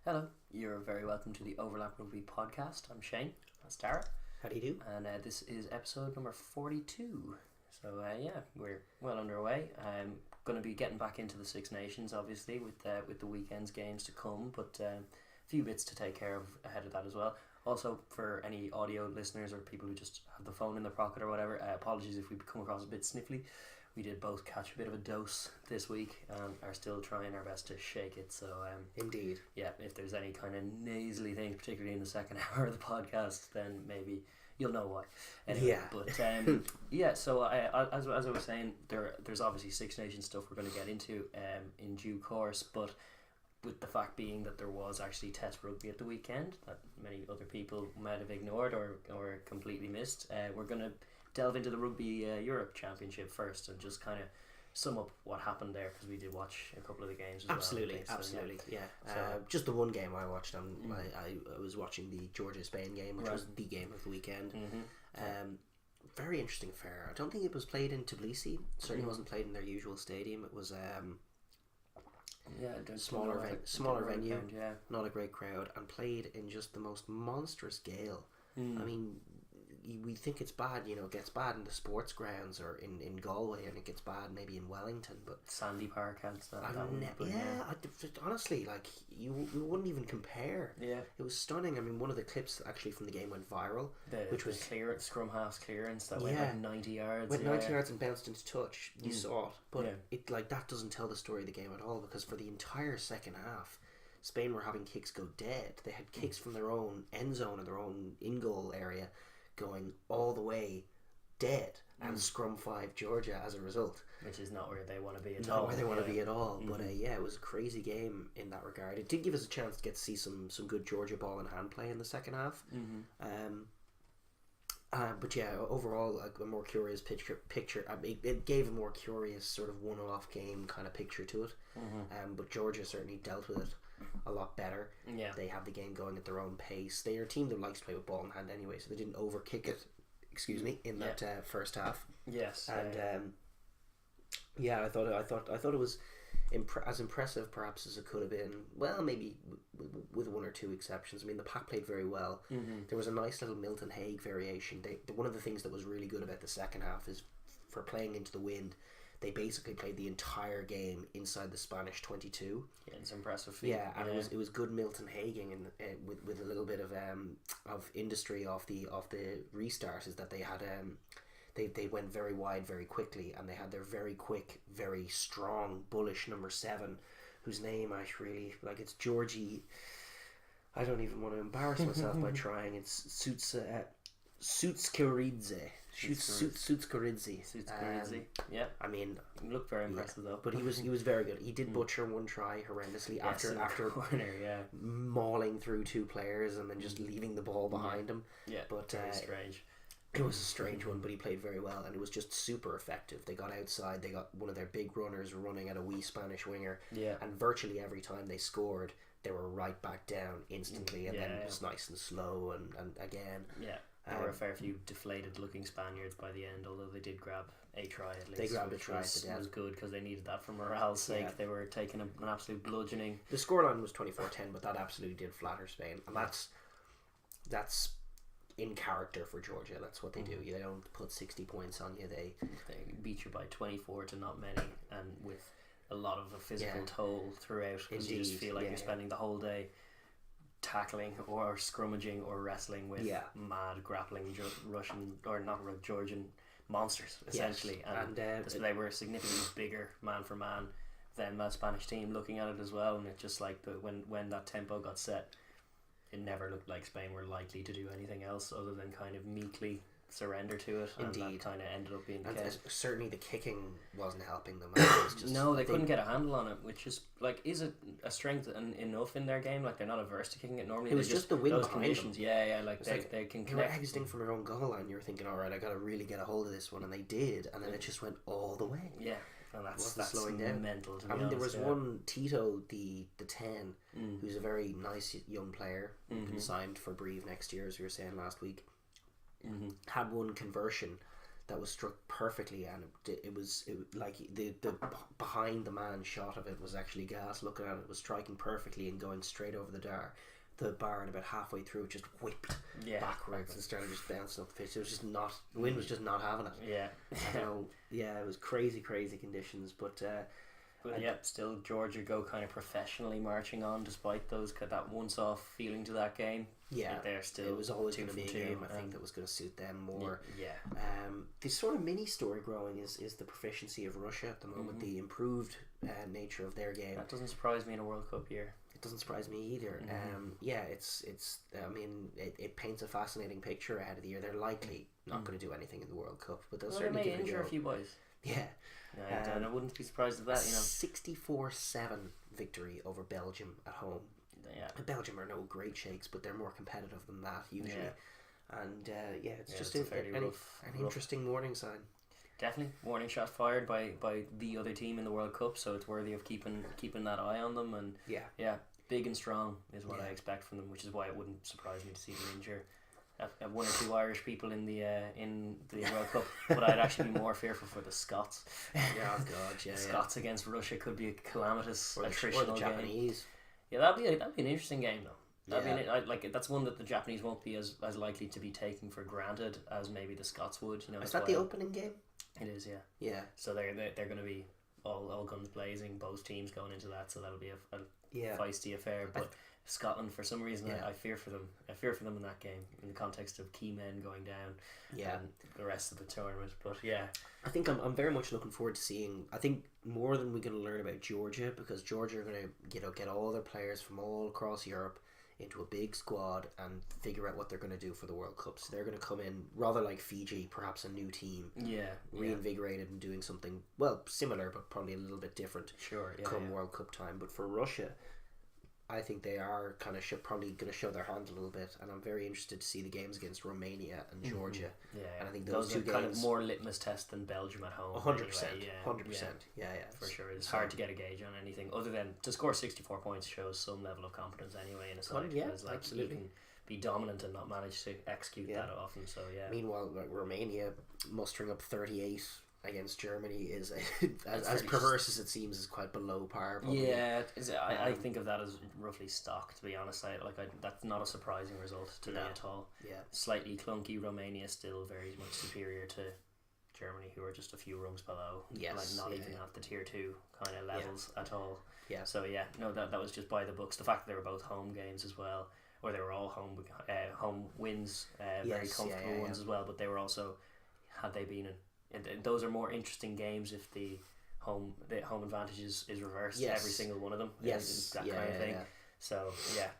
Hello, you're very welcome to the Overlap Rugby podcast. I'm Shane, that's Daragh, How do you do? and this is episode number 42. So we're well underway. I'm going to be getting back into the Six Nations, obviously, with the weekend's games to come, but a few bits to take care of ahead of that as well. Also, for any audio listeners or people who just have the phone in their pocket or whatever, apologies if we come across a bit sniffly. We did both catch a bit of a dose this week and are still trying our best to shake it. So, Indeed. yeah, if there's any kind of nasally things, particularly in the second hour of the podcast, then maybe you'll know why. Anyway, Yeah. But yeah, so as I was saying, there's obviously Six Nations stuff we're going to get into in due course, but with the fact being that there was actually Test Rugby at the weekend that many other people might have ignored or completely missed, we're going to delve into the Rugby Europe Championship first and just kind of sum up what happened there, because we did watch a couple of the games as Absolutely, well. absolutely, yeah. So, just the one game I watched. I was watching the Georgia-Spain game, which was the game of the weekend. Very interesting affair. I don't think it was played in Tbilisi. Certainly wasn't played in their usual stadium. It was smaller venue, not a great crowd, and played in just the most monstrous gale. I mean, we think it's bad, it gets bad in the sports grounds or in Galway, and it gets bad maybe in Wellington, but Sandy Park and stuff. Honestly, like you wouldn't even compare. Yeah, it was stunning. I mean, one of the clips actually from the game went viral, which was scrum half's clearance that went like 90 yards. Went 90 yards and bounced into touch. You saw it, but it like that doesn't tell the story of the game at all, because for the entire second half, Spain were having kicks go dead. They had kicks from their own end zone or their own in-goal area going all the way dead, and scrum 5 Georgia as a result. Which is not where they want to be at all. Not where they want to be at all. But it was a crazy game in that regard. It did give us a chance to get to see some good Georgia ball and hand play in the second half. But yeah, overall, a more curious picture. It gave a more curious sort of one-off game kind of picture to it. But Georgia certainly dealt with it a lot better. Yeah, they have the game going at their own pace. They are a team that likes to play with ball in hand anyway, so they didn't overkick it. In that first half. Yes, and I thought it was as impressive perhaps as it could have been. Well, maybe with one or two exceptions. I mean, the pack played very well. There was a nice little Milton Hague variation. One of the things that was really good about the second half is, for playing into the wind, they basically played the entire game inside the Spanish 22. Yeah, it's impressive feat. Yeah, and it was good Milton Haguing, and with a little bit of industry off the restart, is that they had they went very wide very quickly, and they had their very quick, very strong, bullish number 7, whose name I really like. It's Georgie. I don't even want to embarrass myself by trying. It's Suitskaridze. Suitskaridze. Yeah. I mean, he looked very impressive though. But he was very good. He did butcher one try horrendously after corner, mauling through 2 players and then just leaving the ball behind him. Yeah, but very strange. It was a strange one, but he played very well, and it was just super effective. They got outside, they got one of their big runners running at a wee Spanish winger, and virtually every time they scored, they were right back down instantly, and then it was nice and slow, and again. Yeah, there were a fair few deflated looking Spaniards by the end, although they did grab a try at least. They grabbed a try at the end. It was good, because they needed that for morale's sake. They were taking an absolute bludgeoning. The scoreline was 24-10, but that absolutely did flatter Spain, and that's in character for Georgia. That's what they do. They don't put 60 points on you. They beat you by 24 to not many, and with a lot of a physical toll throughout, because you just feel like you're spending the whole day tackling or scrummaging or wrestling with mad grappling Georgian monsters, essentially. And they were significantly bigger man for man than the Spanish team, looking at it as well, and it just like when that tempo got set, it never looked like Spain were likely to do anything else other than kind of meekly surrender to it. Indeed. And that kind of ended up being the case. Certainly the kicking wasn't helping them. They couldn't get a handle on it, which is like, is it a strength enough in their game? Like, they're not averse to kicking it normally. It was just the wind those behind conditions. them. Yeah, like they can connect. They were exiting from their own goal line. You were thinking, all right, I got to really get a hold of this one, and they did, and then it just went all the way. Yeah. And that's slowing down. Mental. I mean, there was one Tito, the 10, who's a very nice young player, signed for Brive next year, as we were saying last week. Had one conversion that was struck perfectly, and it was like the behind the man shot of it was actually gas. Looking at it, was striking perfectly and going straight over the bar, and about halfway through it just whipped backwards and started just bouncing up the pitch. It was just not, the wind was just not having it. So it was crazy conditions, but still Georgia go kind of professionally marching on despite that once off feeling to that game. They're still, it was always going to be a game I think that was going to suit them more. The sort of mini story growing is the proficiency of Russia at the moment, the improved nature of their game. That doesn't surprise me in a World Cup year. It doesn't surprise me either. It's I mean, it paints a fascinating picture ahead of the year. They're likely not going to do anything in the World Cup, but they'll certainly give it a go. Injure a few boys. I wouldn't be surprised at that. 64-7 victory over Belgium at home. Belgium are no great shakes, but they're more competitive than that usually. And it's just an interesting warning sign. Definitely warning shot fired by the other team in the World Cup, so it's worthy of keeping that eye on them. And big and strong is what I expect from them, which is why it wouldn't surprise me to see them injure one or two Irish people in the World Cup, but I'd actually be more fearful for the Scots. Scots against Russia could be a calamitous attritional or the Japanese. Game. That'd be an interesting game though. That's one that the Japanese won't be as likely to be taken for granted as maybe the Scots would. Is that the opening game? It is, yeah. So they're going to be all guns blazing, both teams going into that, so that'll be a feisty affair. But Scotland, for some reason, I fear for them. I fear for them in that game, in the context of key men going down. And the rest of the tournament. But I think I'm very much looking forward to seeing. I think more than we're going to learn about Georgia, because Georgia are going to get all their players from all across Europe into a big squad and figure out what they're going to do for the World Cup. So they're going to come in rather like Fiji, perhaps a new team, reinvigorated and doing something similar but probably a little bit different. Come World Cup time. But for Russia, I think they are kind of probably going to show their hand a little bit, and I'm very interested to see the games against Romania and Georgia. And I think those two are games kind of more litmus test than Belgium at home. 100%, 100%. For sure. It's hard to get a gauge on anything other than to score 64 points shows some level of confidence anyway in a side. Absolutely. You can be dominant and not manage to execute that often. So Meanwhile, Romania mustering up 38 against Germany is as perverse as it seems, is quite below par. Probably. I think of that as roughly stock, to be honest. That's not a surprising result to me at all. Slightly clunky. Romania still very much superior to Germany, who are just a few rungs below. Even at the tier 2 kind of levels at all. So that was just by the books. The fact that they were both home games as well, or they were all home wins, very comfortable ones as well. But they were also, had they been and those are more interesting games if the home advantage is reversed, every single one of them. That kind of thing. So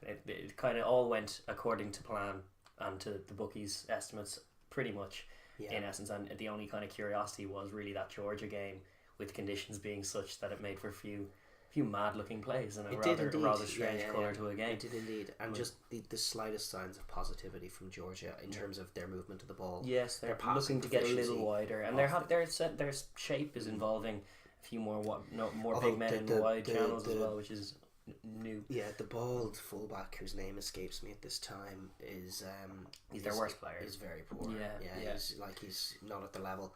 it kind of all went according to plan and to the bookies' estimates pretty much in essence. And the only kind of curiosity was really that Georgia game, with conditions being such that it made for a few mad looking plays and a rather strange colour to a game. It did indeed. And just the slightest signs of positivity from Georgia in terms of their movement of the ball. Yes, they're looking to get a little wider, and their shape is involving a few more big men in the wide channels as well, which is new. The bald fullback whose name escapes me at this time is he's their worst player. He's very poor. He's not at the level.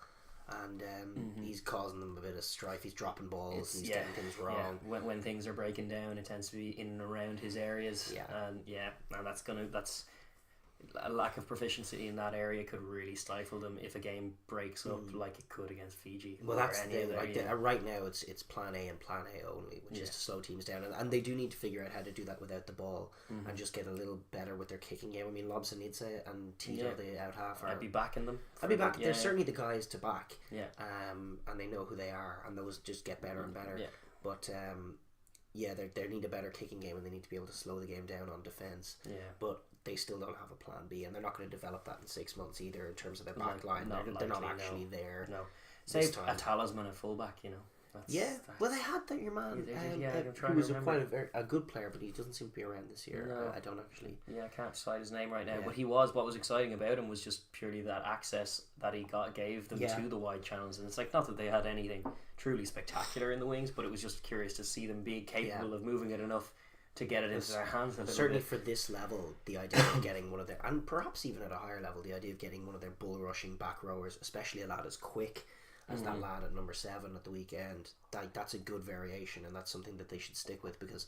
And he's causing them a bit of strife. He's dropping balls. He's getting things wrong. When things are breaking down, it tends to be in and around his areas. And that's a lack of proficiency in that area could really stifle them if a game breaks up like it could against Fiji. Well, that's the thing. Right now it's plan A and plan A only, which is to slow teams down, and they do need to figure out how to do that without the ball and just get a little better with their kicking game. I mean, Lobsanidze and Tito, the out half, I'd be backing them. I'd be back. They're certainly the guys to back. And they know who they are, and those just get better and better. But they need a better kicking game, and they need to be able to slow the game down on defence. But they still don't have a plan B, and they're not going to develop that in 6 months either in terms of their back line. They're not actually there. No. Save a talisman at fullback, Well, they had that, your man, who was quite a good player, but he doesn't seem to be around this year. No. I don't actually. I can't cite his name right now, but he was. What was exciting about him was just purely that access that he gave them to the wide channels, and it's like not that they had anything truly spectacular in the wings, but it was just curious to see them be capable of moving it enough to get it into their hands a little certainly bit. For this level, the idea of getting one of their, and perhaps even at a higher level, the idea of getting one of their bull rushing back rowers, especially a lad as quick as that lad at number 7 at the weekend, that's a good variation, and that's something that they should stick with, because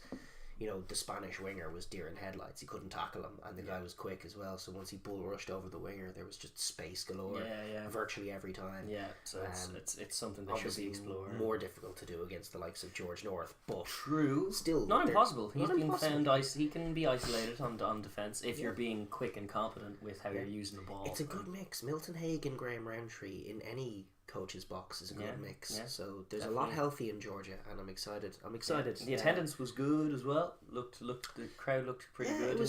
the Spanish winger was deer in headlights. He couldn't tackle him, and the guy was quick as well. So once he bull rushed over the winger, there was just space galore. Virtually every time. Yeah, so it's something that should be explored. More difficult to do against the likes of George North, but true. Still, not impossible. He's been found. He can be isolated on defence if you're being quick and competent with how you're using the ball. It's a good mix. Milton Haig and Graham Roundtree in any coach's box is a good mix. So there's a lot healthy in Georgia, and I'm excited. The attendance was good as well. The crowd looked pretty good.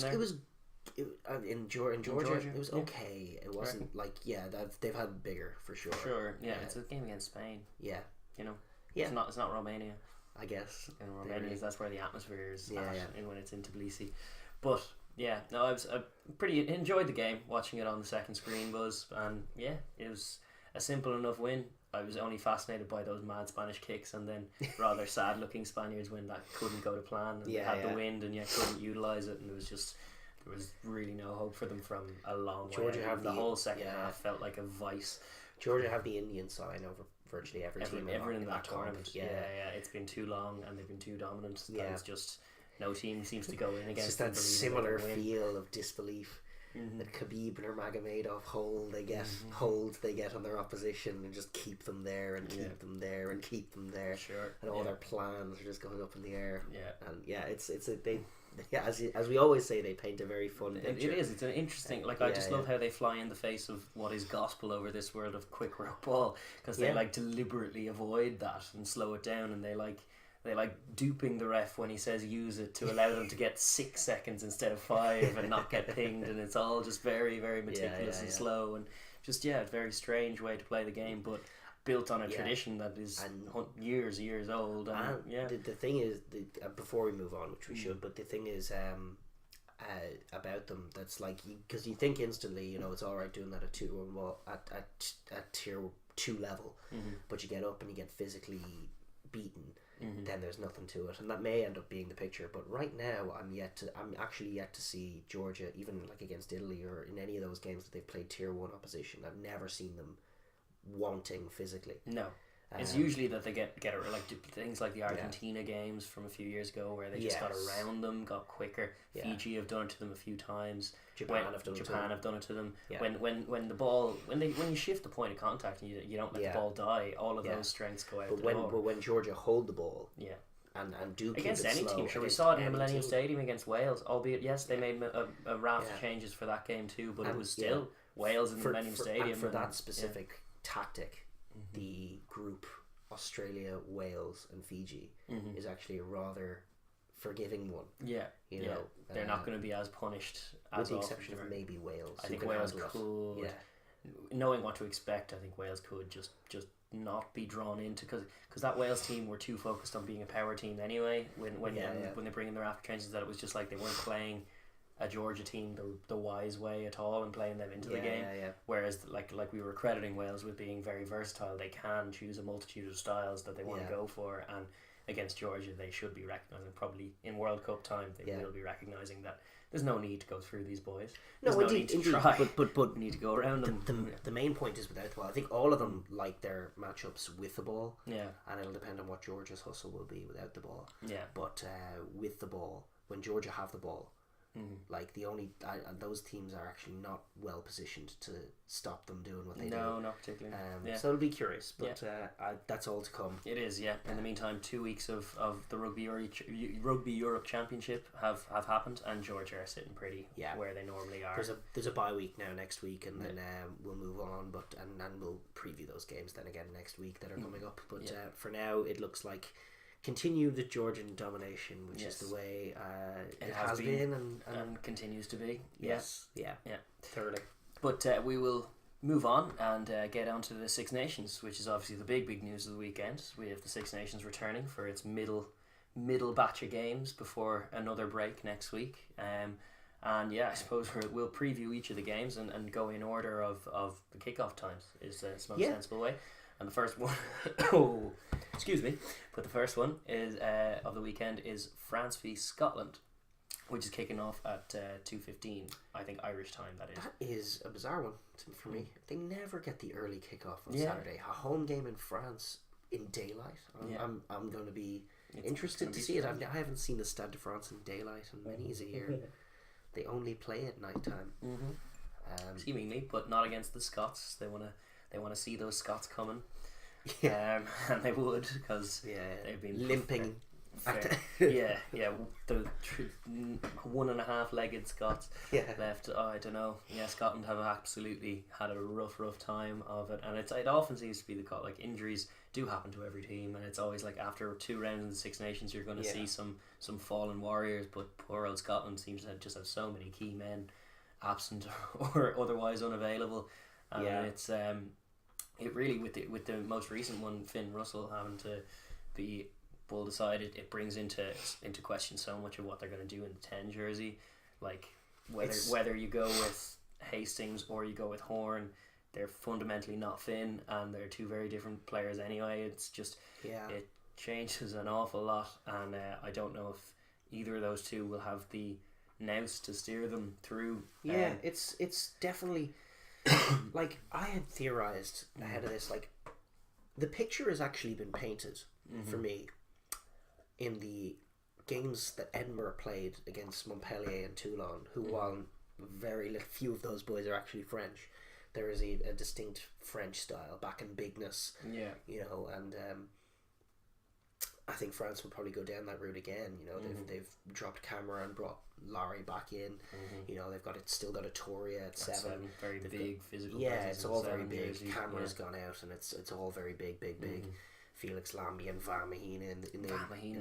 In Georgia, it was okay. It wasn't they've had bigger for sure. It's a game against Spain. It's not Romania, I guess. In Romania, that's where the atmosphere is and when it's in Tbilisi. But I was pretty enjoyed the game, watching it on the second screen buzz, and it was a simple enough win. I was only fascinated by those mad Spanish kicks, and then rather sad looking Spaniards when that couldn't go to plan, and they had the wind and couldn't utilise it, and there was really no hope for them from a long way. Georgia have the whole second half felt like a vice. Georgia have the Indian sign over virtually every team in that tournament. It's been too long, and they've been too dominant. It's just no team seems to go in against them. It's just that similar feel of disbelief. That Khabib and Nurmagomedov hold they get on their opposition, and just keep them there and keep them there and keep them there. And all their plans are just going up in the air. As we always say, they paint a very fun picture. It is. It's an interesting. I just love how they fly in the face of what is gospel over this world of quick rope ball, because they deliberately avoid that and slow it down, and they like duping the ref when he says use it to allow them to get 6 seconds instead of 5 and not get pinged, and it's all just very, very meticulous and slow, and just a very strange way to play the game, but built on a tradition that is years old. And the thing is, before we move on, which we should, but the thing is about them, that's because you think instantly, it's alright doing that at tier 2 level, but you get up and you get physically beaten, then there's nothing to it, and that may end up being the picture. But right now, I'm actually yet to see Georgia, even against Italy or in any of those games that they've played tier 1 opposition. I've never seen them wanting physically. No. It's usually that they get things like the Argentina games from a few years ago, where they just got around them, got quicker. Fiji have done it to them a few times. Japan have done it to them. When the ball when you shift the point of contact and you don't let the ball die, all of those strengths go out. But when Georgia hold the ball, and do against keep it any slow, team, sure, we saw it in the Millennium Stadium against Wales. Albeit they made a raft of changes for that game too, but it was still Wales in the Millennium Stadium for that specific tactic. The group Australia, Wales and Fiji is actually a rather forgiving one. They're not going to be as punished with the exception of maybe Wales. I think Wales could, knowing what to expect, I think Wales could just not be drawn into, because that Wales team were too focused on being a power team anyway when they bring in their after changes, that it was just like they weren't playing a Georgia team the wise way at all and playing them into the game. Whereas like we were crediting Wales with being very versatile, they can choose a multitude of styles that they want to go for, and against Georgia they should be recognising, probably in World Cup time they will be recognising that there's no need to go through these boys. There's no need to try. But we need to go around them. The main point is without the ball. I think all of them like their matchups with the ball. And it'll depend on what Georgia's hustle will be without the ball. But with the ball, when Georgia have the ball, those teams are actually not well positioned to stop them doing what they do. No, not particularly. So it'll be curious, but that's all to come. It is, In the meantime, 2 weeks of the Rugby Europe Championship have happened, and Georgia are sitting pretty where they normally are. There's a bye week now next week, and then we'll move on, and we'll preview those games then again next week that are coming up. But for now, it looks like continue the Georgian domination, which is the way it has been and continues to be. Thoroughly. But we will move on and get on to the Six Nations, which is obviously the big news of the weekend. We have the Six Nations returning for its middle batch of games before another break next week. And I suppose we'll preview each of the games and go in order of the kickoff times is the most sensible way. And the first one, excuse me, but the first one is of the weekend is France v Scotland which is kicking off at 2:15, I think Irish time. That is. That is a bizarre one for me. They never get the early kickoff on Saturday. A home game in France in daylight. I'm going to be interested to see it. I haven't seen the Stade de France in daylight in many a year. They only play at night time. Seemingly, but not against the Scots. They want to see those Scots coming. And they would, because they've been limping. The 1.5-legged Scots left. I don't know. Scotland have absolutely had a rough time of it, and it often seems to be the cause. Like, injuries do happen to every team, and it's always like after 2 rounds in the Six Nations you're going to see some fallen warriors. But poor old Scotland seems to just have so many key men absent or otherwise unavailable, and it's it really, with the most recent one, Finn Russell having to be pulled aside, it brings into question so much of what they're going to do in the 10 jersey, like whether you go with Hastings or you go with Horn. They're fundamentally not Finn, and they're 2 very different players anyway. It's just it changes an awful lot, and I don't know if either of those 2 will have the nous to steer them through. It's definitely like, I had theorized ahead of this, like, the picture has actually been painted for me in the games that Edinburgh played against Montpellier and Toulon, who while very few of those boys are actually French, there is a distinct French style, back in bigness, and I think France will probably go down that route again. They've dropped Camera and brought Larry back in. They've still got a Toria at 7. Very big physical. Yeah, it's all very big. Camera's gone out, and it's all very big. Felix Lambie and Van Mahina in the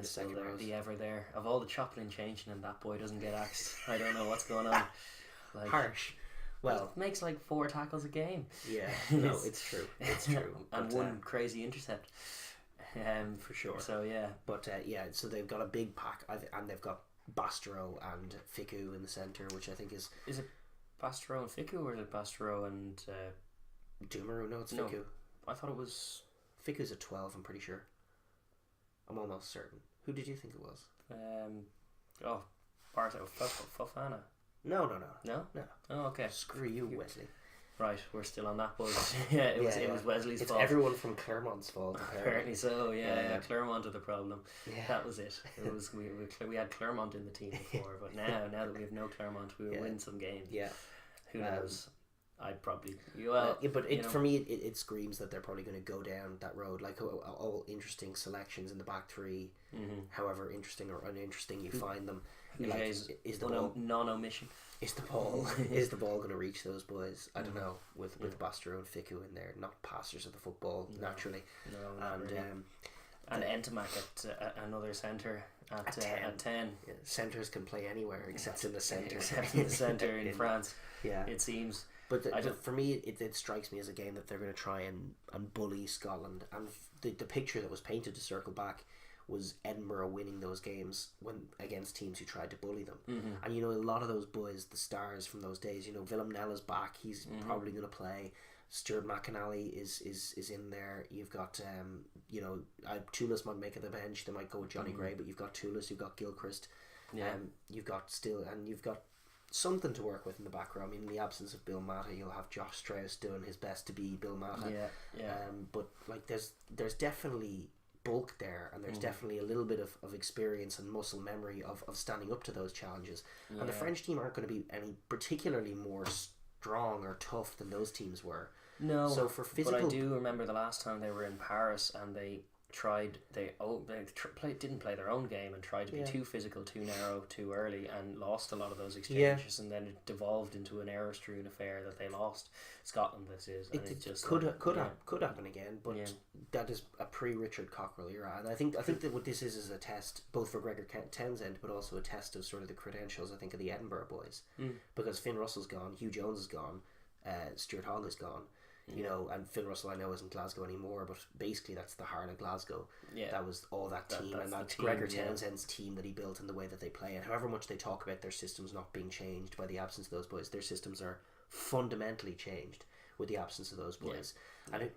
second row. The ever there. Of all the chopping and changing, and that boy doesn't get axed. I don't know what's going on. Like, harsh. Well, it makes like 4 tackles a game. Yeah, no, it's true. It's true. And one crazy intercept. For sure. So so they've got a big pack, and they've got Bastereau and Fickou in the centre, which I think is it Bastereau and Fickou, or is it Bastereau and Dumaru? No, it's Fickou. I thought it was Fickou's at 12. I'm pretty sure. I'm almost certain. Who did you think it was? Barto Fofana. No. Oh, okay. Screw you, Wesley. Right, we're still on that buzz. It was Wesley's fault. It's everyone from Clermont's fault. Apparently so. Clermont are the problem. That was it. It was we had Clermont in the team before, but now that we have no Clermont, we will win some games. Who knows? I'd probably for me it screams that they're probably going to go down that road. Like, all interesting selections in the back 3, however interesting or uninteresting you find them. Like, is the ball non-omission? Is the ball going to reach those boys? I don't know. With Bastereau and Fickou in there, not passers of the football naturally. And Entimac at another centre at 10. Yeah, centres can play anywhere except in the centre. Except in the centre in France. Yeah, it seems. But for me, it strikes me as a game that they're going to try and bully Scotland. And the picture that was painted, to circle back, was Edinburgh winning those games against teams who tried to bully them. And a lot of those boys, the stars from those days, Willem Nella's back. He's probably going to play. Stuart McAnally is in there. You've got Toulouse might make it the bench. They might go with Johnny Gray, but you've got Toulouse, you've got Gilchrist. You've got something to work with in the back row. I mean, in the absence of Bill Mata, you'll have Josh Strauss doing his best to be Bill Mata. But like, there's definitely bulk there, and there's definitely a little bit of experience and muscle memory of standing up to those challenges. And the French team aren't going to be any particularly more strong or tough than those teams were. No, so for physical, but I do remember the last time they were in Paris and they didn't play their own game and tried to be too physical, too narrow, too early, and lost a lot of those exchanges, and then it devolved into an error-strewn affair that they lost. Scotland, this is, and it just could happen again, but that is a pre-Richard Cockrell era, and I think that what this is a test both for Gregor Townsend, but also a test of sort of the credentials, I think, of the Edinburgh boys, because Finn Russell's gone, Hugh Jones is gone, Stuart Hogg is gone. And Finn Russell I know isn't Glasgow anymore, but basically that's the heart of Glasgow. That was all that team, and that's Gregor Townsend's team that he built and the way that they play. And however much they talk about their systems not being changed by the absence of those boys, their systems are fundamentally changed with the absence of those boys. And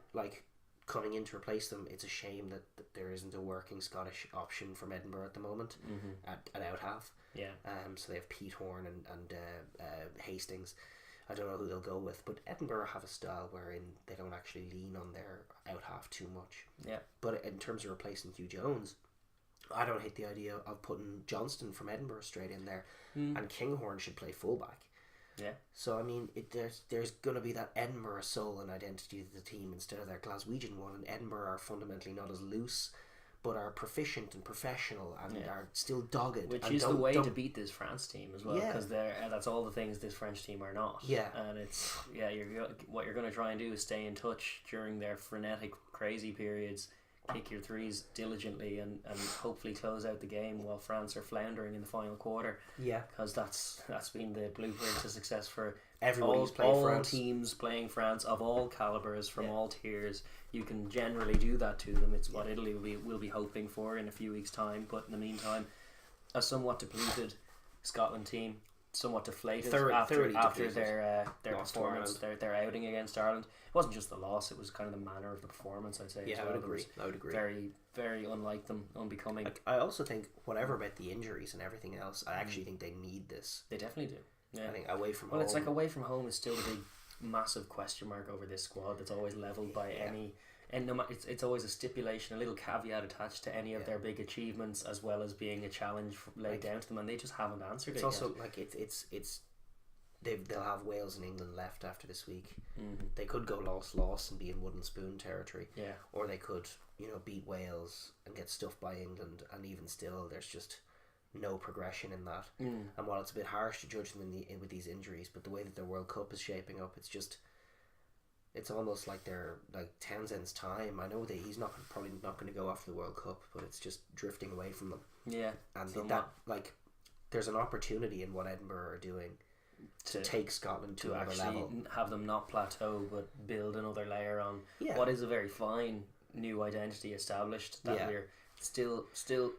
coming in to replace them. It's a shame that there isn't a working Scottish option from Edinburgh at the moment at out half. Yeah. So they have Pete Horn and Hastings. I don't know who they'll go with, but Edinburgh have a style wherein they don't actually lean on their out half too much. Yeah. But in terms of replacing Hugh Jones, I don't hate the idea of putting Johnston from Edinburgh straight in there, and Kinghorn should play fullback. Yeah. So I mean, there's going to be that Edinburgh soul and identity to the team instead of their Glaswegian one. And Edinburgh are fundamentally not as loose, but are proficient and professional and are still dogged. Which is the way to beat this France team as well, because that's all the things this French team are not. Yeah. And it's what you're going to try and do is stay in touch during their frenetic, crazy periods. Kick your threes diligently and hopefully close out the game while France are floundering in the final quarter. Yeah, because that's been the blueprint to success for all teams playing France of all calibers from all tiers. You can generally do that to them. It's what Italy will be hoping for in a few weeks' time. But in the meantime, a somewhat depleted Scotland team, somewhat deflated after their performance, their outing against Ireland. It wasn't just the loss; it was kind of the manner of the performance. I'd say. Yeah, I would agree. Very, very unlike them, unbecoming. I also think whatever about the injuries and everything else, I actually think they need this. They definitely do. Yeah. I think away from home. Well, it's like away from home is still the big, massive question mark over this squad. That's always leveled by any. And no, it's always a stipulation, a little caveat attached to any of their big achievements, as well as being a challenge laid down to them, and they just haven't answered it. It's also like it's they'll have Wales and England left after this week. They could go loss and be in wooden spoon territory. Yeah. Or they could beat Wales and get stuffed by England, and even still, there's just no progression in that. And while it's a bit harsh to judge them with these injuries, but the way that their World Cup is shaping up, it's almost like they're like Townsend's time. I know that he's probably not going to go after the World Cup, but it's just drifting away from them. Yeah, and there's an opportunity in what Edinburgh are doing to take Scotland to another level. Have them not plateau, but build another layer on what is a very fine new identity established. That we're still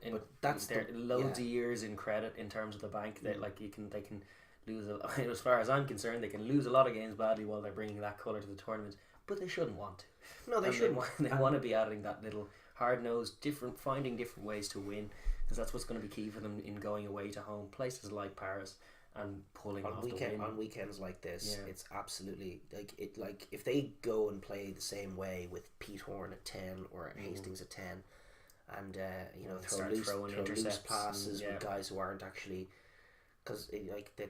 in. But that's loads of years in credit in terms of the bank. That they can lose as far as I'm concerned, they can lose a lot of games badly while they're bringing that colour to the tournament, but they shouldn't want to. No, they shouldn't. They want to be adding that little hard-nosed, finding different ways to win, because that's what's going to be key for them in going away to home places like Paris and pulling off the win. On weekends like this, it's absolutely like if they go and play the same way with Pete Horn at 10 or Hastings at 10, and throw loose passes with guys who aren't actually. Because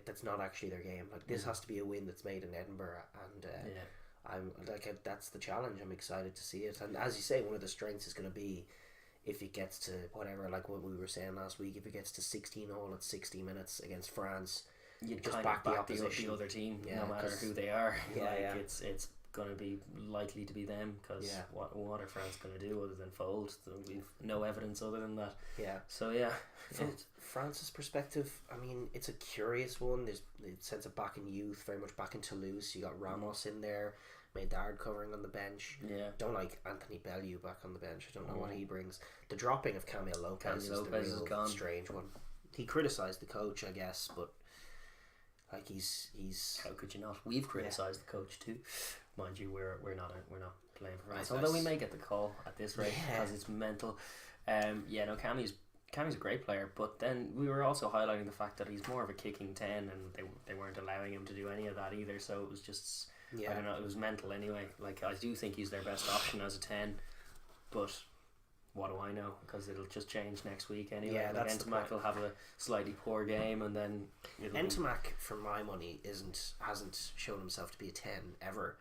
that's not actually their game. Like this has to be a win that's made in Edinburgh, and I'm that's the challenge. I'm excited to see it, and as you say, one of the strengths is going to be if it gets to whatever, like what we were saying last week. If it gets to 16-all at 60 minutes against France, you just back the other team, no matter who they are. It's going to be likely to be them, because what are France going to do other than fold? We've no evidence other than that. Yeah. So from France's perspective, I mean, it's a curious one. It sends it back in youth, very much back in Toulouse. You got Ramos in there, Maynard covering on the bench. Yeah. Don't like Anthony Bellew back on the bench. I don't know what he brings. The dropping of Camille Lopez is the real strange one. He criticised the coach, I guess, but like he's how could you not? We've criticised the coach too. Mind you, we're not playing for France, although we may get the call at this rate because it's mental. Cammy's a great player, but then we were also highlighting the fact that he's more of a kicking 10, and they weren't allowing him to do any of that either. So it was just I don't know, it was mental anyway. Like I do think he's their best option as a 10, but what do I know? Because it'll just change next week anyway. Yeah, like Ntamack will have a slightly poor game, and then Ntamack, for my money, hasn't shown himself to be a 10 ever.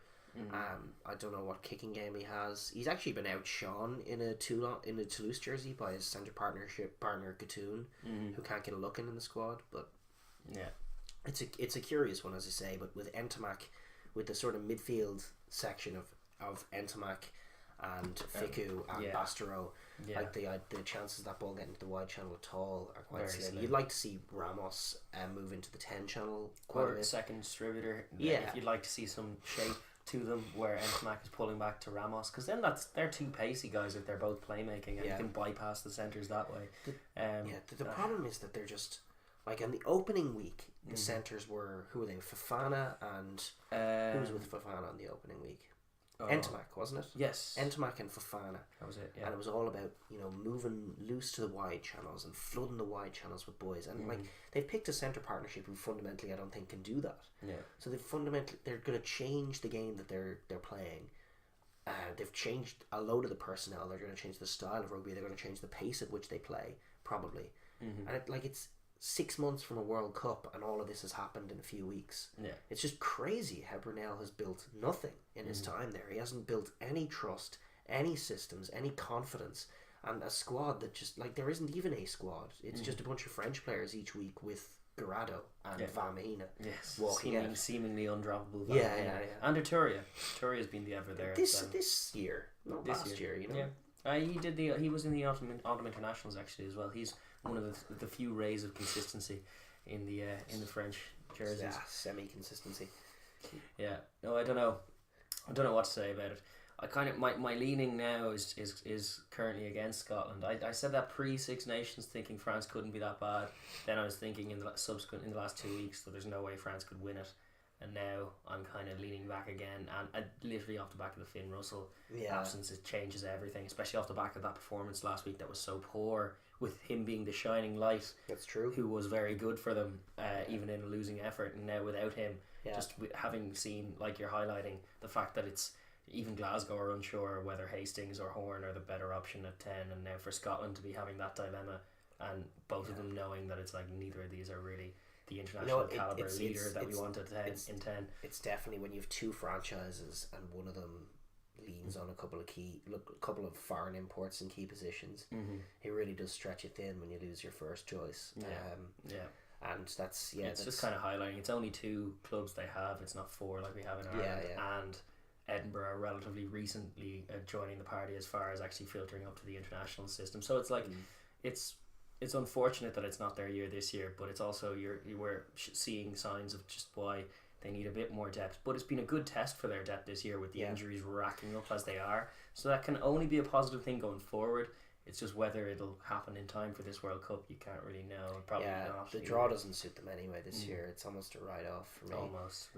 I don't know what kicking game he has. He's actually been outshone in a Toulouse jersey by his centre partner Gattoon, who can't get a look in the squad. But it's a curious one, as I say. But with Ntamack, with the sort of midfield section of Ntamack and Fickou and Bastereau, like the chances that ball getting into the wide channel at all are quite slim. You'd like to see Ramos move into the 10 channel quite a bit. Second distributor. If you'd like to see some shape to them where Ntamack is pulling back to Ramos, because then they're two pacey guys if they're both playmaking, and you can bypass the centres that way. The problem is that they're just like in the opening week the centres were, who were they, Fofana and who was with Fofana on the opening week? Entomac, wasn't it? Yes. Entomac and Fofana. That was it, yeah. And it was all about, moving loose to the wide channels and flooding the wide channels with boys. And they've picked a centre partnership who fundamentally I don't think can do that. Yeah. So they're going to change the game that they're playing. They've changed a load of the personnel. They're going to change the style of rugby. They're going to change the pace at which they play, probably. And it's 6 months from a World Cup and all of this has happened in a few weeks. Yeah. It's just crazy how Brunel has built nothing in his time there. He hasn't built any trust, any systems, any confidence, and a squad that just, there isn't even a squad. It's just a bunch of French players each week with Garado and Van Mehina. Yes. Walking seemingly undroppable. Yeah. And Turia. Turia's been the ever there. This year. Not this last year, Yeah. He was in the Autumn Internationals actually as well. He's one of the few rays of consistency in the French jerseys. Yeah, semi-consistency. Yeah. No, I don't know what to say about it. I kind of my leaning now is currently against Scotland. I said that pre-Six Nations thinking France couldn't be that bad. Then I was thinking in the last 2 weeks that there's no way France could win it. And now I'm kind of leaning back again, and literally off the back of the Finn Russell absence, it changes everything, especially off the back of that performance last week that was so poor, with him being the shining light. That's true. Who was very good for them, even in a losing effort, and now without him, just having seen, like you're highlighting, the fact that it's even Glasgow are unsure whether Hastings or Horn are the better option at 10, and now for Scotland to be having that dilemma, and both of them knowing that it's neither of these are really the international caliber leader that we wanted in 10. It's definitely when you have two franchises and one of them leans on a couple of foreign imports in key positions. It really does stretch it thin when you lose your first choice. And that's it's just kind of highlighting. It's only 2 clubs they have. It's not 4 like we have in Ireland. And Edinburgh are relatively recently joining the party as far as actually filtering up to the international system. So it's it's unfortunate that it's not their year this year, but it's also we're seeing signs of just why they need a bit more depth. But it's been a good test for their depth this year with the injuries racking up as they are. So that can only be a positive thing going forward. It's just whether it'll happen in time for this World Cup, you can't really know. Probably not. The draw doesn't suit them anyway this year. It's almost a write-off for me. Almost.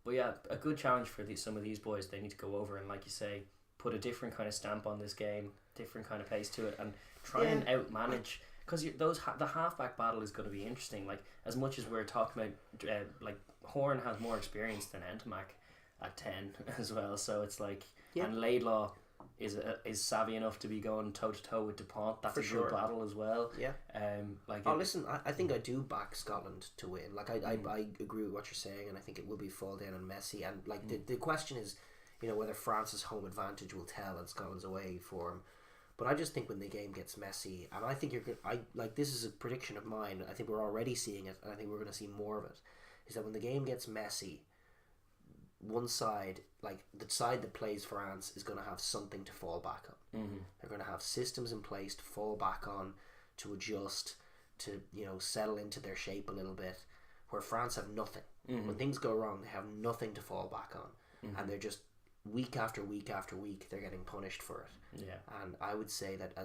But yeah, a good challenge for some of these boys. They need to go over and, like you say, put a different kind of stamp on this game, different kind of pace to it, and try and outmanage. Because the halfback battle is going to be interesting. Like, as much as we're talking about, Horn has more experience than Entomac at 10 as well. So it's and Laidlaw is savvy enough to be going toe to toe with DuPont. That's a good battle as well. Yeah. Listen, I think I do back Scotland to win. I agree with what you're saying, and I think it will be fall down on Messi. And the question is, whether France's home advantage will tell and Scotland's away form. But I just think when the game gets messy, and I think this is a prediction of mine. I think we're already seeing it, and I think we're going to see more of it. Is that when the game gets messy, one side, the side that plays France, is going to have something to fall back on. They're going to have systems in place to fall back on, to adjust, to settle into their shape a little bit. Where France have nothing. When things go wrong, they have nothing to fall back on, and they're just week after week after week they're getting punished for it. Yeah. And I would say that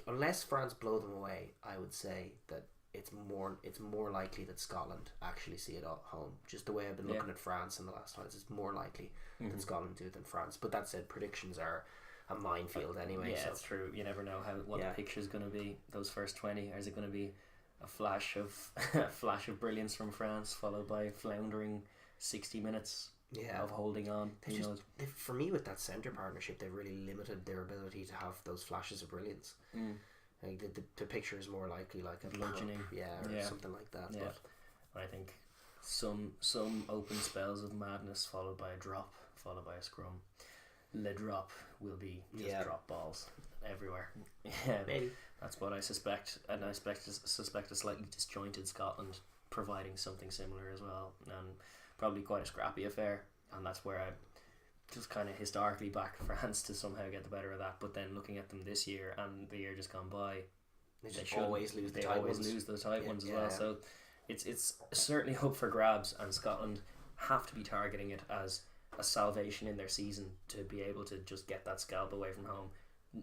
unless France blow them away, I would say that it's more likely that Scotland actually see it at home. Just the way I've been looking at France in the last times, it's more likely that Scotland do than France. But that said, predictions are a minefield anyway. Yeah, it's true. You never know what the picture's going to be. Those first 20, or is it going to be a flash of brilliance from France followed by floundering 60 minutes of holding on? For me, with that centre partnership, they've really limited their ability to have those flashes of brilliance. The picture is more likely like a bludgeoning, or something like that. Yeah. But I think some open spells of madness followed by a drop, followed by a scrum. Le drop will be just drop balls everywhere. Maybe that's what I suspect, and I suspect a slightly disjointed Scotland providing something similar as well, and probably quite a scrappy affair. And that's where I just kind of historically back France to somehow get the better of that. But then looking at them this year and the year just gone by, they always lose the tight ones as well. So it's certainly hope for grabs, and Scotland have to be targeting it as a salvation in their season to be able to just get that scalp away from home.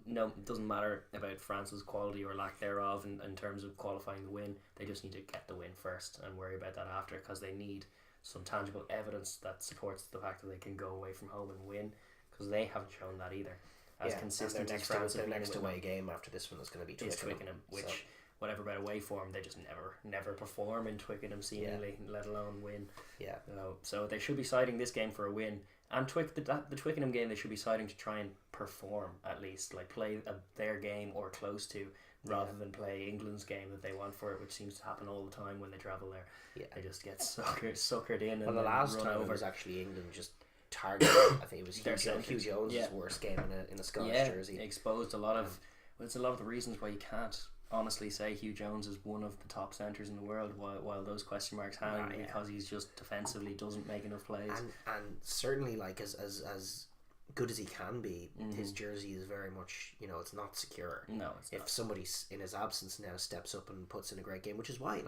No, it doesn't matter about France's quality or lack thereof in terms of qualifying the win. They just need to get the win first and worry about that after, because they need some tangible evidence that supports the fact that they can go away from home and win, because they haven't shown that either. As consistent as France have been. Their next away game after this one is going to be Twickenham, which whatever better way for them, they just never perform in Twickenham seemingly, let alone win. Yeah. So they should be siding this game for a win, and the Twickenham game they should be siding to try and perform at least, like play their game or close to, rather than play England's game that they want for it, which seems to happen all the time when they travel there. Yeah. They just get suckered in. And the last time it was actually England just targeted. I think it was Hugh Jones' worst game in a Scottish jersey. Exposed a lot of. Well, it's a lot of the reasons why you can't honestly say Hugh Jones is one of the top centres in the world while those question marks hang, because he's just defensively doesn't make enough plays. And certainly, like as good as he can be, his jersey is very much, it's not secure. No, it's if not. Somebody in his absence now steps up and puts in a great game, which is why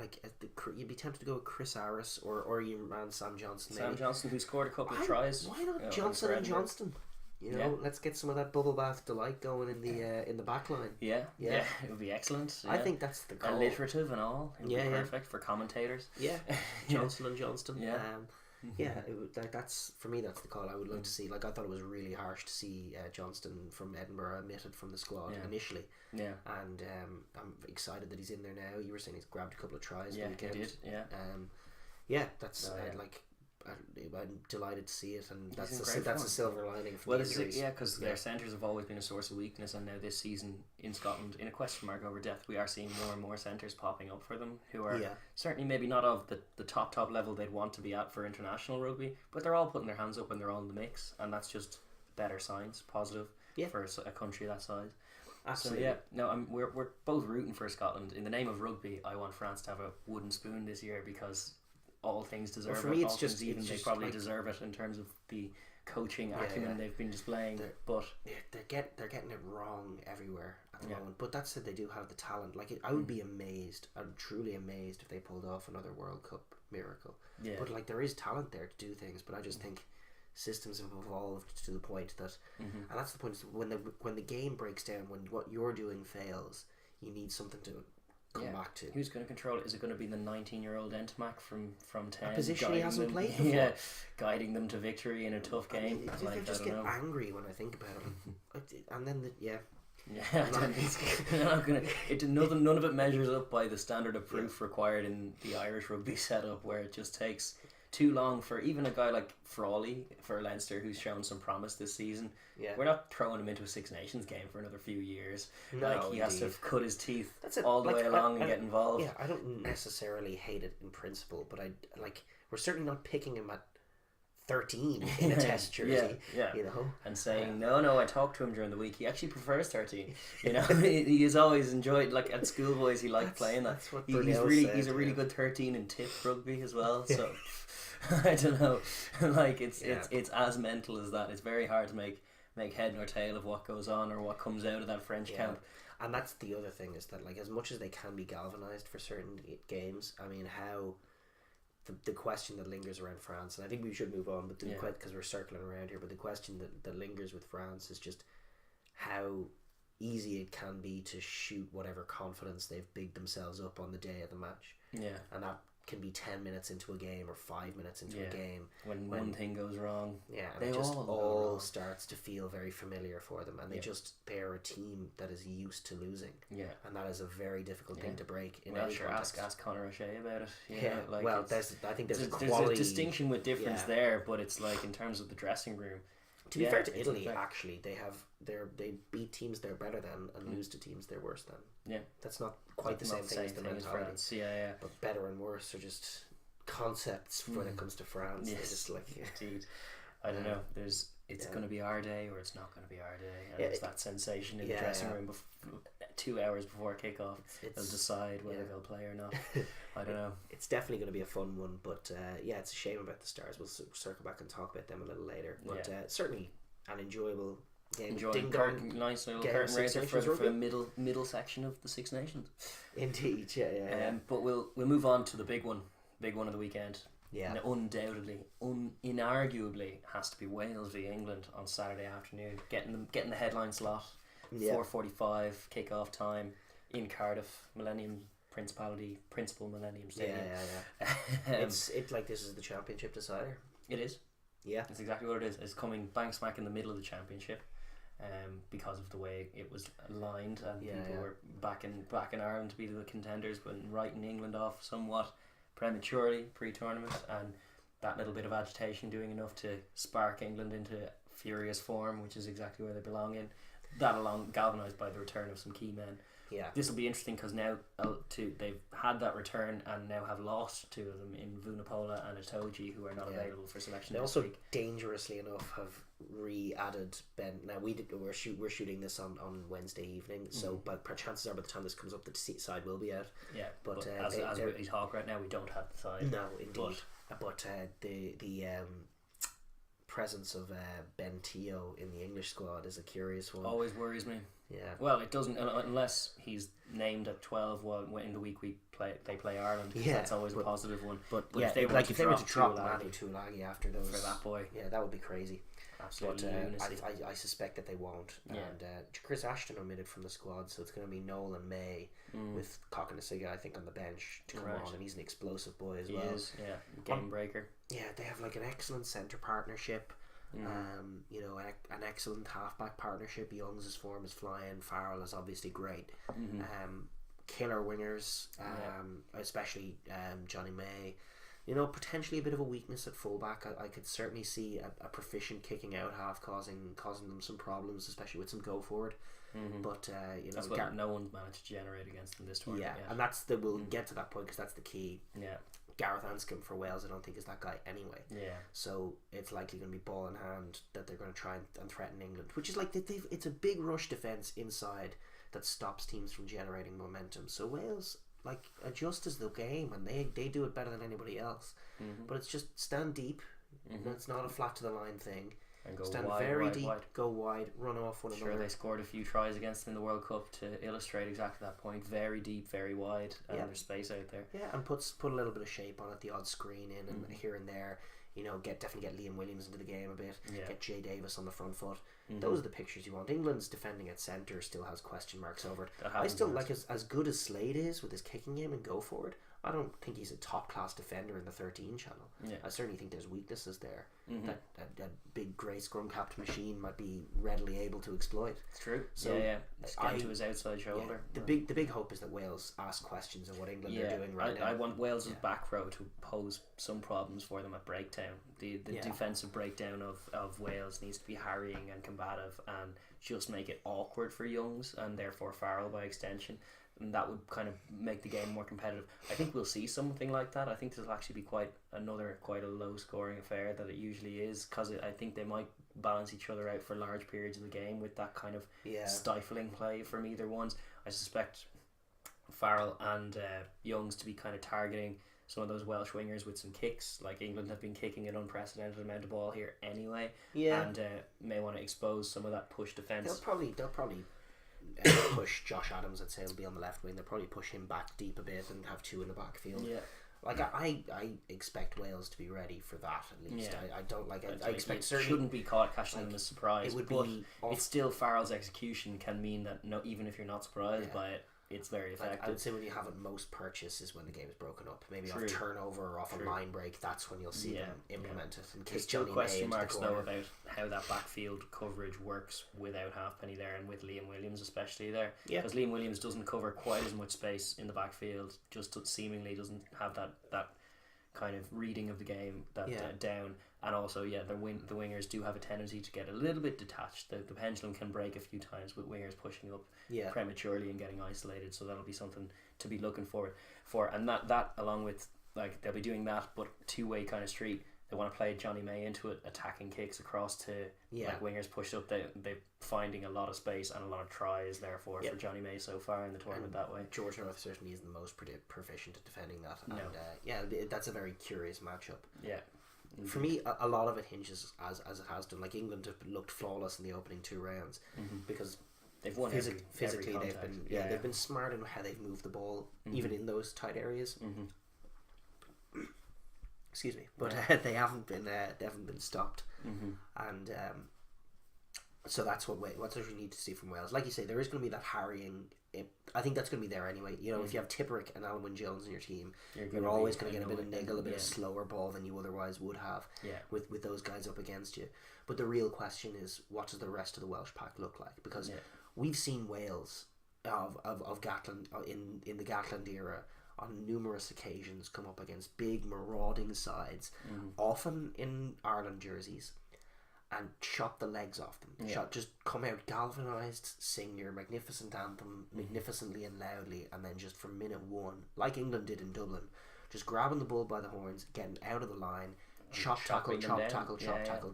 you'd be tempted to go with Chris Harris or your man Sam Johnson. Sam Johnson, who scored a couple of tries. Why not Johnson and Johnston? Let's get some of that bubble bath delight going in the back line. Yeah, it would be excellent. I think that's the call. Alliterative and all. It would be perfect for commentators. Yeah, Johnson and Johnston. That's for me. That's the call I would love to see. Like, I thought it was really harsh to see Johnston from Edinburgh omitted from the squad initially. Yeah, and I'm excited that he's in there now. You were saying he's grabbed a couple of tries. Yeah, he did. That's I'm delighted to see it, and that's a silver lining for the injuries. Because their centres have always been a source of weakness, and now this season in Scotland, in a question mark over depth, we are seeing more and more centres popping up for them, who are certainly maybe not of the top level they'd want to be at for international rugby, but they're all putting their hands up and they're all in the mix, and that's just better signs, positive for a country that size. Absolutely. So we're both rooting for Scotland. In the name of rugby, I want France to have a wooden spoon this year, because all things deserve it. For me, they probably deserve it in terms of the coaching acumen they've been displaying. But they're getting it wrong everywhere at the moment. But that said, they do have the talent. Like, I would be amazed. I'm truly amazed if they pulled off another World Cup miracle. Yeah. But there is talent there to do things. But I just think systems have evolved to the point that, and that's the point. Is when the game breaks down, when what you're doing fails, you need something to come back to. Who's going to control it? Is it going to be the 19-year-old Entamac from 10? A position he hasn't played before. Yeah, guiding them to victory in a tough game. I just get angry when I think about it. And then none of it measures up by the standard of proof required in the Irish rugby setup, where it just takes too long for even a guy like Frawley for Leinster, who's shown some promise this season. We're not throwing him into a Six Nations game for another few years. No, he has to cut his teeth all the way along and get involved. Yeah, I don't necessarily hate it in principle, but we're certainly not picking him at 13 in a test jersey, and saying no. I talked to him during the week. He actually prefers 13. He has always enjoyed, like at schoolboys, he liked playing that. He's a really good 13 in tip rugby as well. So I don't know, it's as mental as that. It's very hard to make head nor tail of what goes on or what comes out of that French camp. And that's the other thing, is that as much as they can be galvanised for certain games, I mean, how the question that lingers around France, and I think we should move on, but because we're circling around here, but the question that lingers with France is just how easy it can be to shoot whatever confidence they've bigged themselves up on the day of the match. Yeah. And that can be 10 minutes into a game or 5 minutes into a game. When one thing goes wrong. Yeah, and it just all starts to feel very familiar for them, and they're a team that is used to losing. Yeah. And that is a very difficult thing to break in any context. Ask Conor O'Shea about it. I think there's a distinction with difference there, but it's like in terms of the dressing room. To be fair to Italy, actually, they beat teams they're better than and lose to teams they're worse than. Yeah, that's not quite the same thing as the mentality. France. Yeah. But better and worse are just concepts when it comes to France. Yes, just indeed. I don't know. It's going to be our day or it's not going to be our day, and it's that sensation in the dressing room 2 hours before kickoff. They'll decide whether they'll play or not. I don't know. It's definitely going to be a fun one, but it's a shame about the Stars. We'll circle back and talk about them a little later. But certainly an enjoyable game. Nice little curtain raiser for the middle section of the Six Nations. Indeed, yeah. But we'll move on to the big one of the weekend. Yeah, and undoubtedly, inarguably, has to be Wales v England on Saturday afternoon. Getting the headline slot, 4:45 kickoff time in Cardiff, Millennium Principal Millennium Stadium. It's like this is the championship decider. It is. Yeah, that's exactly what it is. It's coming bang smack in the middle of the championship, because of the way it was aligned, and people were back in Ireland to be the contenders, but writing England off somewhat prematurely pre-tournament, and that little bit of agitation doing enough to spark England into furious form, which is exactly where they belong in. That along galvanised by the return of some key men. Yeah, this will be interesting because now they've had that return and now have lost two of them in Vunipola and Itoje, who are not available for selection. They also, week. Dangerously enough, have re-added Ben. Now we're shooting this on Wednesday evening, so but chances are by the time this comes up, the side will be out. Yeah, but as we talk right now, we don't have the side. No, indeed. But the presence of Ben Teo in the English squad is a curious one. Always worries me. Yeah. Well, it doesn't unless he's named at 12 in the week they play Ireland. Yeah, that's always a positive one. But if they were to drop Manu Tuilagi after those, for that boy, that would be crazy. Absolutely. But I suspect that they won't. Yeah. And Chris Ashton omitted from the squad, so it's going to be Nolan May with Cokanasiga, I think, on the bench to come on, and he's an explosive boy as well. He is, game breaker. Yeah, they have like an excellent centre partnership. An excellent halfback partnership. Young's form is flying. Farrell is obviously great. Killer wingers, especially Johnny May. Potentially a bit of a weakness at fullback. I could certainly see a proficient kicking out half causing them some problems, especially with some go forward. But that's what no one's managed to generate against them this tournament. Yeah, and we'll get to that point because that's the key. Yeah. Gareth Anscombe for Wales, I don't think is that guy anyway. Yeah. So it's likely going to be ball in hand that they're going to try and threaten England, which is like it's a big rush defence inside that stops teams from generating momentum. So Wales adjust as the game, and they do it better than anybody else. But it's just stand deep. It's not a flat to the line thing. And go stand wide, very deep, go wide, run off one another. They scored a few tries against them in the World Cup to illustrate exactly that point. Very deep, very wide, and there's space out there. Yeah, and put a little bit of shape on it, the odd screen in and here and there. Definitely get Liam Williams into the game a bit. Get Jay Davis on the front foot. Those are the pictures you want. England's defending at centre still has question marks over it. I still like as good as Slade is with his kicking game and go forward. I don't think he's a top class defender in the 13 channel. I certainly think there's weaknesses there that a big grey scrum capped machine might be readily able to exploit. It's true. So to his outside shoulder. The big hope is that Wales ask questions of what England are doing right now. I want Wales's back row to pose some problems for them at breakdown. The defensive breakdown of Wales needs to be harrying and combative and just make it awkward for Youngs and therefore Farrell by extension. And that would kind of make the game more competitive. I think we'll see something like that. I think this will actually be quite a low scoring affair that it usually is, because I think they might balance each other out for large periods of the game with that kind of stifling play from either ones. I suspect Farrell and Youngs to be kind of targeting some of those Welsh wingers with some kicks. Like England have been kicking an unprecedented amount of ball here anyway, and may want to expose some of that push defence. They'll probably push Josh Adams, I'd say, will be on the left wing. They'll probably push him back deep a bit and have two in the backfield. Yeah. I expect Wales to be ready for that at least. I don't I expect certainly shouldn't be caught catching them as surprise. It would be it's still Farrell's execution can mean that even if you're not surprised by it, it's very effective. I would say when you have it most purchase is when the game is broken up. Maybe off turnover or off a line break. That's when you'll see them implement it. There's still question marks though about how that backfield coverage works without Halfpenny there and with Liam Williams especially there. Because Liam Williams doesn't cover quite as much space in the backfield. Just seemingly doesn't have that kind of reading of the game down. And also, the wingers do have a tendency to get a little bit detached. The pendulum can break a few times with wingers pushing up prematurely and getting isolated. So that'll be something to be looking forward for. And that along with they'll be doing that, but two-way kind of street. They want to play Johnny May into it, attacking kicks across to wingers pushed up. They're finding a lot of space and a lot of tries therefore for Johnny May so far in the tournament that way. George North certainly is the most proficient at defending that. And that's a very curious matchup. Yeah. For me, a lot of it hinges as it has done. Like England have looked flawless in the opening two rounds because they've won physically. Every they've been smart in how they've moved the ball, even in those tight areas. Excuse me, but they haven't been stopped. And So that's what we need to see from Wales. Like you say, there is going to be that harrying. I think that's going to be there anyway. You know, if you have Tipperick and Alwyn Jones in your team, you're always going to get a bit of niggle, a bit of slower ball than you otherwise would have with those guys up against you. But the real question is, what does the rest of the Welsh pack look like? Because we've seen Wales of Gatland in the Gatland era on numerous occasions come up against big marauding sides, often in Ireland jerseys, and chop the legs off them. Just come out galvanised, sing your magnificent anthem magnificently and loudly, and then just from minute one, like England did in Dublin, just grabbing the bull by the horns, getting out of the line, chop tackle.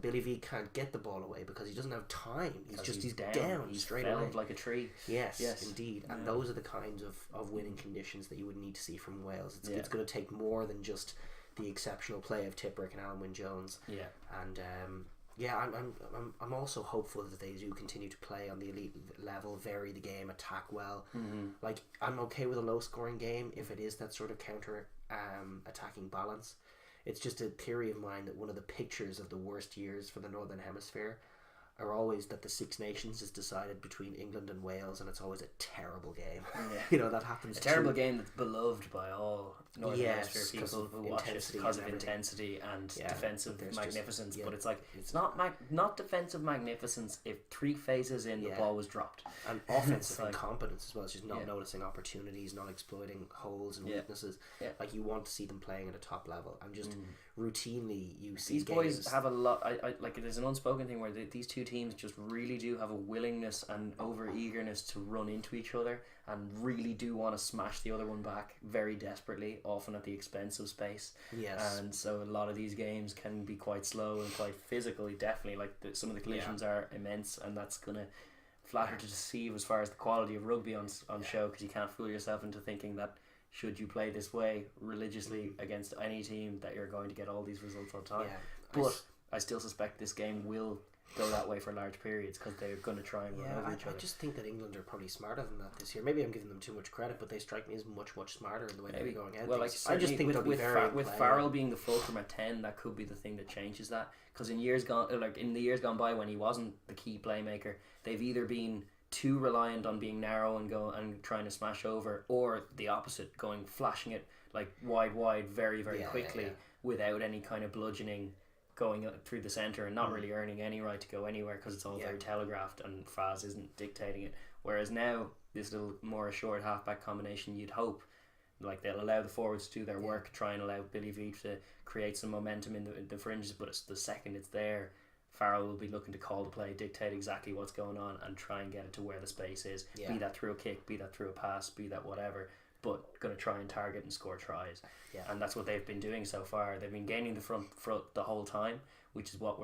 Billy V can't get the ball away because he doesn't have time. He's down he's straight away like a tree. Yes, indeed. And those are the kinds of winning conditions that you would need to see from Wales. It's going to take more than just the exceptional play of Tipperick and Alwyn Jones. And I'm also hopeful that they do continue to play on the elite level, vary the game, attack well. Like, I'm okay with a low scoring game if it is that sort of counter attacking balance. It's just a theory of mine that one of the pictures of the worst years for the Northern Hemisphere are always that the Six Nations is decided between England and Wales, and it's always a terrible game. You know, that happens. A terrible game that's beloved by all Northern Hemisphere people who watch it because of intensity and defensive magnificence. But it's like, it's not defensive magnificence if 3 phases in the ball was dropped. And offensive incompetence as well. It's just not noticing opportunities, not exploiting holes and weaknesses. Like, you want to see them playing at a top level, and just routinely you see these boys have a lot. I like, there's an unspoken thing where these two teams just really do have a willingness and over eagerness to run into each other, and really do want to smash the other one back very desperately, often at the expense of space. And so a lot of these games can be quite slow and quite physical. Definitely, like some of the collisions are immense, and that's gonna flatter to deceive as far as the quality of rugby on show, because you can't fool yourself into thinking that should you play this way religiously against any team that you're going to get all these results all the time. But I still suspect this game will go that way for large periods, because they're going to try and run over each other. I just think that England are probably smarter than that this year. Maybe I'm giving them too much credit, but they strike me as much smarter in the way they're going out. Well, like, I just think with Farrell being the fulcrum at 10, that could be the thing that changes that. Because in the years gone by, when he wasn't the key playmaker, they've either been too reliant on being narrow and trying to smash over, or the opposite, flashing it like wide very quickly without any kind of bludgeoning going through the centre, and not really earning any right to go anywhere because it's all very telegraphed and Faz isn't dictating it. Whereas now, this little more assured halfback combination, you'd hope, like, they'll allow the forwards to do their work, try and allow Billy V to create some momentum in the fringes, but it's the second it's there, Farrell will be looking to call the play, dictate exactly what's going on, and try and get it to where the space is. Be that through a kick, be that through a pass, be that whatever, but going to try and target and score tries. And that's what they've been doing so far. They've been gaining the front the whole time, which is what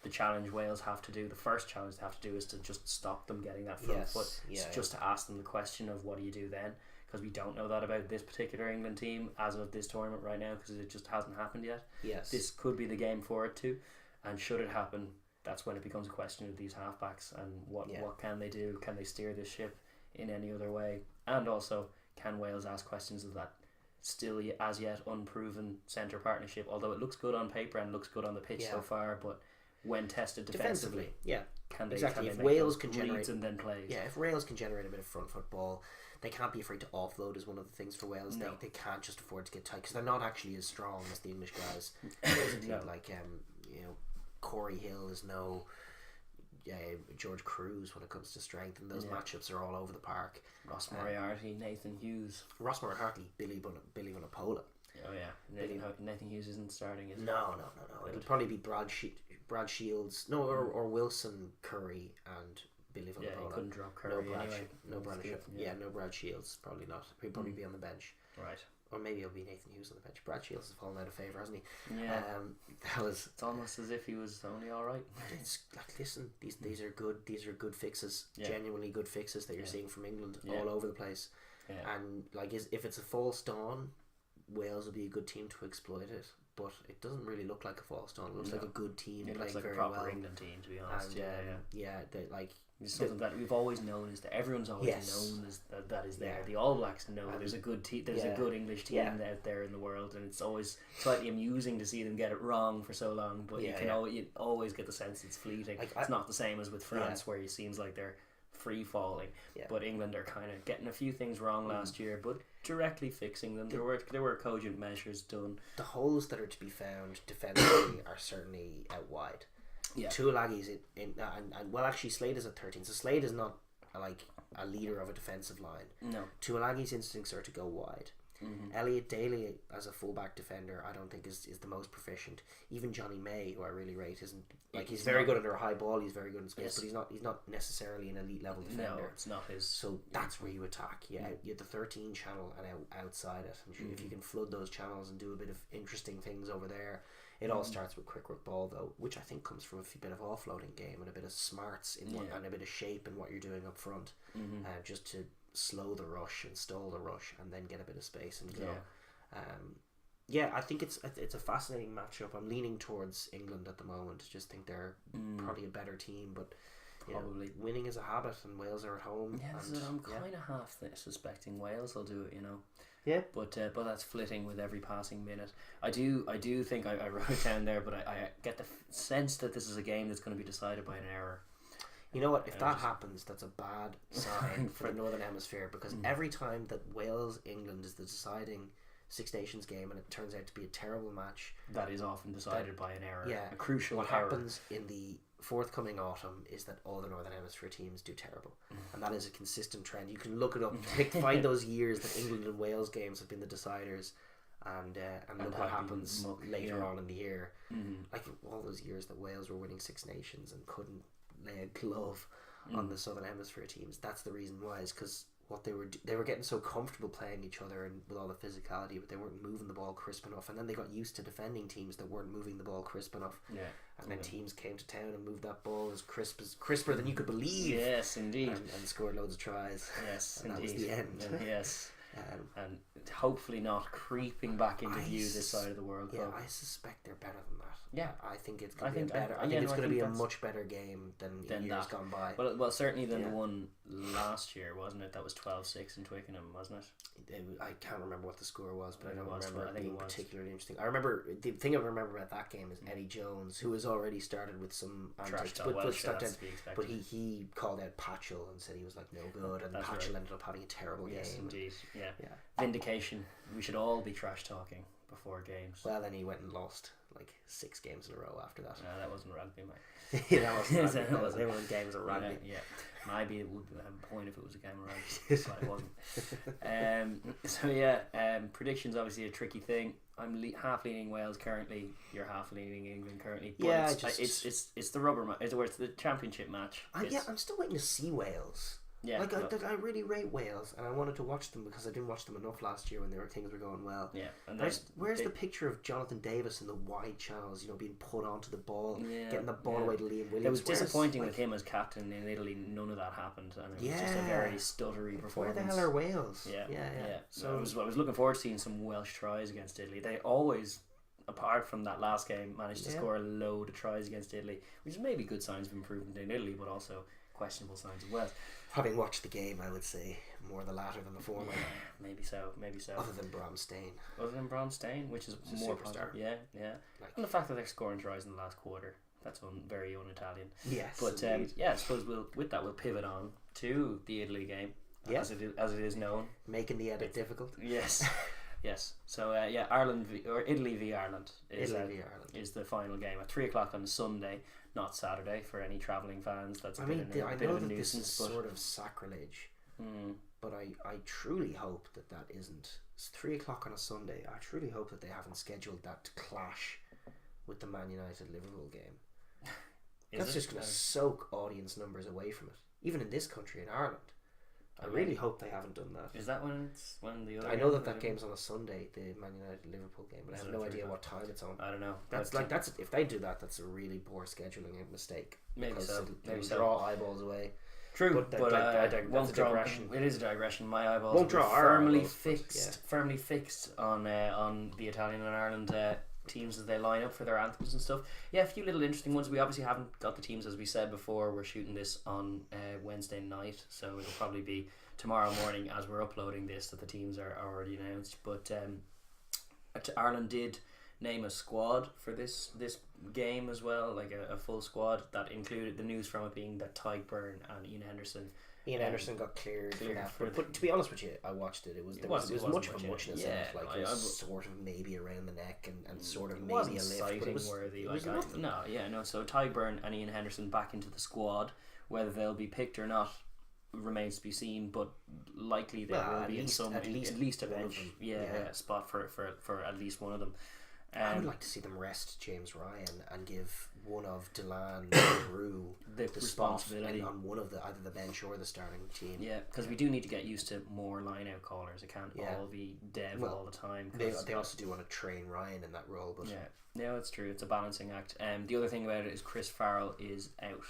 the challenge Wales have to do. The first challenge they have to do is to just stop them getting that front foot. Just to ask them the question of, what do you do then? Because we don't know that about this particular England team as of this tournament right now, because it just hasn't happened yet. This could be the game for it too. And should it happen, that's when it becomes a question of these halfbacks and what can they do? Can they steer this ship in any other way? And also, can Wales ask questions of that still as yet unproven centre partnership? Although it looks good on paper and looks good on the pitch so far, but when tested defensively, can they if Wales can generate and then plays? If Wales can generate a bit of front foot ball, they can't be afraid to offload. Is one of the things for Wales. They can't just afford to get tight, because they're not actually as strong as the English guys. Like Corey Hill is no George Cruz when it comes to strength, and those matchups are all over the park. Ross Moriarty, Nathan Hughes. Ross Moriarty, Billy Vunipola. Oh yeah, Nathan Hughes isn't starting, is he? No. It'll probably be Brad Shields, or Wilson, Curry, and Billy Vunipola. Yeah, he couldn't drop Curry anyway. No Brad Shields, probably not. He'll probably be on the bench. Right. Or maybe it'll be Nathan Hughes on the bench. Brad Shields has fallen out of favour, hasn't he? Yeah. It's almost as if he was only alright. It's like, listen, these are good fixes, genuinely good fixes that you're seeing from England all over the place. And like, if it's a false dawn, Wales will be a good team to exploit it. but it doesn't really look like a false dawn. It looks like a good team. It looks like very a proper well. England team, to be honest. And, they like. It's something that we've always known is that everyone's always known is that is there. The All Blacks know there's a good team. There's a good English team out there in the world, and it's always slightly amusing to see them get it wrong for so long. But you always get the sense it's fleeting. It's not the same as with France, where it seems like they're free falling. But England are kind of getting a few things wrong last year, but directly fixing them. There were cogent measures done. The holes that are to be found defensively are certainly out wide. Tuolagi's and actually Slade is at 13, so Slade is not like a leader of a defensive line. No. Tuolagi's instincts are to go wide. Elliot Daly as a fullback defender I don't think is the most proficient. Even Johnny May, who I really rate, isn't like he's very good under a high ball, he's very good in space, but he's not necessarily an elite level defender. No, it's not his. So that's where you attack. You have the 13 channel and outside it. I'm sure if you can flood those channels and do a bit of interesting things over there. It all starts with quick work ball, though, which I think comes from a bit of offloading game and a bit of smarts and a bit of shape in what you're doing up front, just to slow the rush and stall the rush and then get a bit of space and go. I think it's a fascinating matchup. I'm leaning towards England at the moment. Just think they're probably a better team, but probably winning is a habit, and Wales are at home. I'm kind of half suspecting Wales will do it. Yeah, but that's flitting with every passing minute. I do think I wrote it down there, but I get the sense that this is a game that's going to be decided by an error. You know what? If that happens, that's a bad sign for the Northern Hemisphere, because every time that Wales-England is the deciding Six Nations game and it turns out to be a terrible match, that is often decided by an error. Yeah, a crucial what error. happens in the forthcoming autumn is that all the Northern Hemisphere teams do terrible, and that is a consistent trend. You can look it up, find those years that England and Wales games have been the deciders, and look what happens later on in the year. Like all those years that Wales were winning Six Nations and couldn't lay a glove on the Southern Hemisphere teams. That's the reason why, is because what they were getting so comfortable playing each other and with all the physicality, but they weren't moving the ball crisp enough, and then they got used to defending teams that weren't moving the ball crisp enough. And then teams came to town and moved that ball as crisper than you could believe. Yes, indeed. And scored loads of tries. Yes, and indeed. That was the end. Yes. And hopefully not creeping back into view this side of the World Cup. I suspect they're better than that. Yeah, I think it's going to be better. I think it's going to be a much better game than years gone by. Well, certainly than the one last year, wasn't it? That was 12-6 in Twickenham, wasn't it? I can't remember what the score was, but I don't remember it being particularly interesting. I remember the thing I remember about that game is Eddie Jones, who has already started with some antics, but he called out Patchell and said he was like no good, and Patchell ended up having a terrible game. Yes, indeed. Yeah. Vindication. We should all be trash talking before games. Well, then he went and lost like 6 games in a row after that. No, that wasn't rugby, mate. That wasn't rugby. They weren't games of rugby. Yeah. Maybe it would have a point if it was a game of rugby, but it wasn't. Predictions obviously a tricky thing. I'm half leaning Wales currently. You're half leaning England currently. But it's the rubber match. It's the championship match. I'm still waiting to see Wales. Yeah, I really rate Wales, and I wanted to watch them because I didn't watch them enough last year when things were going well. Yeah, and where's the picture of Jonathan Davis in the wide channels? Being put onto the ball, getting the ball away to Liam Williams. It was disappointing with him as captain in Italy. None of that happened, and it was just a very stuttery performance. Where the hell are Wales? Yeah. So I was looking forward to seeing some Welsh tries against Italy. They always, apart from that last game, managed to score a load of tries against Italy, which is maybe good signs of improvement in Italy, but also questionable signs of Wales. Having watched the game, I would say more the latter than the former. Maybe so. Other than Bromstein, which is more superstar. Yeah. And the fact that they're scoring tries in the last quarter, that's very un-Italian. Yes. But I suppose we'll pivot on to the Italy game, as it is known. Making the edit difficult. Yes. Yes. So Italy v Ireland is the final game at 3:00 on Sunday, not Saturday for any travelling fans. That's I know that this is sort of sacrilege, but I truly hope that isn't. It's 3:00 on a Sunday. I truly hope that they haven't scheduled that to clash with the Man United Liverpool game. That's just going to soak audience numbers away from it, even in this country, in Ireland. I really hope they haven't done that. Is that when the other? I know that game's on a Sunday, the Man United Liverpool game, but I have no idea what time it's on. I don't know. That's if they do that, that's a really poor scheduling mistake. Maybe so. Maybe draw eyeballs away. True, but that's a digression. It is a digression. My eyeballs won't draw firmly fixed on the Italian and Ireland teams as they line up for their anthems and stuff. Yeah, a few little interesting ones. We obviously haven't got the teams, as we said before. We're shooting this on Wednesday night, so it'll probably be tomorrow morning as we're uploading this that the teams are already announced. But Ireland did name a squad for this game as well, like a full squad that included the news from it being that Tyburn and Ian Henderson got cleared for that. But to be honest with you, I watched it. It was much of a muchness in it. Like it was sort of maybe around the neck and sort of maybe a lift. But it was worthy. So Tyburn and Ian Henderson back into the squad. Whether they'll be picked or not remains to be seen, but likely they will be at least a bench spot for at least one of them. I would like to see them rest James Ryan and give one of Delan and Rue the responsibility on one of either the bench or the starting team. Yeah, because we do need to get used to more line-out callers. It can't all be Dev all the time. They also do want to train Ryan in that role. But yeah, it's true. It's a balancing act. The other thing about it is Chris Farrell is out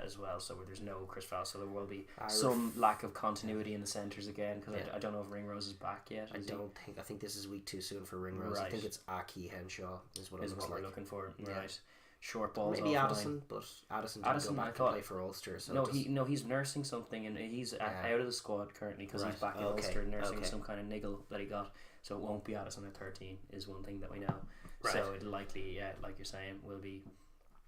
as well, so there's no Chris Farrell, so there will be some lack of continuity in the centres again, because I don't know if Ringrose is back yet. I think this is week too soon for Ringrose. I think it's Aki Henshaw is what we're looking for. Right. Short balls, maybe Addison, but Addison didn't go back to play for Ulster. So he's nursing something, and he's out of the squad currently because he's back in Ulster nursing some kind of niggle that he got. So it won't be Addison at 13 is one thing that we know. Right. So it likely, like you're saying, will be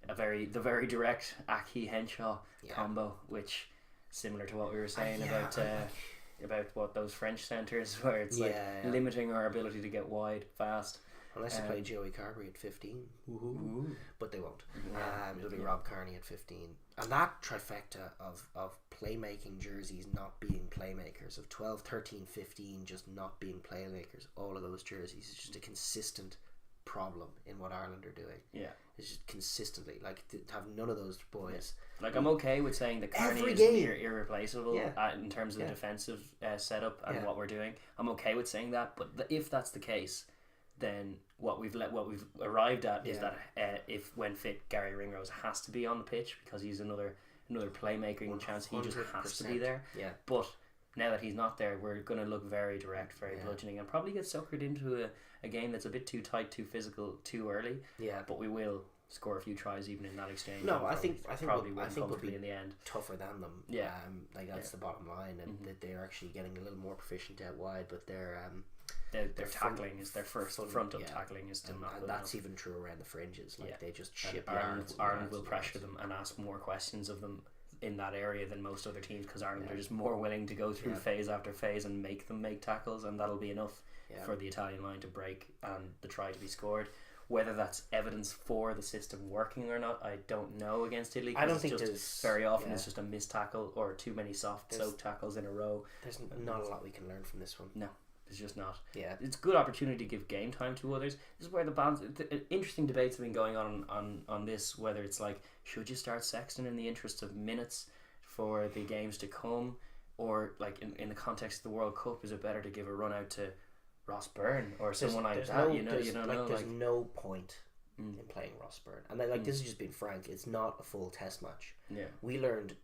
the very direct Aki Henshaw combo, which similar to what we were saying about what those French centres, where it's limiting our ability to get wide fast. Unless they play Joey Carberry at 15. But they won't. It'll be Rob Kearney at 15. And that trifecta of playmaking jerseys not being playmakers, of 12, 13, 15 just not being playmakers, all of those jerseys is just a consistent problem in what Ireland are doing. Yeah. It's just consistently, like, to have none of those boys. Yeah. Like, I'm okay with saying that Kearney is irreplaceable in terms of the defensive setup and what we're doing. I'm okay with saying that, but if that's the case, then what we've arrived at is that if when fit, Gary Ringrose has to be on the pitch because he's another playmaking chance. He just has to be there. Yeah. But now that he's not there, we're going to look very direct, very bludgeoning, and probably get suckered into a game that's a bit too tight, too physical, too early. Yeah. But we will score a few tries even in that exchange. No, I think we'll be in the end tougher than them. Yeah. That's the bottom line, and that they're actually getting a little more proficient out wide, but their tackling is their first front of tackling is still not good enough. That's even true around the fringes. Like they just ship Ireland will pressure them and ask more questions of them in that area than most other teams, because Ireland are just more willing to go through phase after phase and make them make tackles, and that'll be enough for the Italian line to break and the try to be scored. Whether that's evidence for the system working or not, I don't know against Italy. I don't think there's very often it's just a missed tackle or too many soft soak tackles in a row. There's not a lot we can learn from this one. No. It's just not. Yeah, it's a good opportunity to give game time to others. This is where the balance. Interesting debates have been going on this. Whether it's like, should you start Sexton in the interest of minutes for the games to come, or like in the context of the World Cup, is it better to give a run out to Ross Byrne or someone like that? There's no point in playing Ross Byrne, and this is just being frank. It's not a full test match. Yeah, we learned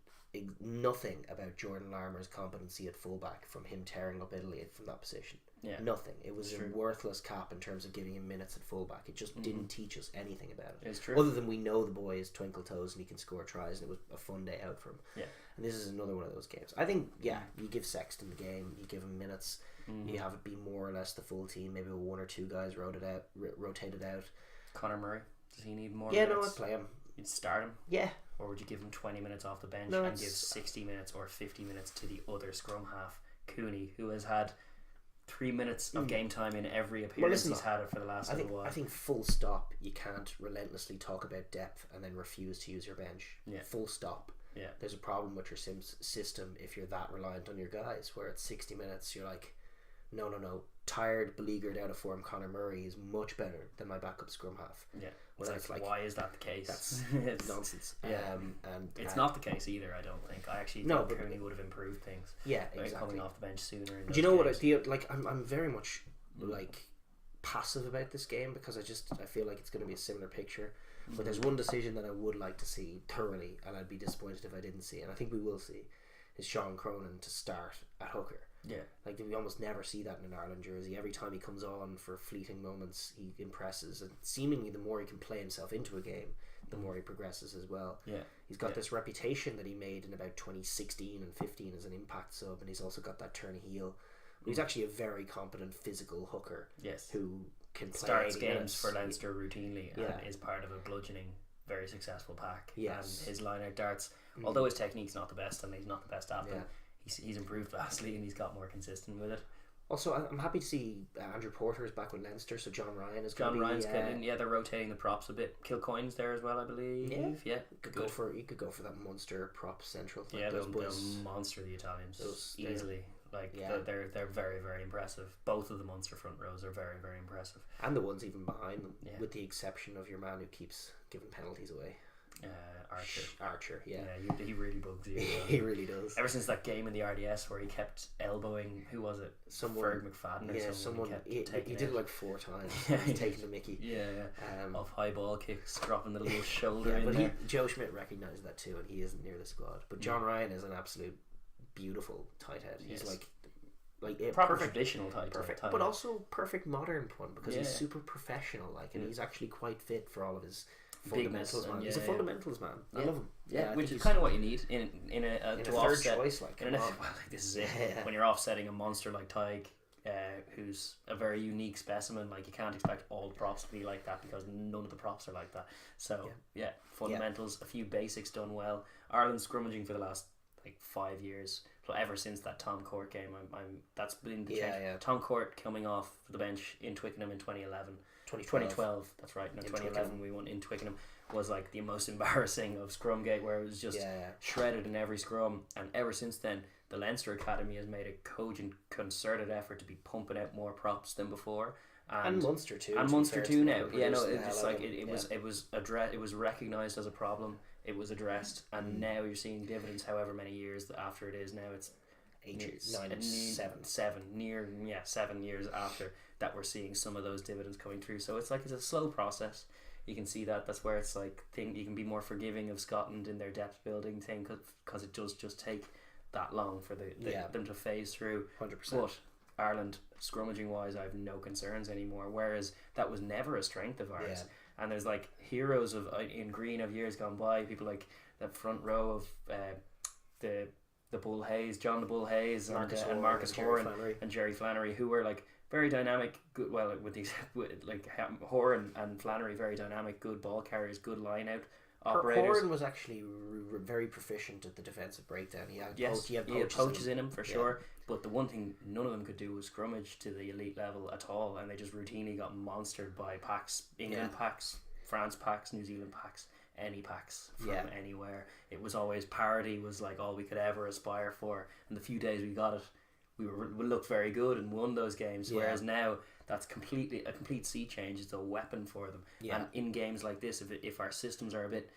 nothing about Jordan Larmour's competency at fullback from him tearing up Italy from that position. Yeah, nothing. It was a worthless cap in terms of giving him minutes at fullback. It just didn't teach us anything about it. It's true. Other than we know the boy is twinkle toes and he can score tries, and it was a fun day out for him. Yeah, and this is another one of those games. I think you give Sexton the game, you give him minutes, you have it be more or less the full team. Maybe one or two guys rotated out. Conor Murray, does he need more? Yeah, minutes? No, I'd play him. You'd start him. Yeah. Or would you give him 20 minutes off the bench and give 60 minutes or 50 minutes to the other scrum half, Cooney, who has had 3 minutes of game time in every appearance he's had it for the last little while? I think full stop, you can't relentlessly talk about depth and then refuse to use your bench. Yeah. Full stop. Yeah. There's a problem with your system if you're that reliant on your guys, where at 60 minutes you're like, no. Tired, beleaguered, out of form Conor Murray is much better than my backup scrum half. Yeah. It's like, why is that the case? It's nonsense. Yeah. And it's not the case either, I don't think. I actually think Cooney would have improved things. Yeah, exactly. Coming off the bench sooner. Do you know what I feel? Like, I'm very much like passive about this game, because I feel like it's going to be a similar picture. But there's one decision that I would like to see thoroughly, and I'd be disappointed if I didn't see it, and I think we will see, is Sean Cronin to start at hooker. Yeah. Like, we almost never see that in an Ireland jersey. Every time he comes on for fleeting moments, he impresses. And seemingly, the more he can play himself into a game, the more he progresses as well. Yeah. He's got this reputation that he made in about 2016 and 15 as an impact sub, and he's also got that turn heel. He's actually a very competent physical hooker. Yes. Who can play starts games minutes for Leinster routinely and is part of a bludgeoning, very successful pack. Yes. And his line-out darts, although his technique's not the best and he's not the best at them, he's improved vastly and he's got more consistent with it. Also, I'm happy to see Andrew Porter is back with Leinster, so John Ryan is coming in. Yeah, they're rotating the props a bit. Kilcoyne's there as well, I believe. Yeah. You could go for that Munster prop central. Yeah, they'll monster the Italians easily. They're very, very impressive. Both of the Munster front rows are very, very impressive. And the ones even behind them, with the exception of your man who keeps giving penalties away. Archer, yeah. He really bugs you. He really does. Ever since that game in the RDS where he kept elbowing, who was it? Ferg McFadden or someone. He did it like 4 times. He's taking the mickey. Off high ball kicks, dropping the little shoulder in but there. Joe Schmidt recognised that too, and he isn't near the squad. But John Ryan is an absolute beautiful tight head. He's like a proper traditional tight head, but also perfect modern one because he's super professional, and he's actually quite fit for all of his fundamentals, man. He's a fundamentals man. I love him. Yeah, which is kind of what you need in a third offset, choice. This is it. When you're offsetting a monster like Tig, who's a very unique specimen, you can't expect all the props to be like that because none of the props are like that. So fundamentals, a few basics done well. Ireland's scrummaging for the last 5 years. So ever since that Tom Court game, that's been the change. Tom Court coming off the bench in Twickenham in 2012. That's right. No, 2011 we won in Twickenham was the most embarrassing of Scrumgate, where it was just shredded in every scrum. And ever since then, the Leinster Academy has made a cogent, concerted effort to be pumping out more props than before. And Munster too. And Munster too now. It was recognised as a problem. It was addressed, and now you're seeing dividends. However many years after it is now, it's 7 years after that we're seeing some of those dividends coming through. So it's a slow process. You can see that's where it's you can be more forgiving of Scotland in their depth building thing because it does just take that long for them to phase through. 100%. But Ireland, scrummaging wise, I have no concerns anymore. Whereas that was never a strength of ours. And there's heroes in green of years gone by. People like that front row of the Bull Hayes, John the Bull Hayes, and Marcus Horan and Jerry Flannery, who were very dynamic, good. Well, Horan and Flannery, very dynamic, good ball carriers, good line out operators. Horan was actually very proficient at the defensive breakdown. He had poaches in him for sure. But the one thing none of them could do was scrummage to the elite level at all, and they just routinely got monstered by packs, England packs, France packs, New Zealand packs, any packs from anywhere. It was always parity was all we could ever aspire for, and the few days we got it, we looked very good and won those games. Whereas now that's a complete sea change. It's a weapon for them. And in games like this, if our systems are a bit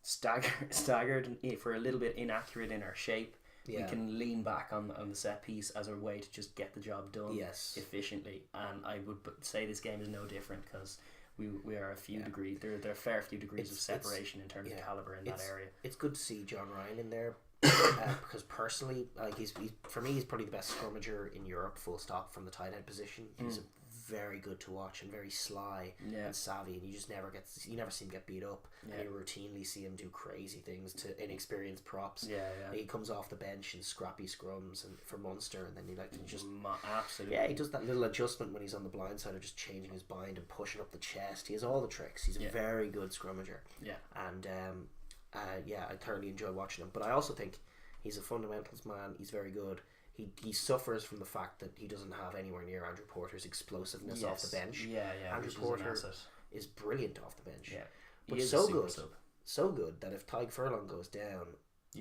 staggered, if we're a little bit inaccurate in our shape, we can lean back on the set piece as a way to just get the job done efficiently. And I would say this game is no different because we are a few degrees. There are a fair few degrees of separation in terms of caliber in that area. It's good to see John Ryan in there because personally, he's for me, he's probably the best scrummager in Europe. Full stop. From the tight end position, he's very good to watch and very sly and savvy, and you never see him get beat up, and you routinely see him do crazy things to inexperienced props. He comes off the bench in scrappy scrums and for Munster, and then he just absolutely he does that little adjustment when he's on the blind side of just changing his bind and pushing up the chest. He has all the tricks. He's a very good scrummager. And I thoroughly enjoy watching him. But I also think he's a fundamentals man. He's very good. He suffers from the fact that he doesn't have anywhere near Andrew Porter's explosiveness off the bench. Andrew Porter is brilliant off the bench. But so good that if Tig Furlong goes down,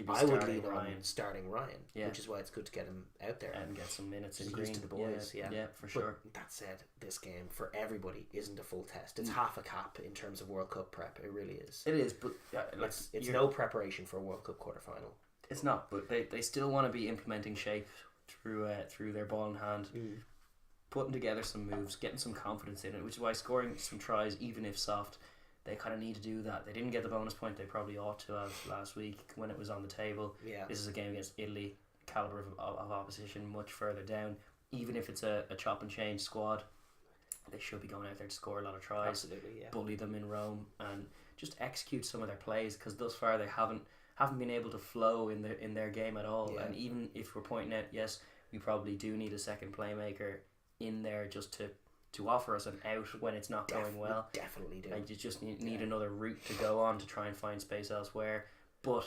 I would lean on starting Ryan, which is why it's good to get him out there and get some minutes in green to the boys. For sure. But that said, this game for everybody isn't a full test. It's half a cap in terms of World Cup prep. It really is. It is, but it's no preparation for a World Cup quarterfinal. It's not, but they still want to be implementing shape through their ball in hand, putting together some moves, getting some confidence in it, which is why scoring some tries, even if soft, they kind of need to do that. They didn't get the bonus point they probably ought to have last week when it was on the table. This is a game against Italy. calibre of opposition much further down. Even if it's a chop and change squad, they should be going out there to score a lot of tries. Absolutely, yeah. Bully them in Rome and just execute some of their plays, because thus far they haven't been able to flow in their game at all. Yeah. And even if we're pointing out, yes, we probably do need a second playmaker in there just to offer us an out when it's not going well. Definitely do. And you just need another route to go on to try and find space elsewhere. But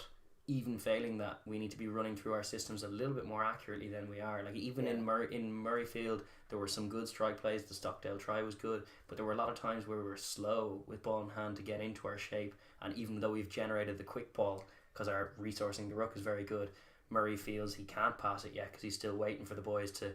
even failing that, we need to be running through our systems a little bit more accurately than we are. Like even in Murrayfield, there were some good strike plays. The Stockdale try was good, but there were a lot of times where we were slow with ball in hand to get into our shape. And even though we've generated the quick ball, because our resourcing the ruck is very good, Murray feels he can't pass it yet because he's still waiting for the boys to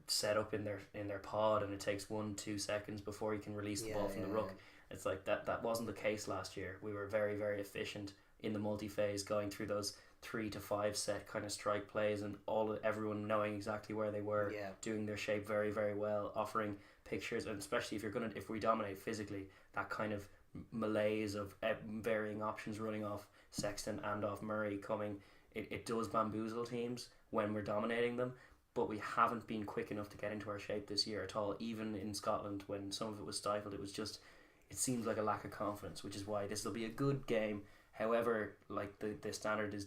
set up in their pod, and it takes 1-2 seconds before he can release the ball from the ruck. It's like that wasn't the case last year. We were very, very efficient in the multi-phase, going through those 3 to 5 set kind of strike plays, and everyone knowing exactly where they were, doing their shape very, very well, offering pictures, and especially if we dominate physically, that kind of malaise of varying options running off Sexton and off Murray coming, it does bamboozle teams when we're dominating them. But we haven't been quick enough to get into our shape this year at all. Even in Scotland, when some of it was stifled, it seems like a lack of confidence, which is why this will be a good game. However, like the standard is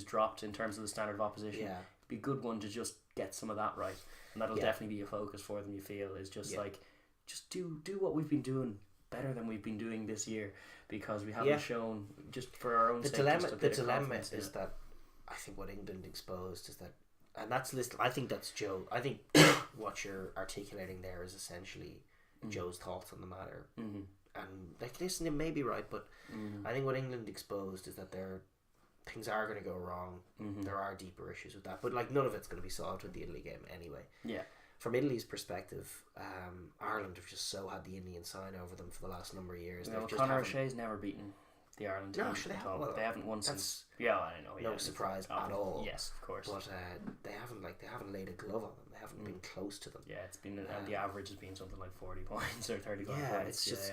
dropped in terms of the standard of opposition. Yeah. It'd be a good one to just get some of that right, and that'll definitely be a focus for them. You feel is just like just do what we've been doing better than we've been doing this year, because we haven't shown, just for our own sake. The dilemma is that I think what England exposed is that, and that's listed. I think that's Joe. I think what you're articulating there is essentially Joe's thoughts on the matter. Mm-hmm. And like, listen, it may be right, but I think what England exposed is that things are going to go wrong. Mm-hmm. There are deeper issues with that, but like none of it's going to be solved with the Italy game anyway. Yeah. From Italy's perspective, Ireland have just so had the Indian sign over them for the last number of years. No, Conor O'Shea's never beaten the Ireland team. No, sure they haven't won since. Yeah, I know. No surprise at all. Yes, of course. But they haven't laid a glove on them. They haven't been close to them. Yeah, it's been and the average has been something like 40 points or 35 points. It's just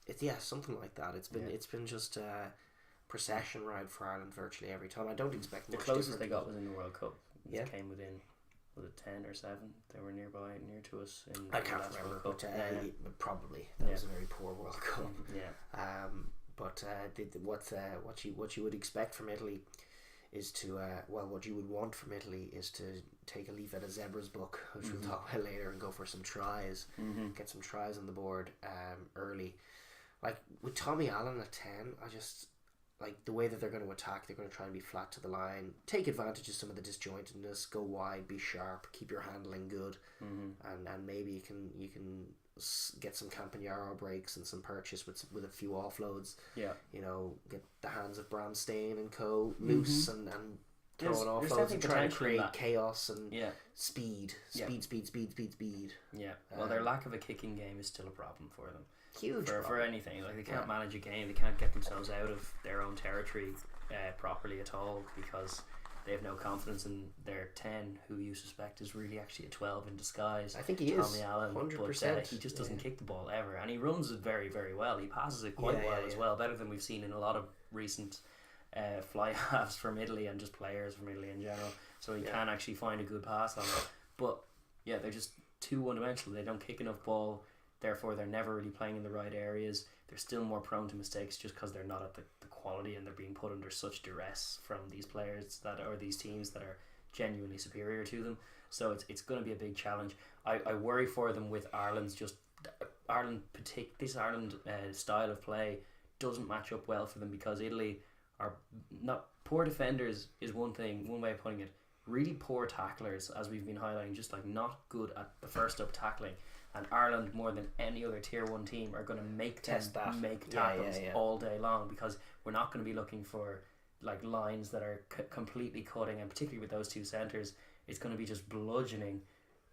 it's something like that. It's been just procession ride for Ireland virtually every time. I don't expect the closest they got was in the World Cup. It came within. Was it 10 or 7? They were near to us in I can't remember, but probably that was a very poor World Cup. But what you would expect from Italy is to what you would want from Italy is to take a leaf out of Zebra's book, which we'll talk about later, and go for some tries, get some tries on the board early. Like with Tommy Allen at 10, I just like the way that they're going to attack. They're going to try and be flat to the line, take advantage of some of the disjointedness, go wide, be sharp, keep your handling good, and maybe you can get some Campagnaro breaks and some purchase with a few offloads. Yeah, get the hands of Bram Stain and co loose and throwing offloads and trying to create chaos and speed. Yeah, well, their lack of a kicking game is still a problem for them. Huge for anything. Like they can't manage a game. They can't get themselves out of their own territory properly at all, because they have no confidence in their 10, who you suspect is really actually a 12 in disguise. I think he Tommy is Allen, 100%. But he just doesn't kick the ball ever, and he runs it very, very well. He passes it quite well as well, better than we've seen in a lot of recent fly halves from Italy and just players from Italy in general. So he can actually find a good pass on it. But they're just too one-dimensional. They don't kick enough ball. Therefore, they're never really playing in the right areas. They're still more prone to mistakes just because they're not at the quality, and they're being put under such duress from these players or these teams that are genuinely superior to them. So it's going to be a big challenge. I worry for them with Ireland's this Ireland style of play doesn't match up well for them, because Italy are not poor defenders is one way of putting it. Really poor tacklers, as we've been highlighting, just like not good at the first up tackling. And Ireland, more than any other tier 1 team, are going to make tackles all day long, because we're not going to be looking for like lines that are completely cutting, and particularly with those two centres, it's going to be just bludgeoning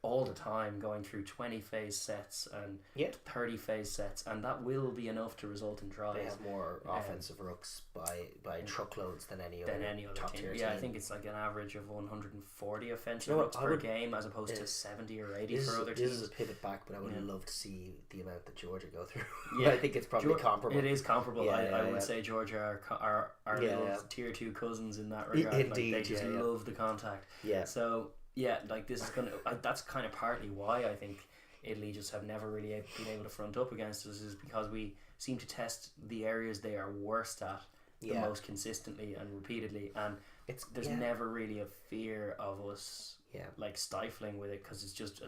all the time, going through 20 phase sets and 30 phase sets, and that will be enough to result in tries. They have more offensive rucks by truckloads than any other top tier team. Yeah, I think it's like an average of 140 offensive rucks per game, as opposed to 70 or 80 for other teams. This is a pivot back, but I would love to see the amount that Georgia go through. I think it's probably comparable. It is comparable. I would say Georgia are little tier 2 cousins in that regard. Indeed, they just love the contact. Yeah. So like this is that's kind of partly why I think Italy just have never really been able to front up against us, is because we seem to test the areas they are worst at the most consistently and repeatedly, and there's never really a fear of us like stifling with it, because it's just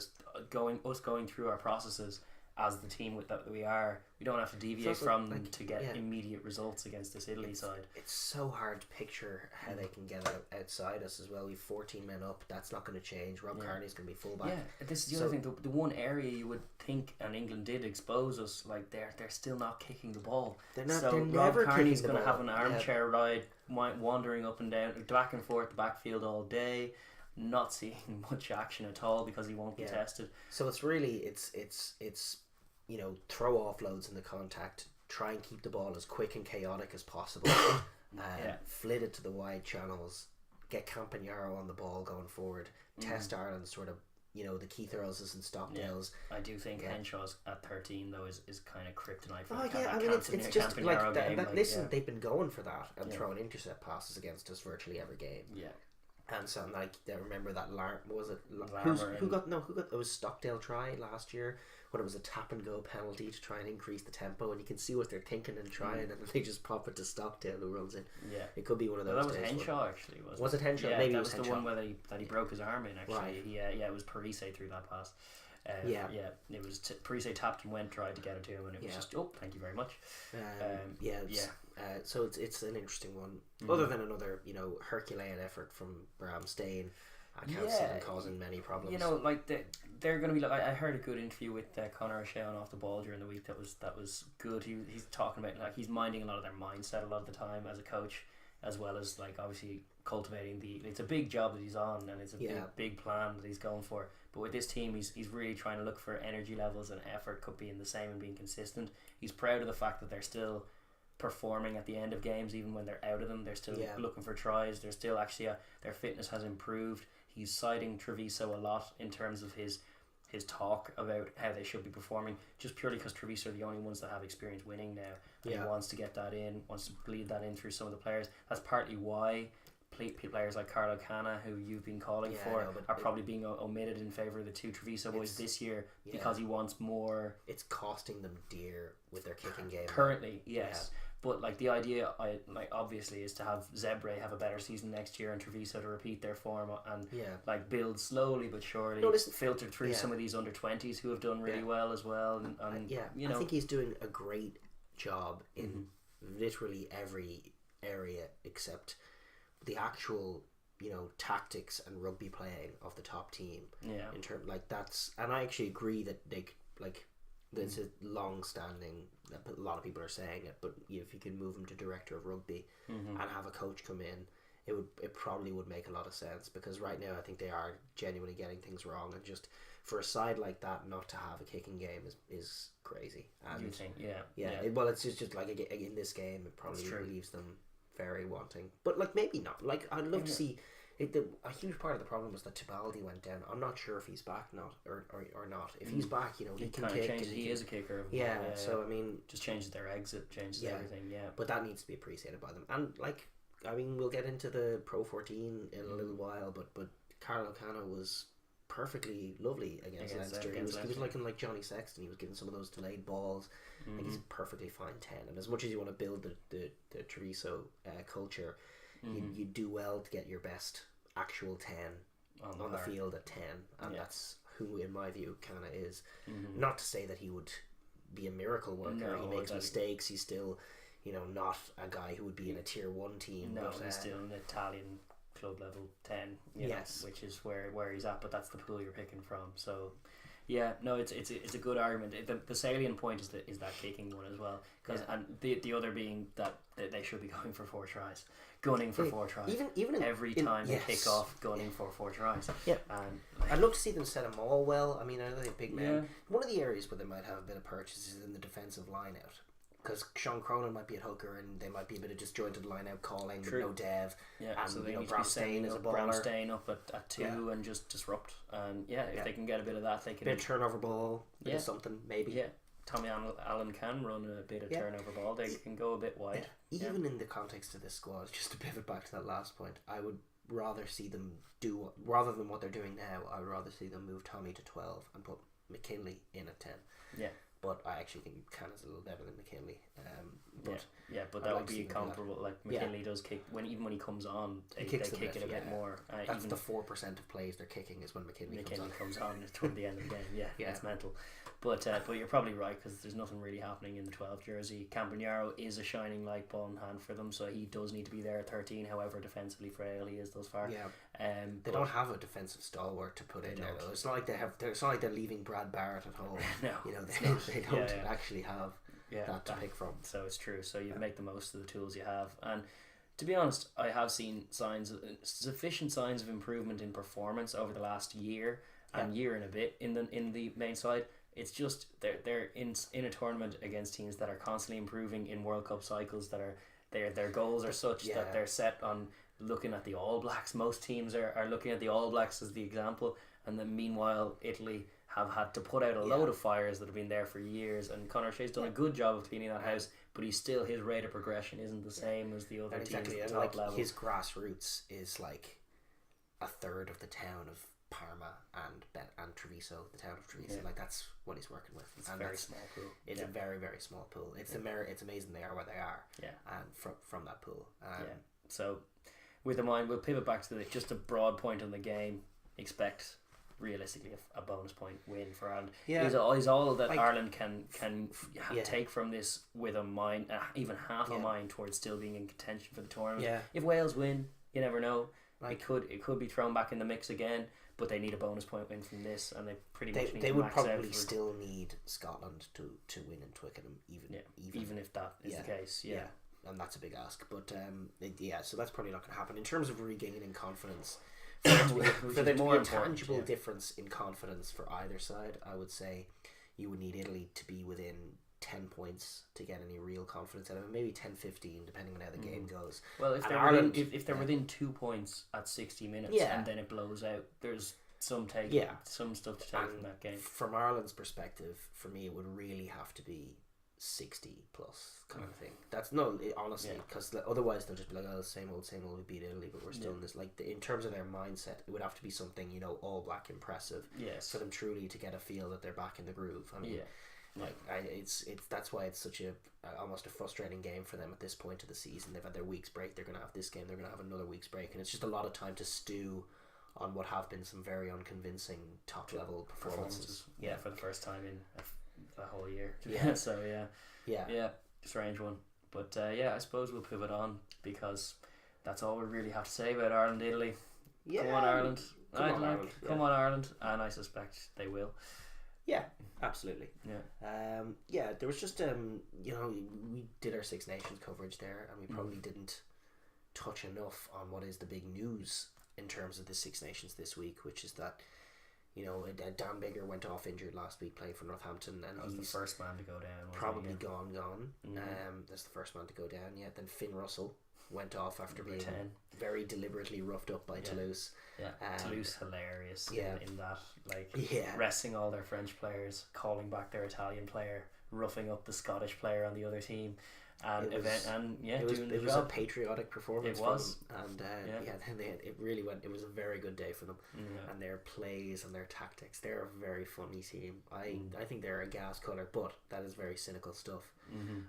going through our processes as the team that we are. We don't have to deviate from them to get immediate results against this Italy side. It's so hard to picture how they can get outside us as well. We've 14 men up. That's not going to change. Rob Kearney's going to be fullback. Yeah, this is the other thing. The one area you would think, and England did expose us, like they're still not kicking the ball. They're not. So they're Rob never Kearney's going to have an armchair ride, wandering up and down, back and forth the backfield all day, not seeing much action at all because he won't be tested. So it's really it's throw offloads in the contact, try and keep the ball as quick and chaotic as possible, flit it to the wide channels, get Campagnaro on the ball going forward, test Ireland's sort of the Keith Earlses and Stockdales. I do think Henshaw's at 13 though is kind of kryptonite for it's just like that. Listen, they've been going for that and throwing intercept passes against us virtually every game. And so, like, I remember that who got it was Stockdale try last year when it was a tap and go penalty to try and increase the tempo, and you can see what they're thinking and trying, and they just pop it to Stockdale who runs in. Yeah, it could be one of those. That was Henshaw actually. Was it Henshaw? Yeah, maybe that it was the one where he broke his arm in. Actually, right. It was Parise through that pass. It was Parise tapped and went, tried to get it to him, and it was just thank you very much. So it's an interesting one. Other than another Herculean effort from Bram Stain, I can't see them causing many problems. Like they're going to be. Like, I heard a good interview with Conor O'Shea on Off the Ball during the week. That was good. He's talking about like he's minding a lot of their mindset a lot of the time as a coach, as well as like obviously cultivating it's a big job that he's on, and it's a big plan that he's going for. But with this team, he's really trying to look for energy levels and effort being the same and being consistent. He's proud of the fact that they're still performing at the end of games, even when they're out of them. They're still looking for tries. They're still actually their fitness has improved. He's citing Treviso a lot in terms of his talk about how they should be performing, just purely because Treviso are the only ones that have experience winning now. And he wants to get that in, wants to bleed that in through some of the players. That's partly why players like Carlo Canna, who you've been calling are probably being omitted in favour of the two Treviso boys this year because he wants more. It's costing them dear with their kicking game currently, yes. But like the idea, obviously, is to have Zebre have a better season next year and Treviso to repeat their form and like build slowly but surely. Filter through some of these under 20s who have done really well as well. And I think he's doing a great job in literally every area except the actual tactics and rugby playing of the top team. In term and I actually agree that it's a long-standing. A lot of people are saying it, but if you could move him to director of rugby and have a coach come in, it probably would make a lot of sense, because right now I think they are genuinely getting things wrong, and just for a side like that not to have a kicking game is crazy. And you think, well, it's just like in this game it probably leaves them very wanting, but like maybe not. Like I'd love to see. A huge part of the problem was that Tibaldi went down. I'm not sure if he's back or not. If he's back, he can kick. Changes, he is a kicker. So I mean, just changes their exit, changes everything. Yeah, but that needs to be appreciated by them. And like, I mean, we'll get into the Pro 14 in a little while, but Carlo Canna was perfectly lovely against Leinster. He was like Johnny Sexton. He was getting some of those delayed balls. Like he's a perfectly fine 10. And as much as you want to build the Treviso culture, you do well to get your best actual 10 on the field at 10, and that's who, in my view, Canna is. Not to say that he would be a miracle worker. He makes mistakes. He's still, not a guy who would be in a tier 1 team. No, he's still an Italian club level 10. Which is where he's at. But that's the pool you're picking from. So, Yeah, no, it's a good argument. The salient point is that kicking one as well, and the other being that they should be going for 4 tries, gunning for 4 tries. Even every time they kick off, gunning for 4 tries. Yeah, I'd love to see them set them all well. I mean, I know they're big men. Yeah. One of the areas where they might have a bit of purchase is in the defensive line out. Because Sean Cronin might be at hooker and they might be a bit of disjointed line out calling with no dev. Yeah, and so they need Bramstein to is a be baller. Bramstein up at 2 and just disrupt. And if they can get a bit of that, they can. Bit of turnover ball, bit of something, maybe. Yeah, Tommy Allen can run a bit of turnover ball. They can go a bit wide. Yeah. Even in the context of this squad, just to pivot back to that last point, I would rather see them do, rather than what they're doing now, I would rather see them move Tommy to 12 and put McKinley in at 10. Yeah. But I actually think Canna's a little better than McKinley. But that would be comparable. Like McKinley does kick even when he comes on, they kick it a bit more. That's even the 4% of plays they're kicking is when McKinley comes on toward the end of the game. Yeah, it's mental. But you're probably right, because there's nothing really happening in the 12 jersey. Campagnaro is a shining light ball in hand for them, so he does need to be there at 13. However defensively frail he is thus far. Yeah. They don't have a defensive stalwart to put in there though. It's not like it's not like they're leaving Brad Barrett at home. No, they don't actually have that to pick from. So it's true. So you make the most of the tools you have. And to be honest, I have seen sufficient signs of improvement in performance over the last year and year and a bit in the main side. It's just they're in a tournament against teams that are constantly improving in World Cup cycles, that are their goals are such that they're set on looking at the All Blacks. Most teams are looking at the All Blacks as the example, and then meanwhile Italy have had to put out a load of fires that have been there for years, and Conor Shea's done a good job of cleaning that house, but his rate of progression isn't the same as the other teams at the top level. His grassroots is like a third of the town of Parma and Treviso, the town of Treviso. Like that's what he's working with. It's a very small pool. It's a very, very small pool. It's amazing they are where they are. Yeah. And from that pool. So with in mind, we'll pivot back to just a broad point on the game. Expect realistically a bonus point win for Ireland. Is all that Ireland can take from this, with a mind, even half a mind towards still being in contention for the tournament. If Wales win, you never know. It could be thrown back in the mix again, but they need a bonus point win from this, and they pretty much need to would max probably out still need Scotland to win in Twickenham, even if that is the case. And that's a big ask, but so that's probably not going to happen. In terms of regaining confidence, for there to be a tangible difference in confidence for either side, I would say you would need Italy to be within 10 points to get any real confidence out of it. Maybe 10-15, depending on how the game goes. Well, if they're within 2 points at 60 minutes and then it blows out, there's some stuff to take from that game. From Ireland's perspective, for me, it would really have to be 60 plus kind of thing. That's honestly, because otherwise they'll just be like, oh, same old, we beat Italy, but we're still in this. Like, in terms of their mindset, it would have to be something, all black impressive for them truly to get a feel that they're back in the groove. I mean, it's that's why it's such almost a frustrating game for them at this point of the season. They've had their week's break. They're going to have this game. They're going to have another week's break, and it's just a lot of time to stew on what have been some very unconvincing top level performances. For the first time in a whole year. Strange one. But I suppose we'll pivot on, because that's all we really have to say about Ireland, Italy. Come on, Ireland. Come on, Ireland, and I suspect they will. Yeah, absolutely. There was just we did our Six Nations coverage there, and we probably didn't touch enough on what is the big news in terms of the Six Nations this week, which is that Dan Biggar went off injured last week playing for Northampton, and he's the first man to go down. Probably gone. That's the first man to go down. Yeah, then Finn Russell went off after being very deliberately roughed up by Toulouse. Toulouse hilarious in that, resting all their French players, calling back their Italian player, roughing up the Scottish player on the other team. And it was a patriotic performance. It was, and it really went. It was a very good day for them, and their plays and their tactics. They're a very funny team. I think they're a gas colour, but that is very cynical stuff.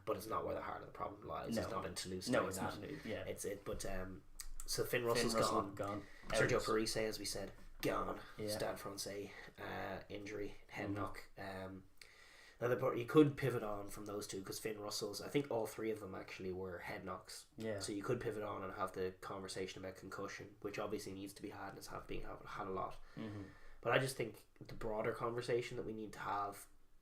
But it's not where the heart of the problem lies. It's not in Toulouse. No, it's not. It's it. But so Finn Russell's gone. Sergio Parise, as we said, gone. Stade Francais injury, head knock. Now you could pivot on from those two, because Finn Russell's, I think all three of them actually were head knocks. So you could pivot on and have the conversation about concussion, which obviously needs to be had and has had a lot. But I just think the broader conversation that we need to have,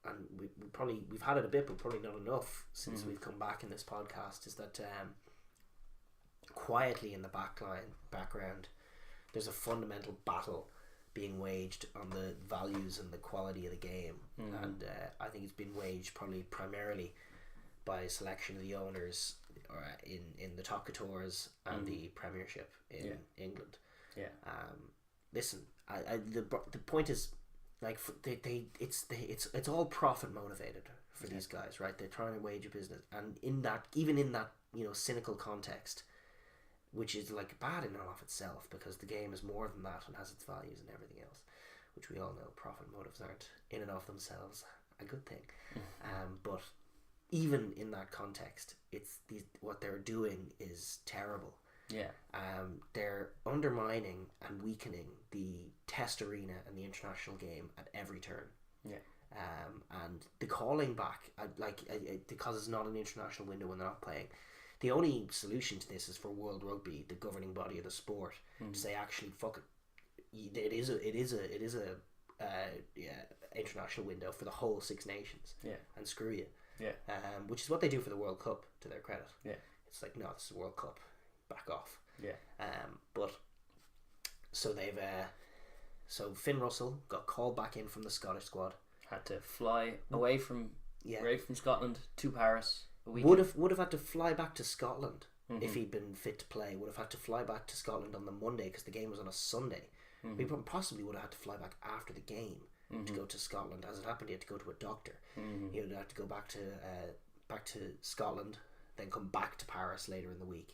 and we've had it a bit, but probably not enough since we've come back in this podcast, is that quietly in the background, there's a fundamental battle being waged on the values and the quality of the game, and I think it's been waged probably primarily by a selection of the owners in the top tours and the Premiership in England. Yeah. Listen, the point is, like, it's all profit motivated for these guys, right? They're trying to wage a business, and even in that cynical context, which is like bad in and of itself, because the game is more than that and has its values and everything else, which we all know profit motives aren't in and of themselves a good thing. But even in that context, what they're doing is terrible. Yeah. They're undermining and weakening the test arena and the international game at every turn. Yeah. And the calling back, because it's not an international window when they're not playing, the only solution to this is for World Rugby, the governing body of the sport, to say, actually, fuck it. It is a international window for the whole Six Nations. Yeah. And screw you. Yeah. Which is what they do for the World Cup, to their credit. Yeah. It's like, no, this is the World Cup. Back off. Yeah. But so they've so Finn Russell got called back in from the Scottish squad. Had to fly away from Scotland to Paris. Would have had to fly back to Scotland if he'd been fit to play. Would have had to fly back to Scotland on the Monday because the game was on a Sunday. He possibly would have had to fly back after the game to go to Scotland. As it happened, he had to go to a doctor. He would have to go back to Scotland, then come back to Paris later in the week.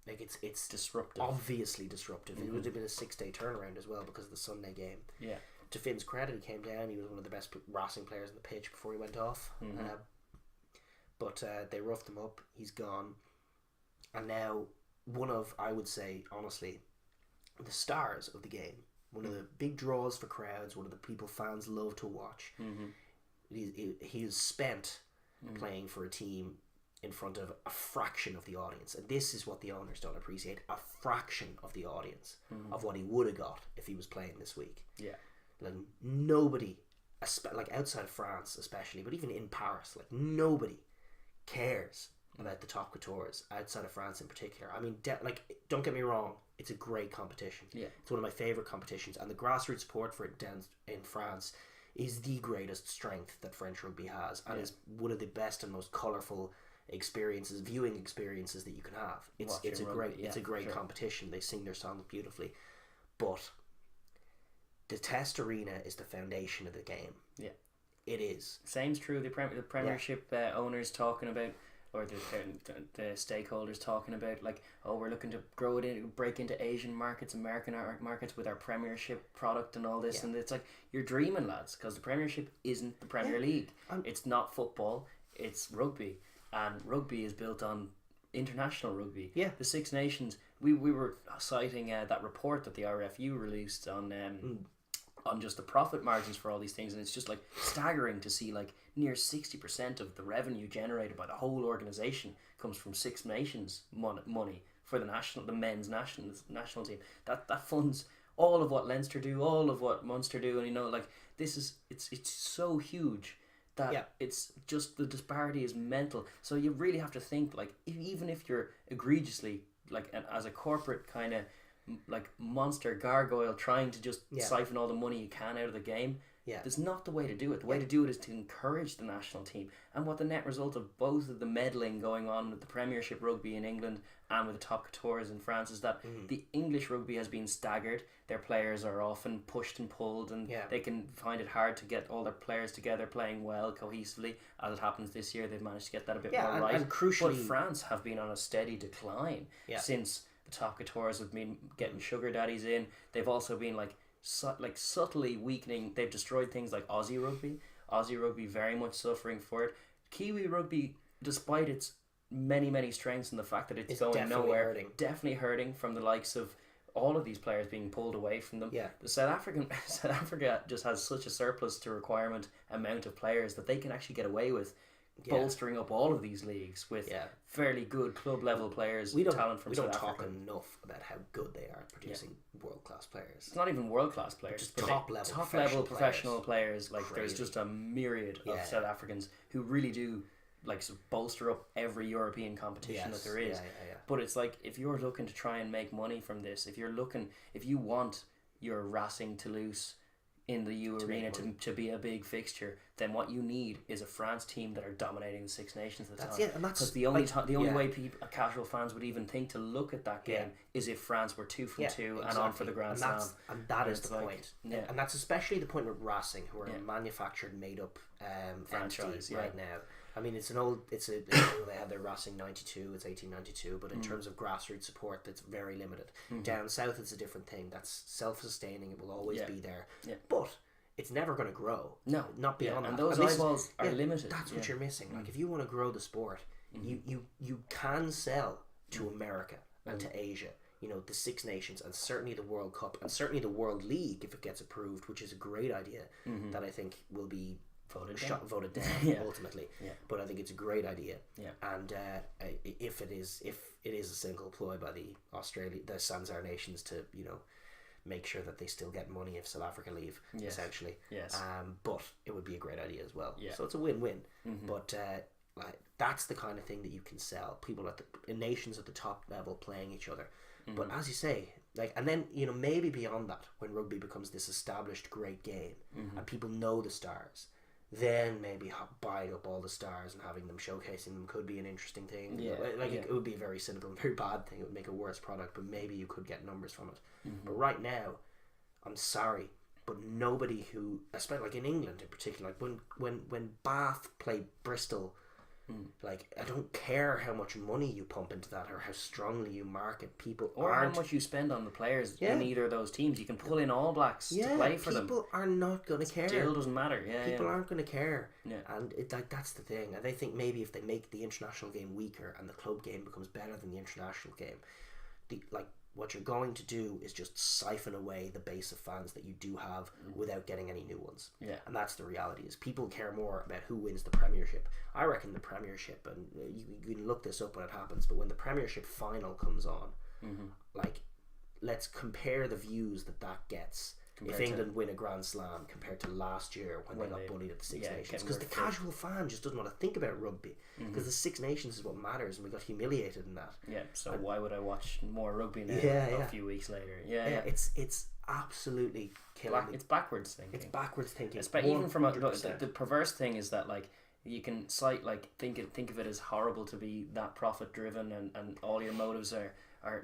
Like it's disruptive. Obviously disruptive. It would have been a 6-day turnaround as well because of the Sunday game. Yeah. To Finn's credit, he came down. He was one of the best racing players on the pitch before he went off. But they roughed him up. He's gone. And now one of, I would say, honestly, the stars of the game. One of the big draws for crowds. One of the people fans love to watch. He is spent playing for a team in front of a fraction of the audience. And this is what the owners don't appreciate. A fraction of the audience of what he would have got if he was playing this week. Yeah. Like, nobody, like outside of France especially, but even in Paris, like, nobody cares about the top coutures outside of France in particular. I mean, don't get me wrong, it's a great competition. Yeah. It's one of my favourite competitions, and the grassroots support for it down in France is the greatest strength that French rugby has, and is one of the best and most colourful viewing experiences that you can have. It's a great competition. They sing their songs beautifully, but the test arena is the foundation of the game. Yeah, it is. Same's true. The Premiership owners talking about, or the stakeholders talking about, like, oh, we're looking to break into Asian markets, American markets with our Premiership product and all this, and it's like, you're dreaming, lads, because the Premiership isn't the Premier League. It's not football. It's rugby. And rugby is built on international rugby. Yeah. The Six Nations, we were citing that report that the RFU released on just the profit margins for all these things, and it's just like staggering to see like near 60% of the revenue generated by the whole organisation comes from Six Nations money for the men's national team. That funds all of what Leinster do, all of what Munster do, and like, this is it's so huge that it's just, the disparity is mental. So you really have to think, like, even if you're egregiously, like, as a corporate kind of like monster gargoyle trying to just siphon all the money you can out of the game, there's not the way to do it. The way to do it is to encourage the national team. And what the net result of both of the meddling going on with the Premiership rugby in England and with the top coutures in France is that the English rugby has been staggered. Their players are often pushed and pulled, and they can find it hard to get all their players together playing well cohesively. As it happens this year, they've managed to get that a bit more right. And crucially, but France have been on a steady decline since the top coutures have been getting sugar daddies in. They've also been like subtly weakening. They've destroyed things like Aussie rugby very much suffering for it. Kiwi rugby, despite its many strengths and the fact that it's going definitely nowhere, definitely hurting from the likes of all of these players being pulled away from them. The South Africa just has such a surplus to requirement amount of players that they can actually get away with bolstering up all of these leagues with fairly good club level players, talent from South Africa. We don't talk enough about how good they are at producing world class players. It's not even world class players, just top level professional players. Like there's just a myriad of South Africans who really do like bolster up every European competition that there is. But it's like, if you're looking to try and make money from this, if you want your Racing Toulouse in the U Arena to be a big fixture, then what you need is a France team that are dominating the Six Nations at the time. Because the only way casual fans would even think to look at that game is if France were 2 from 2 and on for the Grandslam. And that is the point. And that's especially the point with Racing, who are a manufactured, made up franchise right now. I mean, they had their Racing 92, it's 1892, but in terms of grassroots support, that's very limited. Down south, it's a different thing. That's self-sustaining. It will always be there. But it's never going to grow. No. Not beyond that. And those eyeballs are limited. That's what you're missing. Like, if you want to grow the sport, you can sell to America and to Asia. You know, the Six Nations, and certainly the World Cup, and certainly the World League, if it gets approved, which is a great idea that I think will be voted down ultimately. But I think it's a great idea. And if it is a single ploy by the Sanzar nations to, you know, make sure that they still get money if South Africa leave, essentially. But it would be a great idea as well. So it's a win-win. But like, that's the kind of thing that you can sell. People nations at the top level playing each other. But as you say, like, and then, you know, maybe beyond that, when rugby becomes this established great game and people know the stars, then maybe buying up all the stars and having them, showcasing them, could be an interesting thing. It would be a very cynical and very bad thing. It would make a worse product, but maybe you could get numbers from it. But right now, I'm sorry, but nobody who, especially like in England in particular, like when Bath played Bristol, like, I don't care how much money you pump into that or how strongly you market people, or how much you spend on the players in either of those teams. You can pull in All Blacks to play for them. People are not going to care. Still doesn't matter. People aren't going to care. And that's the thing. And I think maybe if they make the international game weaker and the club game becomes better than the international game, what you're going to do is just siphon away the base of fans that you do have without getting any new ones. And that's the reality, is people care more about who wins the Premiership. I reckon the Premiership, and you can look this up when it happens, but when the Premiership final comes on, like, let's compare the views that gets if England win a Grand Slam compared to last year when they got bullied at the Six Nations. Because the casual fan just doesn't want to think about rugby, because the Six Nations is what matters, and we got humiliated in that. So why would I watch more rugby now a few weeks later? It's absolutely killing me. It's backwards thinking. Even from the perverse thing is that, like, you can think of it as horrible to be that profit driven, and all your motives are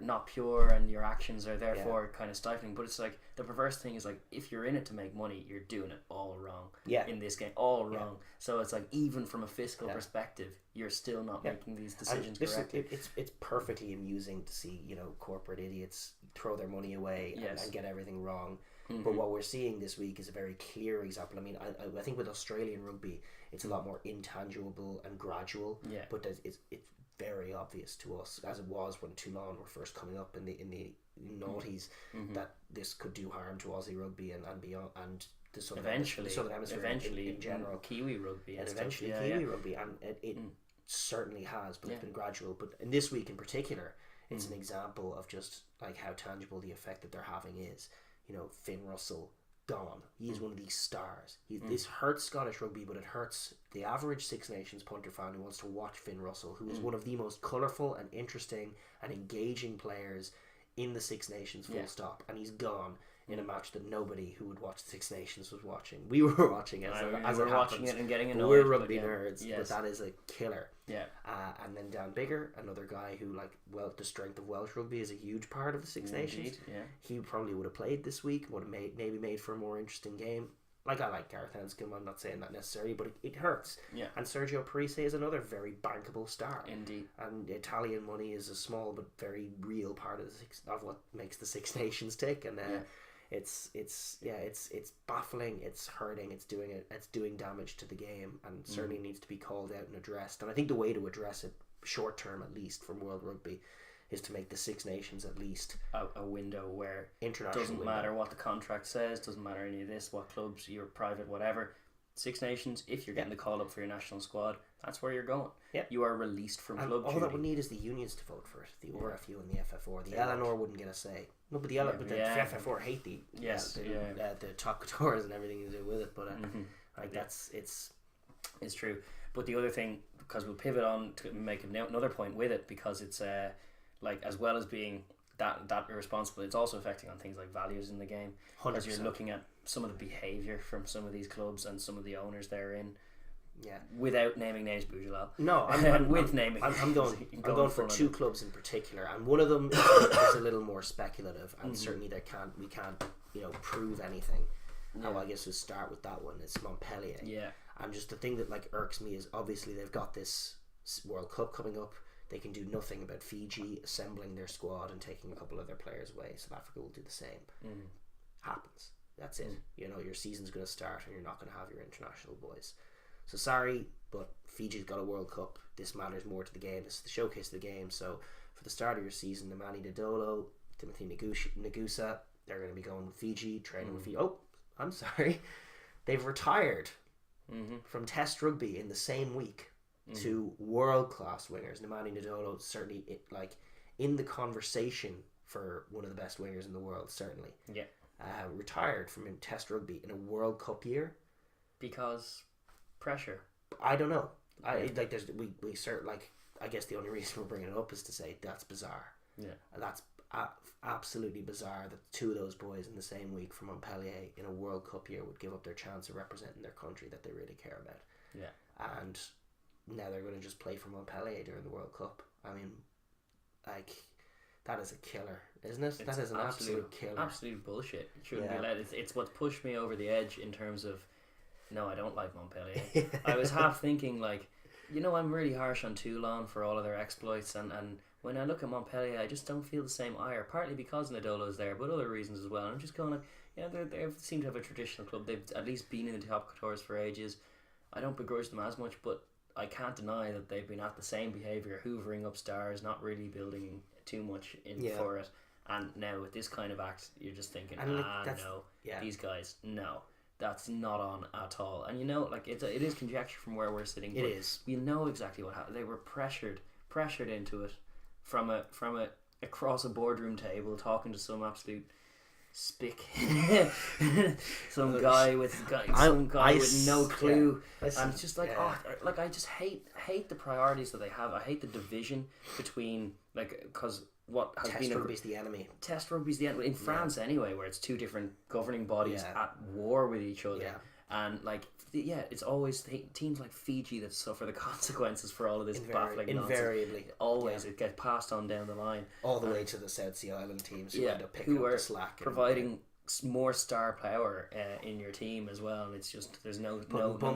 not pure, and your actions are therefore kind of stifling. But it's like, the perverse thing is, like, if you're in it to make money, you're doing it all wrong in this game, all wrong. So it's like, even from a fiscal perspective, you're still not making these decisions correctly. It's perfectly amusing to see, you know, corporate idiots throw their money away and get everything wrong. But what we're seeing this week is a very clear example. I mean, I think with Australian rugby, it's a lot more intangible and gradual. But it's very obvious to us, as it was when Toulon were first coming up in the noughties, that this could do harm to Aussie rugby and beyond, and the Southern Hemisphere in general, Kiwi rugby, and eventually Kiwi rugby, and it certainly has, but it's been gradual. But in this week in particular, it's an example of just like how tangible the effect that they're having is. You know, Finn Russell gone. He is one of these stars. This hurts Scottish rugby, but it hurts the average Six Nations punter fan who wants to watch Finn Russell, who is one of the most colourful and interesting and engaging players in the Six Nations, full stop. And he's gone in a match that nobody who would watch the Six Nations was watching. We were watching it as it watching it and getting annoyed. We're rugby nerds, but that is a killer. And then Dan Biggar, another guy who, like, the strength of Welsh rugby is a huge part of the Six Nations. He probably would have played this week, would have made for a more interesting game. Like, I like Gareth Anscombe, I'm not saying that necessarily, but it hurts. And Sergio Parise is another very bankable star. Indeed. And Italian money is a small but very real part of what makes the Six Nations tick. And it's baffling, it's hurting, it's doing damage to the game, and certainly needs to be called out and addressed. And I think the way to address it, short term at least, from World Rugby, is to make the Six Nations at least a window where international doesn't matter what the contract says, doesn't matter any of this, what clubs, you're private, whatever, Six Nations, if you're getting the call up for your national squad, that's where you're going. Yep. You are released from and club all duty. that we need is the unions to vote for it. The RFU and the FFR. The LNR wouldn't get a say. No, but the FFR hate the top coutures and everything to do with it. But it's true. But the other thing, because we'll pivot on to make another point with it, because it's like, as well as being that irresponsible, it's also affecting on things like values in the game. 100%. As you're looking at some of the behaviour from some of these clubs and some of the owners therein. Yeah. Without naming names, Bujalal. No, I'm naming. I'm going for two clubs in particular, and one of them is a little more speculative, and certainly we can't prove anything. Yeah. I guess we'll start with that one. It's Montpellier. Yeah. And just the thing that like irks me is obviously they've got this World Cup coming up. They can do nothing about Fiji assembling their squad and taking a couple of their players away. South Africa will do the same. Happens. That's it. Your season's going to start and you're not going to have your international boys. So sorry, but Fiji's got a World Cup. This matters more to the game. This is the showcase of the game. So for the start of your season, Nemani Nadolo, Timothy Nagusa, they're going to be going with Fiji, training with Fiji. Oh, I'm sorry. They've retired from Test rugby in the same week to world-class wingers. Nemani Nadolo certainly in the conversation for one of the best wingers in the world, certainly. Yeah. Retired from Test rugby in a World Cup year. Because pressure. I don't know. I guess the only reason we're bringing it up is to say that's bizarre. Yeah. And that's absolutely bizarre that two of those boys in the same week from Montpellier in a World Cup year would give up their chance of representing their country that they really care about. Yeah. And now they're going to just play for Montpellier during the World Cup. I mean, that is a killer, isn't it? That is an absolute killer. Absolute bullshit. It shouldn't be allowed. It's what's pushed me over the edge in terms of, no, I don't like Montpellier. I was half thinking, I'm really harsh on Toulon for all of their exploits, and when I look at Montpellier, I just don't feel the same ire, partly because Nadolo's there, but other reasons as well. I'm just going they seem to have a traditional club. They've at least been in the top coutures for ages. I don't begrudge them as much, but I can't deny that they've been at the same behaviour, hoovering up stars, not really building too much for it. And now with this kind of act, you're just thinking, these guys, no. That's not on at all. And it is conjecture from where we're sitting. It is. We know exactly what happened. They were pressured into it from across a boardroom table, talking to some absolute spick, some guy with no clue. Yeah. And it's just I just hate the priorities that they have. I hate the division between because. What has Test rugby's the enemy. Test rugby's the enemy in France anyway, where it's two different governing bodies at war with each other, and it's always teams like Fiji that suffer the consequences for all of this baffling nonsense. Invariably, it gets passed on down the line, all the way to the South Sea Island teams who end up picking up the slack, providing more star power in your team as well. And it's just there's no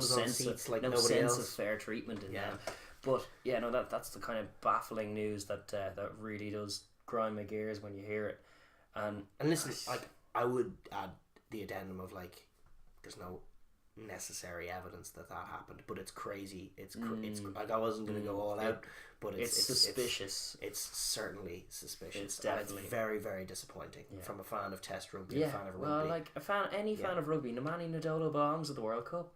sense of fair treatment in that. But that's the kind of baffling news that really does grind my gears when you hear it. And listen, I would add the addendum of there's no necessary evidence that happened, but it's crazy. It's I wasn't going to go all out, but it's suspicious. It's certainly suspicious. It's definitely it's very, very disappointing from a fan of Test rugby. A fan of rugby. Any fan of rugby. Nemani Nadolo belongs at the World Cup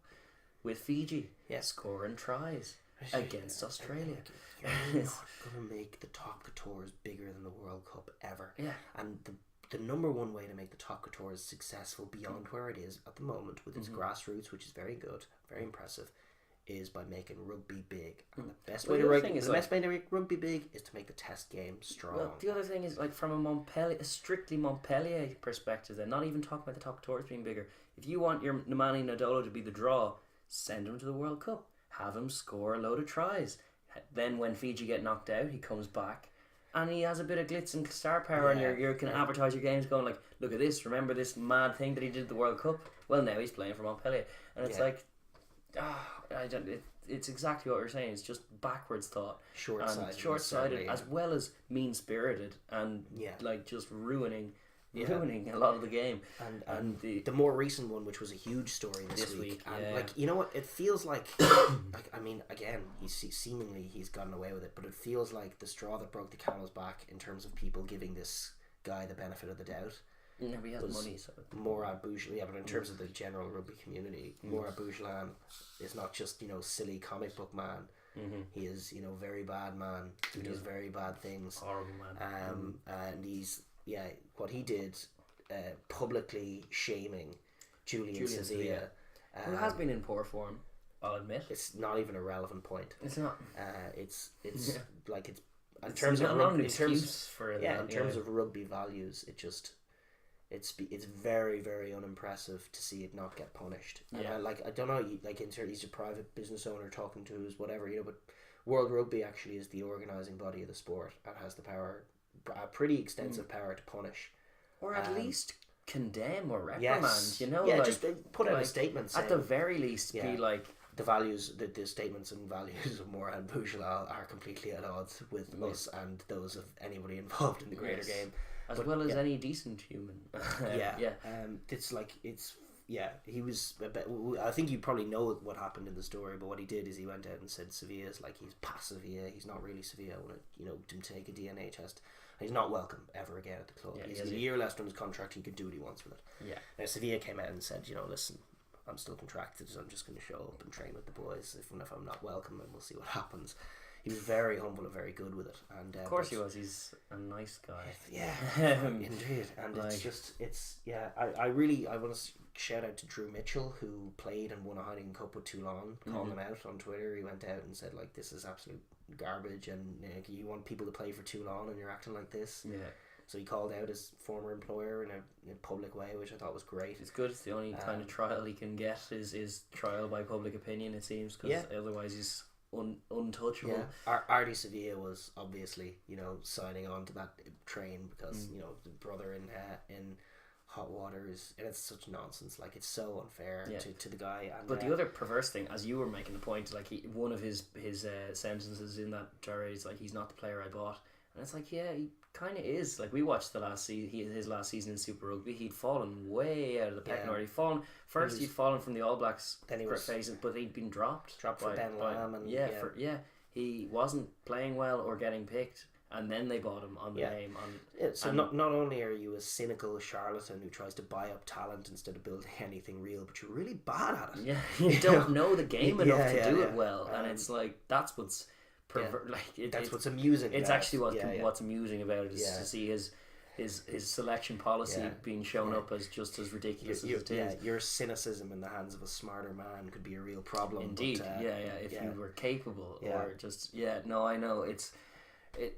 with Fiji. Scoring tries against Australia. You're not going to make the top coutures bigger than the World Cup ever. And the number one way to make the top coutures successful beyond where it is at the moment with its grassroots, which is very good, very impressive, is by making rugby big. And the best way to make rugby big is to make the Test game strong. Well, the other thing is from a strictly Montpellier perspective, then not even talking about the top coutures being bigger. If you want your Nemani Nadolo to be the draw, send him to the World Cup. Have him score a load of tries. Then when Fiji get knocked out, he comes back and he has a bit of glitz and star power, and you can advertise your games going look at this, remember this mad thing that he did at the World Cup? Well, now he's playing for Montpellier, and it's it's exactly what you're saying. It's just backwards thought, short-sighted as well as mean-spirited, and just ruining a lot of the game. And the more recent one, which was a huge story this week, and it feels like again, he's gotten away with it, but it feels like the straw that broke the camel's back in terms of people giving this guy the benefit of the doubt. Yeah, we have money, so Morad Boujlan. Yeah, but in terms of the general rugby community, Morad Boujlan is not just silly comic book man. He is very bad man who does very bad things. Horrible man. And he's what he did, publicly shaming Julian Sevilla, who has been in poor form. I'll admit it's not even a relevant point. It's not. It's like it's in terms of rugby values. It's very, very unimpressive to see it not get punished. Yeah. And I don't know. He's a private business owner talking to us, whatever. But World Rugby actually is the organising body of the sport and has the power, a pretty extensive power to punish, or at least condemn or reprimand. Yes. Just put out a statement saying, at the very least, be like. The values, the statements and values of Morad Boujlan are completely at odds with us and those of anybody involved in the greater game, as well as any decent human. He was. I think you probably know what happened in the story, but what he did is he went out and said Sevilla's he's past Sevilla. He's not really Sevilla. I want to take a DNA test. He's not welcome ever again at the club. He's got a year left on his contract. He could do what he wants with it. Yeah. Now Sevilla came out and said, listen, I'm still contracted, so I'm just going to show up and train with the boys. If I'm not welcome, and we'll see what happens. He was very humble and very good with it, and of course he was. He's a nice guy. Yeah, indeed. And I want to shout out to Drew Mitchell, who played and won a Heineken Cup with Toulon. Calling him out on Twitter, he went out and said this is absolute garbage, and you want people to play for Toulon, and you're acting like this. Yeah. So he called out his former employer in a public way, which I thought was great. It's good. It's the only kind of trial he can get is trial by public opinion, it seems, because otherwise he's untouchable. Yeah. Artie Sevilla was obviously signing on to that train because the brother in hot water and it's such nonsense. It's so unfair to the guy. And, but the other perverse thing, as you were making the point, one of his sentences in that diary is he's not the player I bought. And it's he kind of is. We watched his last season in Super Rugby. He'd fallen way out of the pecking order. He'd fallen from the All Blacks. Then he was phases, but he'd been dropped for Ben Lam, and he wasn't playing well or getting picked, and then they bought him on the name. So not only are you a cynical charlatan who tries to buy up talent instead of building anything real, but you're really bad at it. Yeah, you don't know the game enough to do it well, and it's that's what's. That's what's amusing. It's actually what's amusing about it is to see his selection policy being shown up as just as ridiculous as it is. Your cynicism in the hands of a smarter man could be a real problem. Indeed, but, if you were capable or just no, I know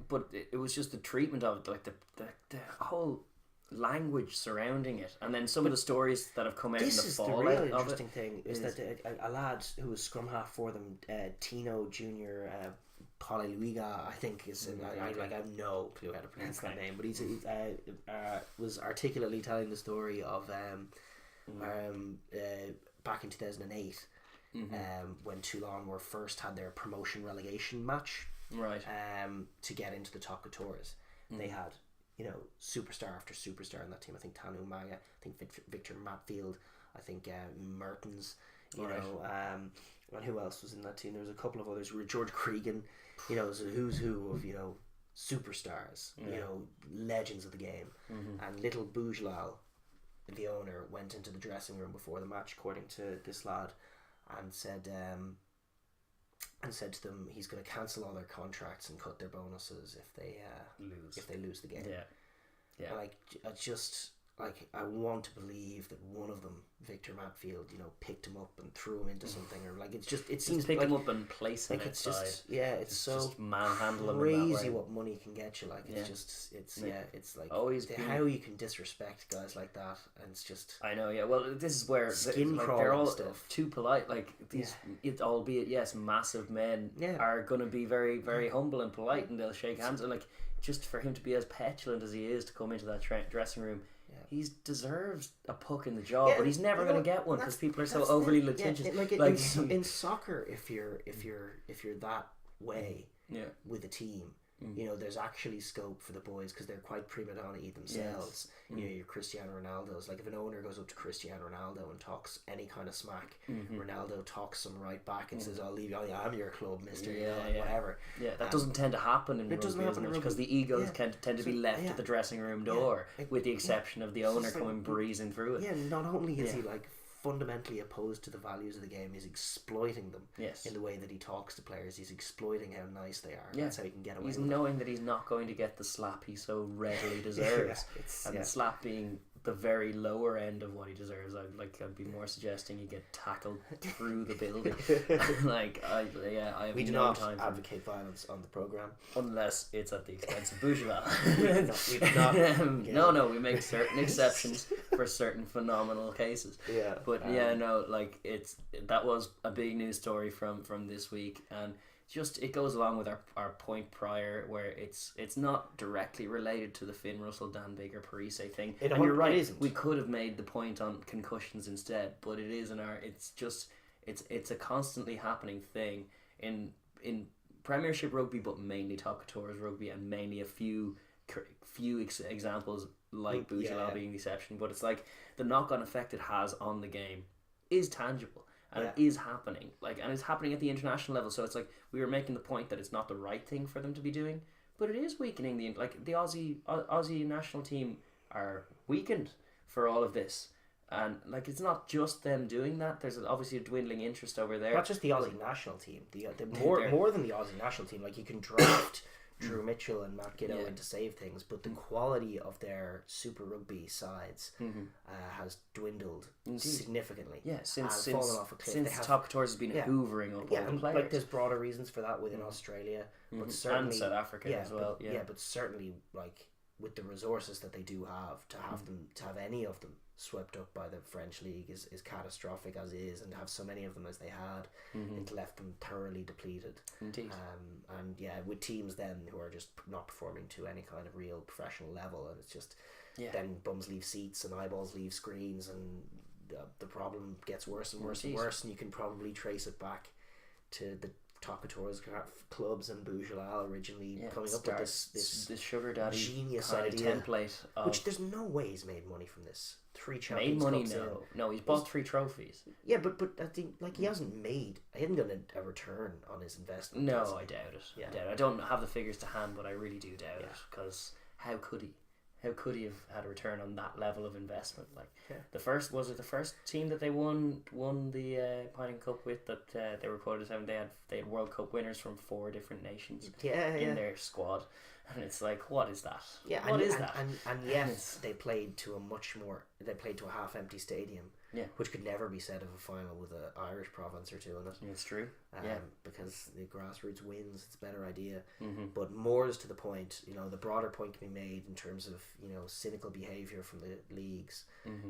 but it was just the treatment of it, the whole language surrounding it, and then some of the stories that have come out in the fall. This is the really interesting thing is that a lad who was scrum half for them, Tino Junior. Polyluiga, I think is. I have no clue how to pronounce that name, but he was articulately telling the story of back in 2008, when Toulon were first had their promotion relegation match, right? To get into the top 14. They had superstar after superstar in that team. I think Tanu Maga, I think Victor Matfield, I think Mertens, and who else was in that team? There was a couple of others. George Cregan, so who's who of superstars, legends of the game. And little Boujlan, the owner, went into the dressing room before the match, according to this lad, and said to them he's going to cancel all their contracts and cut their bonuses if they lose the game. And I just I want to believe that one of them, Victor Matfield, picked him up and threw him into something, or it seems pick him up and place him it's outside. It's so just manhandle him crazy what money can get you. It's always how you can disrespect guys like that, and it's just I know. Well, this is where skin they're all stuff. Too polite. These, albeit massive men are going to be very, very humble and polite, and they'll shake hands. And just for him to be as petulant as he is to come into that dressing room. He deserves a puck in the jaw, but he's never going to get one because people are so overly litigious. In soccer, if you're that way with a team, You know, there's actually scope for the boys because they're quite prima donna-y themselves. Yes. You know, your Cristiano Ronaldo's, like if an owner goes up to Cristiano Ronaldo and talks any kind of smack, Ronaldo talks him right back and says, "I'll leave you. I'm your club, mister." Whatever. Yeah, that doesn't tend to happen in rugby as much because the egos tend to be left at the dressing room door, with the exception of the owner coming breezing through it. Yeah, not only is he like fundamentally opposed to the values of the game, he's exploiting them in the way that he talks to players. He's exploiting how nice they are. That's how he can get away with it. He's knowing that he's not going to get the slap he so readily deserves. The slap being the very lower end of what he deserves. I'd be more suggesting he get tackled through the building. I have we do no not time advocate violence on the programme. Unless it's at the expense of bourgeois. we do not. No, we make certain exceptions for certain phenomenal cases. Yeah. But that was a big news story from this week, and just it goes along with our point prior where it's not directly related to the Finn Russell, Dan Biggar, Parise thing. And you're right, we could have made the point on concussions instead, but it is it's a constantly happening thing in Premiership rugby, but mainly top couture rugby, and mainly a few examples like Boujala being the exception. But it's like the knock-on effect it has on the game is tangible. And it is happening, and it's happening at the international level. So it's like we were making the point that it's not the right thing for them to be doing, but it is weakening the Aussie national team are weakened for all of this, and it's not just them doing that. There's obviously a dwindling interest over there. Not just the Aussie national team, the more than the Aussie national team. Like you can draft Drew Mitchell and Matt Giddo in to save things, but the quality of their Super Rugby sides has dwindled significantly. Yeah, since fallen off a cliff. Since top couture has been hoovering up all the players. Like there's broader reasons for that within Australia, but certainly and South Africa as well. But certainly with the resources that they do have, to have any of them swept up by the French league is catastrophic as is, and to have so many of them as they had, it left them thoroughly depleted. Indeed. And with teams then who are just not performing to any kind of real professional level, and it's just then bums leave seats and eyeballs leave screens, and the problem gets worse and worse and worse, and you can probably trace it back to the top couture clubs and Boujala originally coming up with this sugar daddy genius kind idea of template which there's no way he's made money from this. 3 made Champions money Cups no he's bought 3 trophies. But I think he hasn't gotten a return on his investment. No, I doubt it. I don't have the figures to hand, but I really do doubt it, because how could he have had a return on that level of investment? The first team that they won the Pining Cup with, that they were quoted as having, they had World Cup winners from 4 different nations in their squad, and it's like, what is that? What is that? And yes, they played to a half empty stadium, which could never be said of a final with an Irish province or two in it. It's true. Because the grassroots wins, it's a better idea. But more is to the point, the broader point can be made in terms of cynical behaviour from the leagues,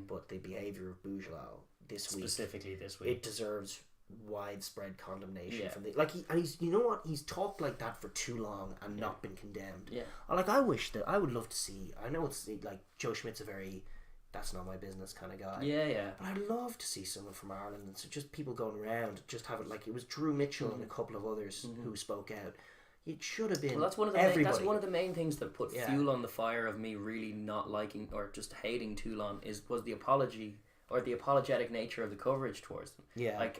but the behaviour of Boujala specifically this week, it deserves widespread condemnation from he's talked like that for too long and not been condemned. I would love to see, I know it's like Joe Schmidt's a very that's not my business kind of guy, but I'd love to see someone from Ireland, and so just people going around, just have it like it was Drew Mitchell and a couple of others who spoke out. It should have been. Well, that's one of the main things that put fuel on the fire of me really not liking or just hating Toulon was the apology or the apologetic nature of the coverage towards them.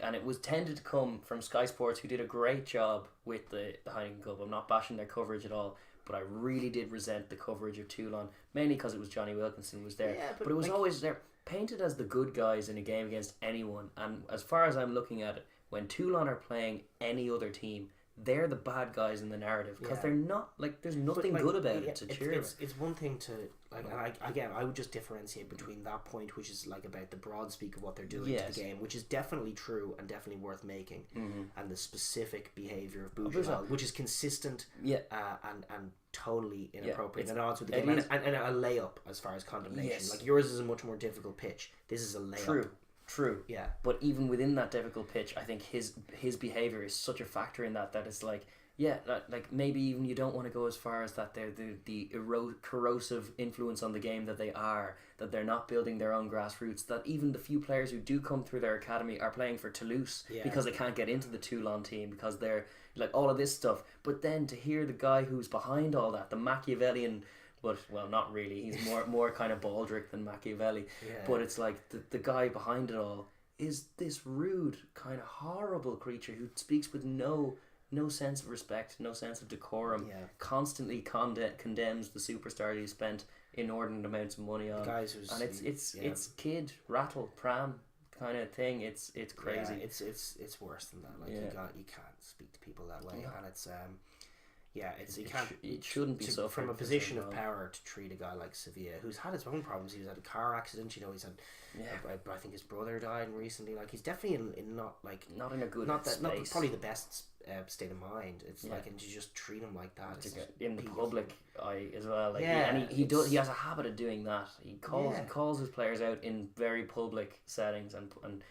And it was tended to come from Sky Sports, who did a great job with the Heineken Cup. I'm not bashing their coverage at all, but I really did resent the coverage of Toulon, mainly because it was Johnny Wilkinson was there. But it was always there, painted as the good guys in a game against anyone. And as far as I'm looking at it, when Toulon are playing any other team, they're the bad guys in the narrative, because they're not there's nothing good about it to cheer. It's one thing to I would just differentiate between that point, which is about the broad speak of what they're doing to the game, which is definitely true and definitely worth making, and the specific behaviour of Boujala, which is consistent and totally inappropriate and at odds with the game, and a layup as far as condemnation. Yours is a much more difficult pitch. This is a layup. True. Yeah. But even within that difficult pitch, I think his behaviour is such a factor in that it's maybe even you don't want to go as far as that they're the corrosive influence on the game that they are, that they're not building their own grassroots, that even the few players who do come through their academy are playing for Toulouse because they can't get into the Toulon team because they're like all of this stuff. But then to hear the guy who's behind all that, the Machiavellian, but well, not really. He's more kind of Baldric than Machiavelli. Yeah. But it's like the guy behind it all is this rude, kind of horrible creature who speaks with no sense of respect, no sense of decorum. Yeah. Constantly condemns the superstar he spent inordinate amounts of money on. The guys who's, and it's kid rattle pram kind of thing. It's crazy. Yeah, it's worse than that. Like you can't speak to people that way, and it's it shouldn't be so from a position of power to treat a guy like Sevilla, who's had his own problems. He's had a car accident. You know, he's had. I think his brother died recently. Like he's definitely not in a good not space. Not probably the best state of mind. It's like, and to just treat him like that in the public eye as well. Like he has a habit of doing that. He calls his players out in very public settings and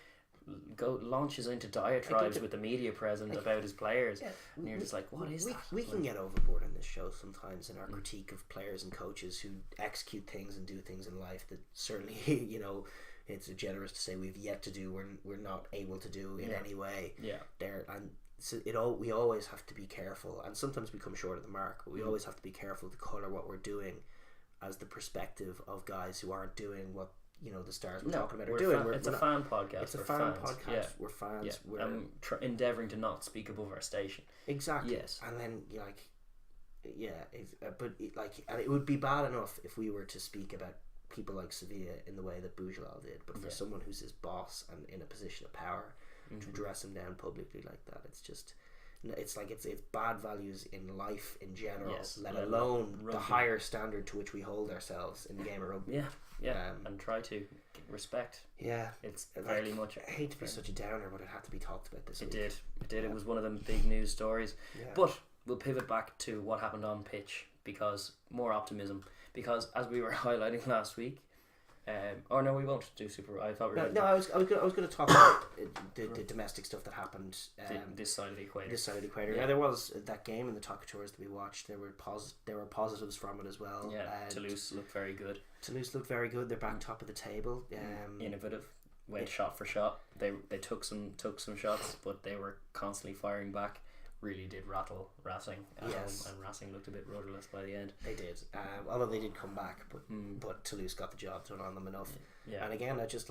launches into diatribes with the media present about his players, and you're just like, what is that? We can get overboard on this show sometimes in our critique of players and coaches who execute things and do things in life that certainly it's generous to say we've yet to do, we're not able to do in any way. So we always have to be careful, and sometimes we come short of the mark, but we always have to be careful to colour what we're doing as the perspective of guys who aren't doing what the stars we're talking about are doing. It's a fan podcast. It's a fan podcast. Yeah. We're fans. Yeah. We're endeavouring to not speak above our station. Exactly. Yes. And then and it would be bad enough if we were to speak about people like Sevilla in the way that Boujolal did, but for someone who's his boss and in a position of power to dress him down publicly like that, it's bad values in life in general, let alone rugby. The higher standard to which we hold ourselves in the game of rugby. And try to respect. Yeah, it's very much. I hate to be such a downer, but it had to be talked about this week. It did. It was one of the big news stories. Yeah. But we'll pivot back to what happened on pitch, because more optimism. Because as we were highlighting last week, or no, we won't do Super. I thought we were. I was going to talk about the domestic stuff that happened this side of the equator. Yeah, there was that game in the Talkators that we watched. There were positives from it as well. Yeah, Toulouse looked very good. They're back top of the table. Innovative. Went shot for shot. They took some shots, but they were constantly firing back. Really did rattle Racing, and Racing looked a bit rudderless by the end. They did, although they did come back, but Toulouse got the job done on them enough. Yeah. And again, I just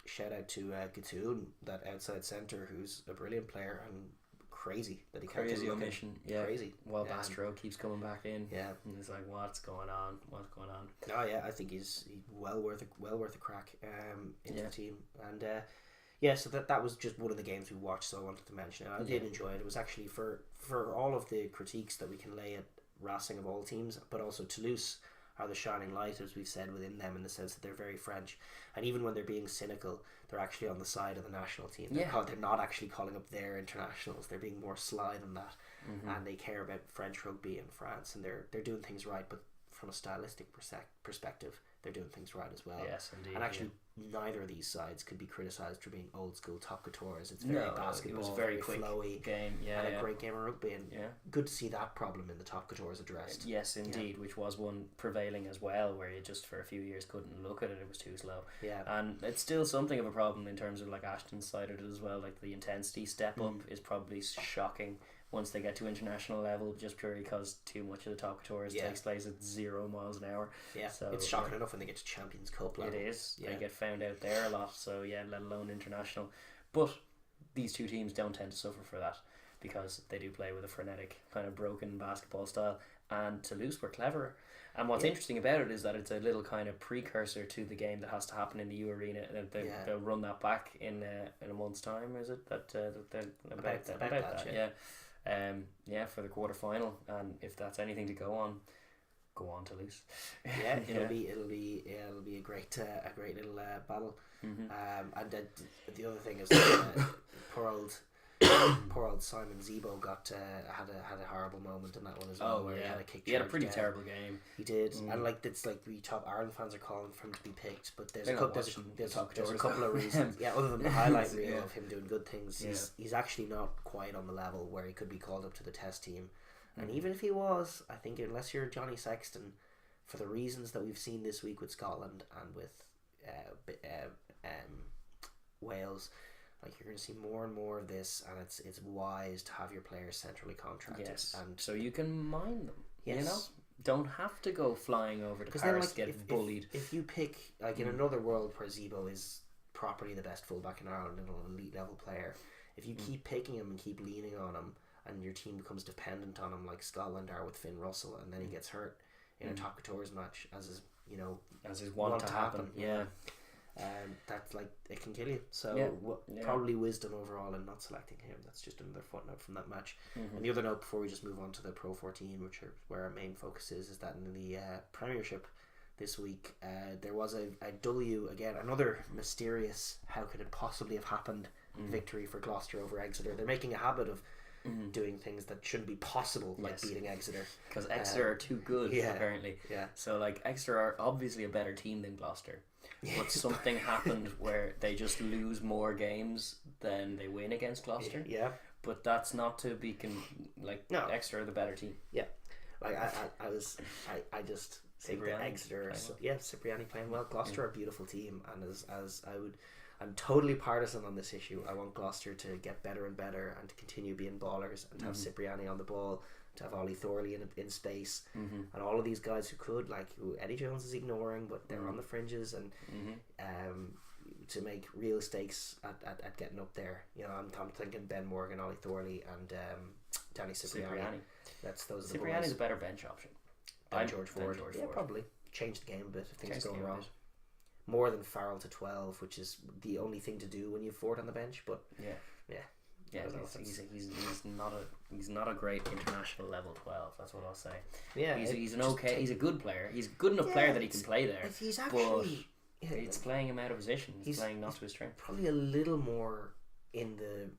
shout out to Gatun, that outside centre, who's a brilliant player and crazy that he can't crazy omission. Crazy. While Bastro keeps coming back in. Yeah, and he's like, what's going on? Oh yeah, I think he's well worth a crack into the team, and. So that was just one of the games we watched, so I wanted to mention it. I did enjoy it. It was actually for all of the critiques that we can lay at Racing of all teams, but also Toulouse are the shining light, as we've said, within them, in the sense that they're very French. And even when they're being cynical, they're actually on the side of the national team. They're not actually calling up their internationals. They're being more sly than that. And they care about French rugby in France, and they're doing things right, but from a stylistic perspective, they're doing things right as well. Yes, indeed. And actually, neither of these sides could be criticised for being old school top couture. It's very basketball, it was very quick, flowy game, and a great game of rugby. And good to see that problem in the top coutures addressed. Yes, indeed, which was one prevailing as well, where you just for a few years couldn't look at it; it was too slow. Yeah, and it's still something of a problem in terms of Ashton's cited it as well. Like the intensity step up is probably shocking once they get to international level, just purely because too much of the top tours takes place at 0 miles an hour. Yeah, so it's shocking enough when they get to Champions Cup level. It is. They get found out there a lot, so let alone international. But these two teams don't tend to suffer for that, because they do play with a frenetic kind of broken basketball style, and Toulouse were cleverer. And what's interesting about it is that it's a little kind of precursor to the game that has to happen in the U Arena. They'll run that back in a month's time, is it? About that, yeah. For the quarter final, and if that's anything to go on Toulouse. Yeah, it'll be a great little battle. And the other thing is that poor old Simon Zebo had a horrible moment in that one as well, where he had a kick. He had a pretty terrible game. He did, and we top Ireland fans are calling for him to be picked, but there's a couple of reasons. Other than the highlight reel of him doing good things, he's actually not quite on the level where he could be called up to the test team. And even if he was, I think unless you're Johnny Sexton, for the reasons that we've seen this week with Scotland and with Wales, like you're going to see more and more of this, and it's wise to have your players centrally contracted. Yes. And so you can mine them. Yes. You know, don't have to go flying over to Paris to get bullied. If you pick like in another world where Zebo is properly the best fullback in Ireland and an elite level player, if you keep picking him and keep leaning on him, and your team becomes dependent on him like Scotland are with Finn Russell, and then he gets hurt in a top couture's match, as is want to happen. Yeah. That's like it can kill you. So probably wisdom overall in not selecting him. That's just another footnote from that match. And the other note before we just move on to the Pro 14, which are where our main focus is that in the Premiership this week, there was a W again, another mysterious how could it possibly have happened victory for Gloucester over Exeter. They're making a habit of doing things that shouldn't be possible, like beating Exeter, because Exeter are too good apparently. So like Exeter are obviously a better team than Gloucester, but something happened where they just lose more games than they win against Gloucester. But that's not to be Exeter are the better team. Like I just think that Exeter Cipriani playing well. Gloucester are a beautiful team, and as I'm totally partisan on this issue. I want Gloucester to get better and better and to continue being ballers and to have Cipriani on the ball, to have Ollie Thorley in space, and all of these guys who Eddie Jones is ignoring, but they're on the fringes, and to make real stakes at getting up there. You know, I'm thinking Ben Morgan, Ollie Thorley, and Danny Cipriani. Those are the boys. Cipriani's a better bench option. George Ford. Probably change the game a bit if things go wrong. More than Farrell to 12, which is the only thing to do when you have Ford on the bench. But he's not a great international level 12. That's what I'll say. Yeah, he's he's a good player. He's a good enough player that he can play there. He's actually it's playing him out of position. He's playing not to his strength. Probably a little more in the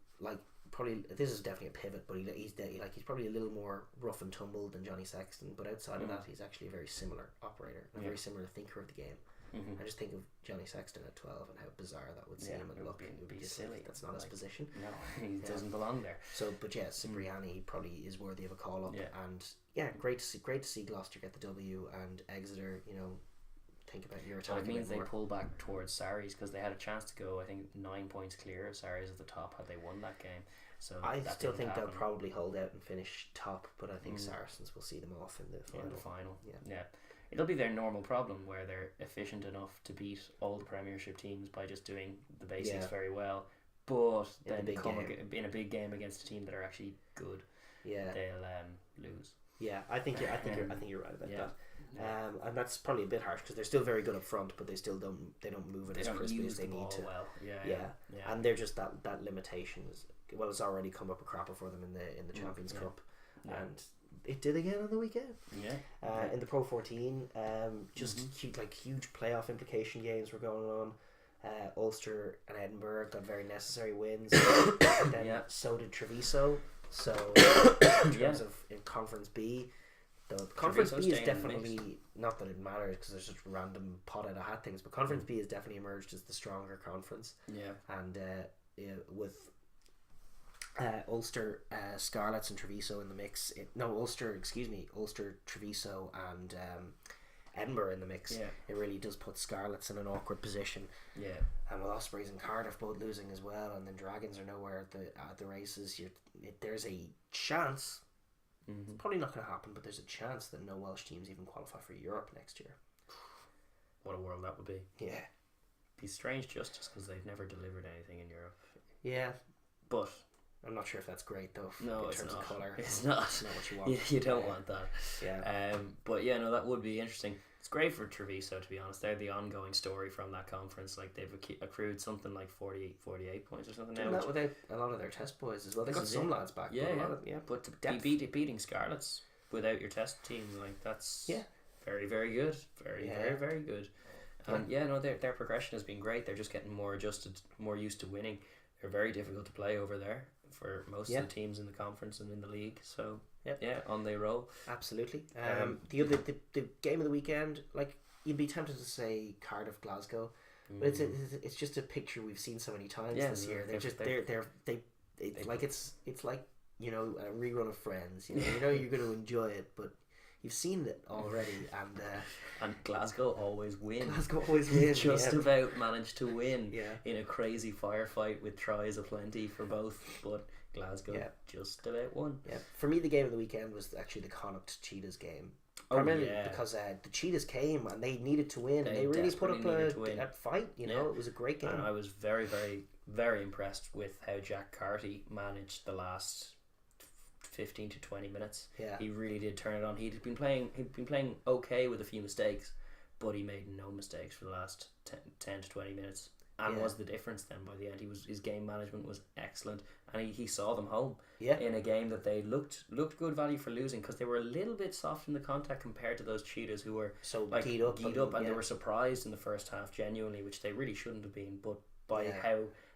Probably this is definitely a pivot, but he's probably a little more rough and tumble than Johnny Sexton. But outside of that, he's actually a very similar operator, a very similar thinker of the game. I just think of Johnny Sexton at 12 and how bizarre that would seem and look. It would be silly. That's not his position. No, he doesn't belong there. So, but Cipriani probably is worthy of a call up. And great to see Gloucester get the W, and Exeter. You know, think about your attack. It means they pull back towards Sarries because they had a chance to go. I think 9 points clear of Sarries at the top had they won that game. So I still think they'll probably hold out and finish top, but I think Saracens will see them off in the final. Yeah. It'll be their normal problem where they're efficient enough to beat all the Premiership teams by just doing the basics very well, but then in a big game against a team that are actually good, they'll lose. Yeah, I think you're right about that. And that's probably a bit harsh because they're still very good up front, but they still don't move it as crispy as they need to. Well. And they're just that limitation is it's already come up a crapper for them in the Champions Cup, and it did again on the weekend. In the Pro 14, huge playoff implication games were going on. Ulster and Edinburgh got very necessary wins, and then so did Treviso. So in terms of in Conference B, the Conference B is definitely not that it matters because there's just random pot out of hat things, but Conference B has definitely emerged as the stronger conference. And with Ulster, Scarlets and Treviso in the mix. Ulster, Treviso and Edinburgh in the mix. It really does put Scarlets in an awkward position. And with Ospreys and Cardiff both losing as well, and then Dragons are nowhere at the races, there's a chance. It's probably not going to happen, but there's a chance that no Welsh teams even qualify for Europe next year. What a world that would be. Yeah. Be strange just because they've never delivered anything in Europe. Yeah. But I'm not sure if that's great though. No, in terms of colour. It's not. It's not what you want. You don't want that. But that would be interesting. It's great for Treviso, to be honest. They're the ongoing story from that conference. Like they've accrued something like 48 points or something now. That without a lot of their test boys as well. They got some lads back. But to be beating Scarlets without your test team, like that's very, very good. Very, very good. And their progression has been great. They're just getting more adjusted, more used to winning. They're very difficult to play over there for most of the teams in the conference and in the league. So on they roll. Absolutely. The game of the weekend, like you'd be tempted to say Cardiff Glasgow, but it's just a picture we've seen so many times this year. It's like a rerun of Friends. You know you're going to enjoy it, but you've seen it already, and Glasgow always win. Just about managed to win in a crazy firefight with tries aplenty for both, but Glasgow just about won. Yeah, for me the game of the weekend was actually the Connacht Cheetahs game. Primarily because the Cheetahs came and they needed to win. They really put up a fight. You know, it was a great game. And I was very, very, very impressed with how Jack Carty managed the last 15 to 20 minutes. Yeah, he really did turn it on. He'd been playing okay with a few mistakes, but he made no mistakes for the last 10 to 20 minutes, and was the difference then by the end. His game management was excellent, and he saw them home in a game that they looked good value for losing, because they were a little bit soft in the contact compared to those Cheetahs who were so keyed up and they were surprised in the first half genuinely, which they really shouldn't have been, but by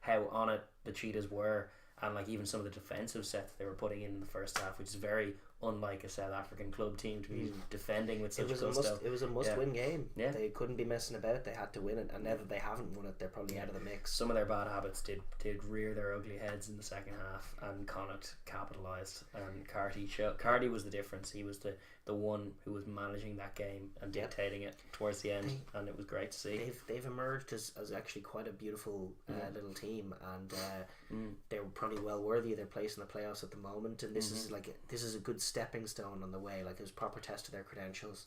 how on it the Cheetahs were. And like even some of the defensive sets they were putting in the first half, which is very unlike a South African club team to be defending with such gusto. It was a must-win game. Yeah. They couldn't be messing about. They had to win it, and now that they haven't won it, they're probably out of the mix. Some of their bad habits did rear their ugly heads in the second half, and Connacht capitalised. And Carty was the difference. He was the one who was managing that game and dictating it towards the end, and it was great to see. They've emerged as actually quite a beautiful little team, and they're probably well worthy of their place in the playoffs at the moment. And this is a good stepping stone on the way. Like, it was a proper test of their credentials.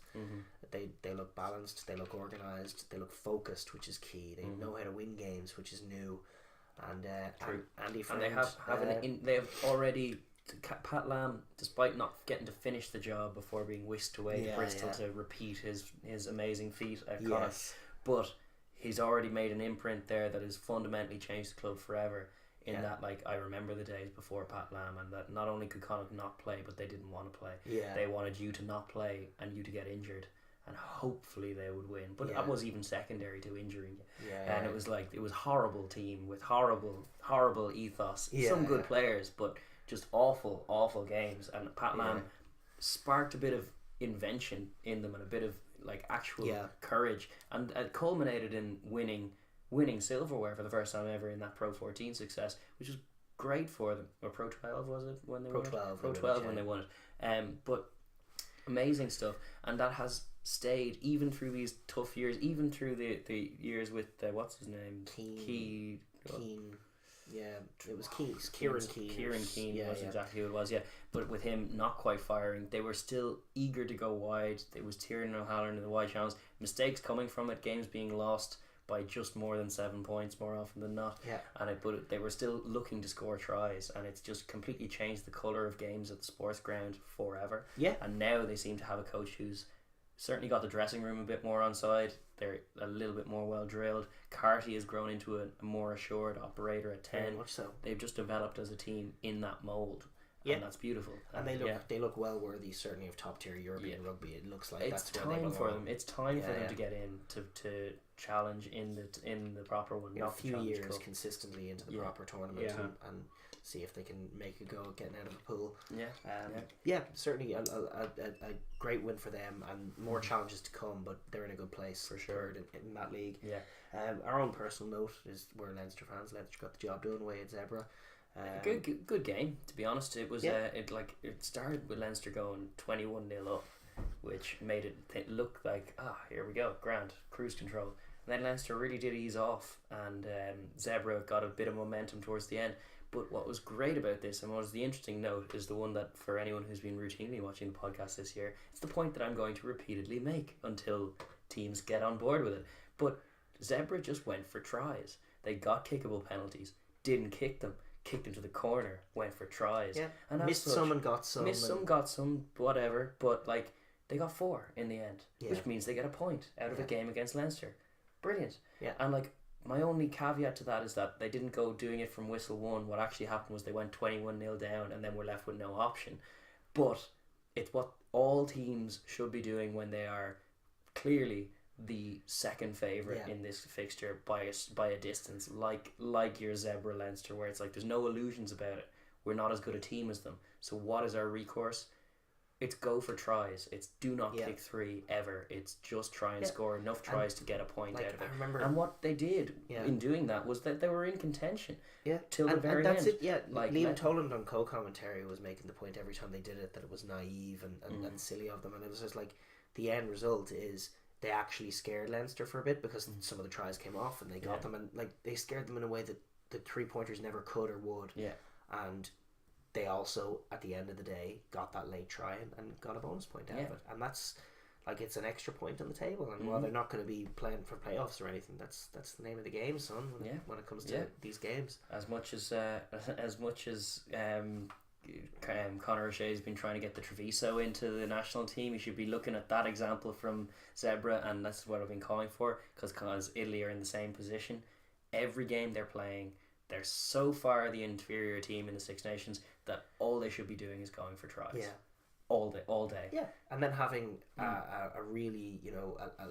They look balanced, they look organised, they look focused, which is key. They know how to win games, which is new. And Andy Friend, and they have already. Pat Lam, despite not getting to finish the job before being whisked away to Bristol to repeat his amazing feat at Connacht, but he's already made an imprint there that has fundamentally changed the club forever. In that, like, I remember the days before Pat Lam, and that not only could Connacht not play, but they didn't want to play. They wanted you to not play and you to get injured, and hopefully they would win. But that was even secondary to injuring you. And it was like, it was horrible team with horrible ethos. Some good players, but just awful games. And Pat Lam sparked a bit of invention in them and a bit of like actual courage, and it culminated in winning silverware for the first time ever in that Pro 14 success, which was great for them. Or Pro 12 was it when they won it? Pro 12 when they won it. But amazing stuff, and that has stayed even through these tough years, even through the years with what's his name, Keane. Yeah, it was Kieran Keane was exactly who it was. But with him not quite firing, they were still eager to go wide. It was Tiernan O'Halloran in the wide channels, mistakes coming from it, games being lost by just more than 7 points more often than not. But they were still looking to score tries, and it's just completely changed the colour of games at the sports ground forever. And now they seem to have a coach who's certainly got the dressing room a bit more on side. They're a little bit more well drilled. Carty has grown into a more assured operator at 10. Very much so. They've just developed as a team in that mould. And that's beautiful. And they look well worthy, certainly, of top tier European rugby. It looks like it's that's where they belong. for them. It's time for them to get in to challenge in the proper one. In a few years, consistently into the proper tournament and see if they can make a go at getting out of the pool. Certainly a great win for them, and more challenges to come, but they're in a good place for sure in that league. Our own personal note is we're Leinster fans. Leinster got the job done away at Zebra. Good game, to be honest. It was it started with Leinster going 21-0 up, which made it look like here we go, grand cruise control. And then Leinster really did ease off, and Zebra got a bit of momentum towards the end. But what was great about this, and what was the interesting note, is the one that for anyone who's been routinely watching the podcast this year, it's the point that I'm going to repeatedly make until teams get on board with it. But Zebra just went for tries. They got kickable penalties, didn't kick them. Kicked into the corner, went for tries, and missed some and got some. Missed some, got some, whatever. But like they got 4 in the end, which means they get a point out of a game against Leinster. Brilliant. And like my only caveat to that is that they didn't go doing it from whistle one. What actually happened was they went 21-0 down and then were left with no option. But it's what all teams should be doing when they are clearly the second favourite in this fixture by a distance, like your Zebra Leinster, where it's like there's no illusions about it. We're not as good a team as them. So what is our recourse? it's go for tries. It's do not kick 3 ever. It's just try and score enough tries to get a point out of it. And what they did in doing that was that they were in contention. Till the very end. That's it. Yeah, Liam Toland on co-commentary was making the point every time they did it that it was naive and silly of them, and it was just like the end result is they actually scared Leinster for a bit because some of the tries came off and they got them, and like they scared them in a way that the 3-pointers never could or would. And they also, at the end of the day, got that late try and got a bonus point out of it. And that's, like, it's an extra point on the table. And while they're not going to be playing for playoffs or anything, that's the name of the game, son, when it comes to these games. As much as Conor O'Shea's been trying to get the Treviso into the national team, you should be looking at that example from Zebra, and that's what I've been calling for, because Italy are in the same position. Every game they're playing, they're so far the inferior team in the Six Nations that all they should be doing is going for tries. All day. Yeah, and then having a really,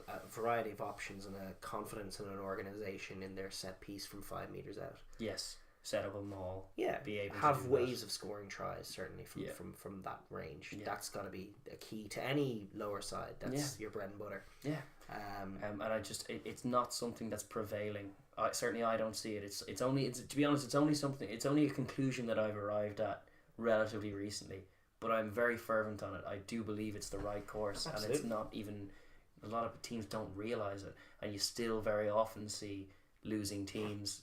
a variety of options and a confidence in an organisation in their set piece from 5 metres out. Yes, set up a maul. Yeah, be able have to ways of scoring tries, certainly from that range. That's got to be a key to any lower side. That's your bread and butter. And I just it's not something that's prevailing. Certainly I don't see it. It's only to be honest, it's only a conclusion that I've arrived at relatively recently. But I'm very fervent on it. I do believe it's the right course. Absolutely. And it's not even, a lot of teams don't realise it, and you still very often see losing teams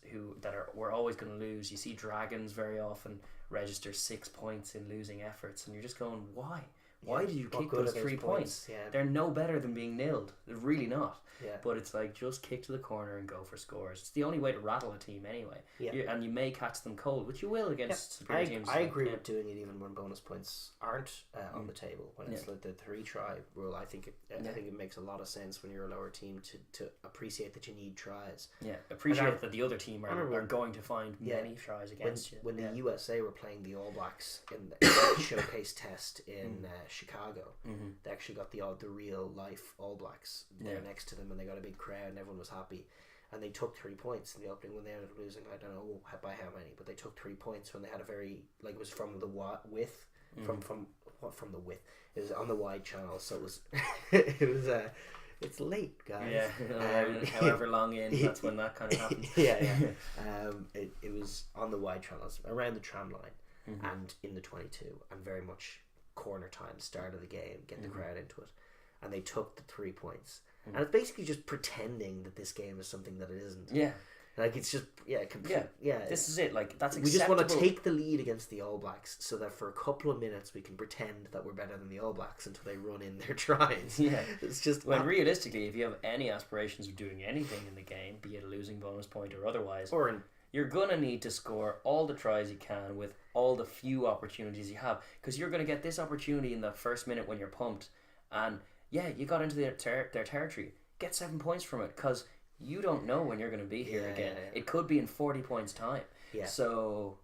we're always going to lose. You see Dragons very often register 6 points in losing efforts, and you're just going, why? Why did you kick those 3 points? They're no better than being nilled. They're really not. But it's like, just kick to the corner and go for scores. It's the only way to rattle a team anyway. And you may catch them cold, which you will against superior teams. I agree with doing it even when bonus points aren't on the table. When it's like the 3-try rule, I think it makes a lot of sense when you're a lower team to appreciate that you need tries. Appreciate that the other team are going to find many tries against you. When the USA were playing the All Blacks in the showcase test in Chicago, they actually got the real life All Blacks there next to them, and they got a big crowd and everyone was happy, and they took 3 points in the opening when they ended up losing, I don't know by how many, but they took 3 points when they had a very, like, it was from the width, from the width, it was on the wide channel, so it was it's late, guys. However long in, that's when that kind of happens. It was on the wide channels around the tram line and in the 22, and very much corner time, start of the game, get the crowd into it, and they took the 3 points, and it's basically just pretending that this game is something that it isn't. Like, it's just this is it. Like, that's acceptable. We just want to take the lead against the All Blacks so that for a couple of minutes we can pretend that we're better than the All Blacks until they run in their tries. It's just, when realistically, if you have any aspirations of doing anything in the game, be it a losing bonus point or otherwise, you're gonna need to score all the tries you can with all the few opportunities you have, because you're gonna get this opportunity in the first minute when you're pumped, and you got into their territory. Get 7 points from it, because you don't know when you're going to be here again. It could be in 40 points time. So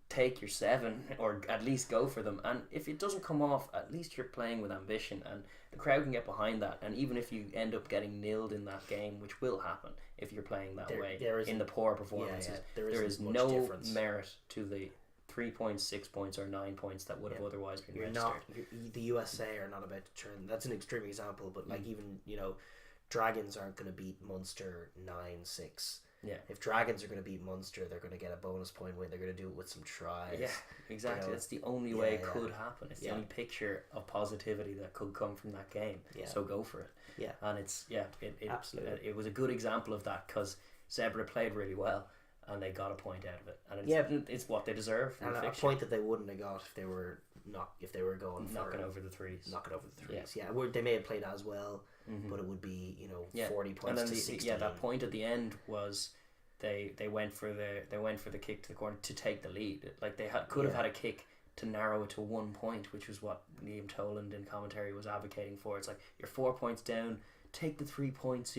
take your 7, or at least go for them. And if it doesn't come off, at least you're playing with ambition, and the crowd can get behind that. And even if you end up getting nilled in that game, which will happen if you're playing that way in the poor performances, there is no difference. Merit to the 3 points, 6 points, or 9 points that would have otherwise been registered. The USA are not about to turn. That's an extreme example, but like, even, Dragons aren't going to beat Munster 9-6. If Dragons are going to beat Munster, they're going to get a bonus point win. They're going to do it with some tries. Exactly. That's the only way it could happen. It's the only picture of positivity that could come from that game. So go for it. And it's absolutely. It was a good example of that, because Zebra played really well, and they got a point out of it, and it's what they deserve. And a point that they wouldn't have got if they were going knocking over the threes. Where they may have played as well, but it would be 40 points to 16. That point at the end was they went for the kick to the corner to take the lead. Like, they could have had a kick to narrow it to 1 point, which was what Liam Toland in commentary was advocating for. It's like, you're 4 points down, take the 3 points,